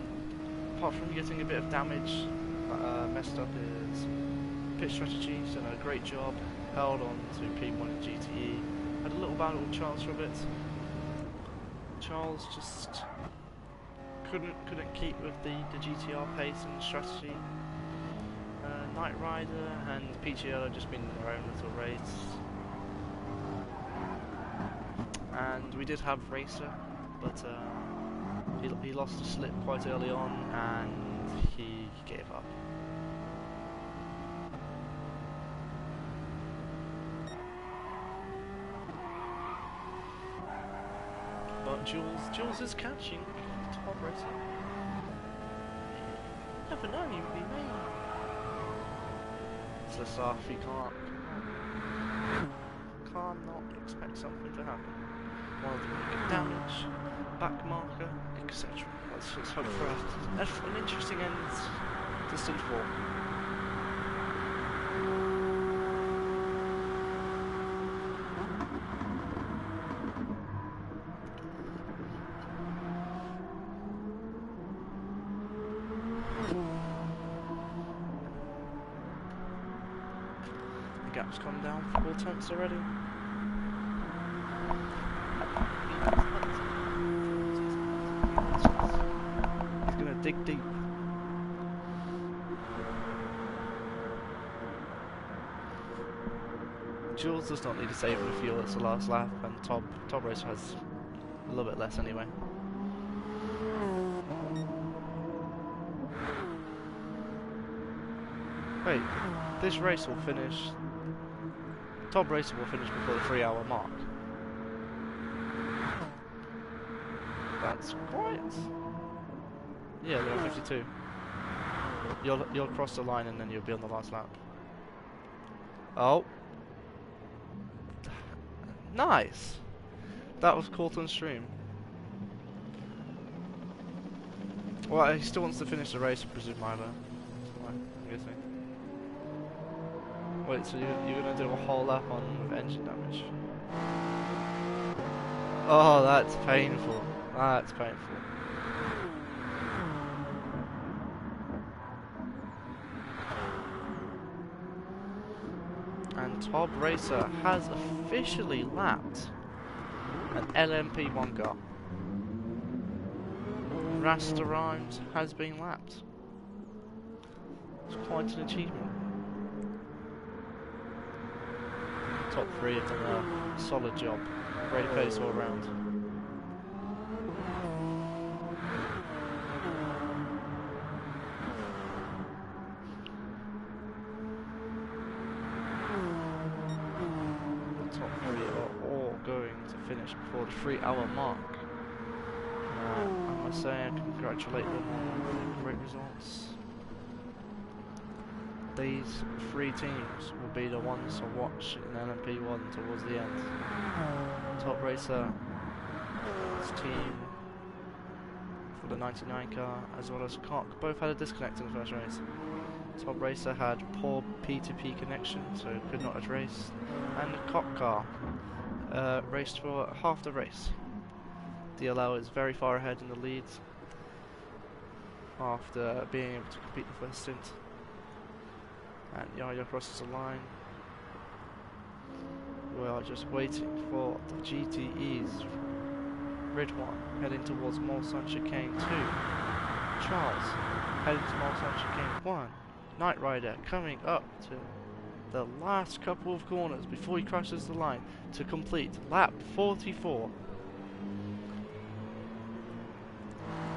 Speaker 4: apart from getting a bit of damage, messed up his pit strategy, he's done a great job, held on to P1 and GTE, had a little battle with Charles for a bit. Charles just couldn't keep with the GTR pace and strategy. Knight Rider and PGL have just been in their own little race. And we did have Racer, but he lost a slip quite early on and he gave up. But Jules is catching Top Racer. You never know, you may. This off, you can't not expect something to happen. One of them will get damage, back marker, etc. Let's just hope for an interesting end to Stint 4. Gap's come down 4 tenths already. He's gonna dig deep. Jules does not need to save the fuel, it's the last lap, and Top Racer has a little bit less anyway. Wait, this race will finish. Top Racer will finish before the 3-hour mark. That's quite. Yeah, they're on 52. You'll cross the line and then you'll be on the last lap. Oh, nice. That was caught on stream. Well, he still wants to finish the race, I presume, Milo. I'm guessing. Wait, so you're gonna do a whole lap on with engine damage? Oh, that's painful. That's painful. And Top Racer has officially lapped an LMP1 car. Rasta Rhymes has been lapped. It's quite an achievement. Top 3 have done a solid job. Great pace all round.
Speaker 1: just before the 3-hour mark. I must say I congratulate them on the great results. These 3 teams will be the ones to watch in LMP1 towards the end. Top Racer, his team for the 99 car, as well as Cock, both had a disconnect in the first race. Top Racer had poor P2P connection, so could not have raced, and the Cock car raced for half the race. DLL is very far ahead in the lead after being able to compete the first stint. And Yaya crosses the line. We are just waiting for the GTEs. Ridwan heading towards Mulsanne Chicane 2. Charles heading to Mulsanne Chicane 1. Knight Rider coming up to the last couple of corners before he crosses the line to complete lap 44.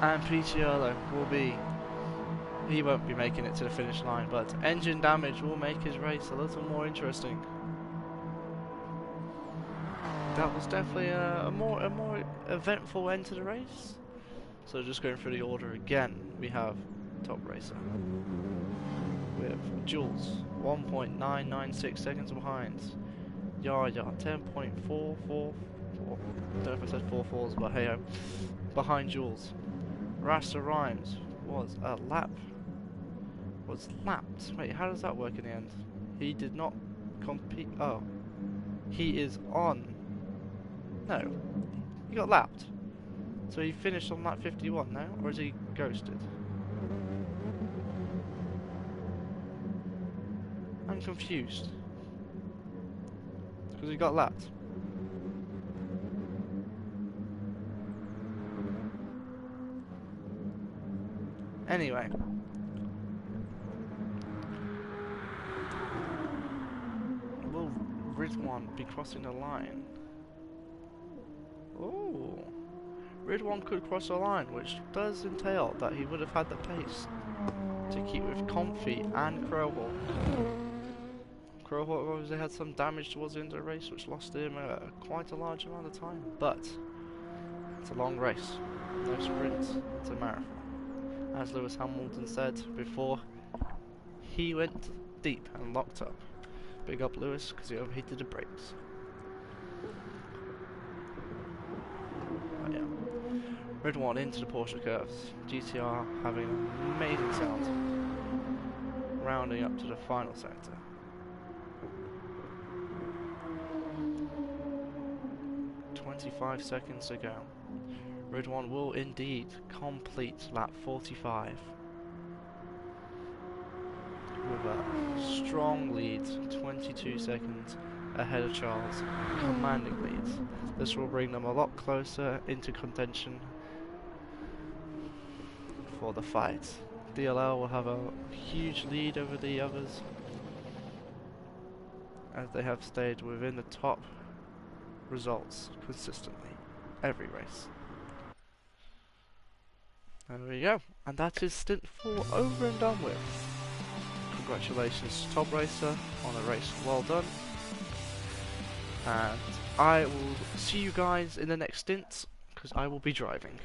Speaker 1: And Picciolo will be... he won't be making it to the finish line, but engine damage will make his race a little more interesting. That was definitely a more eventful end to the race. So just going through the order again, we have Top Racer with Jules 1.996 seconds behind. Yaya 10.444. I don't know if I said 4-4s, but hey ho. Behind Jules. Rasta Rhymes was lapped. Wait, how does that work in the end? He did not compete. Oh, he is on. No, he got lapped. So he finished on lap 51 now, or is he ghosted? I'm confused because he got lapped. Anyway. Will Ridwan be crossing the line? Oh, Ridwan could cross the line, which does entail that he would have had the pace to keep with Comfy and Crowhawk. Crowhawk obviously had some damage towards the end of the race, which lost him quite a large amount of time. But it's a long race, no sprint, it's a marathon. As Lewis Hamilton said before, he went deep and locked up. Big up Lewis, because he overheated the brakes. But yeah. Ridwan into the Porsche curves. GTR having an amazing sound. Rounding up to the final sector. "25 seconds to go. Ridwan will indeed complete lap 45 with a strong lead, 22 seconds ahead of Charles, commanding leads. This will bring them a lot closer into contention for the fight. DLL will have a huge lead over the others as they have stayed within the top results consistently every race. And there we go, and that is Stint 4 over and done with. Congratulations to Top Racer on a race well done, and I will see you guys in the next stint because I will be driving.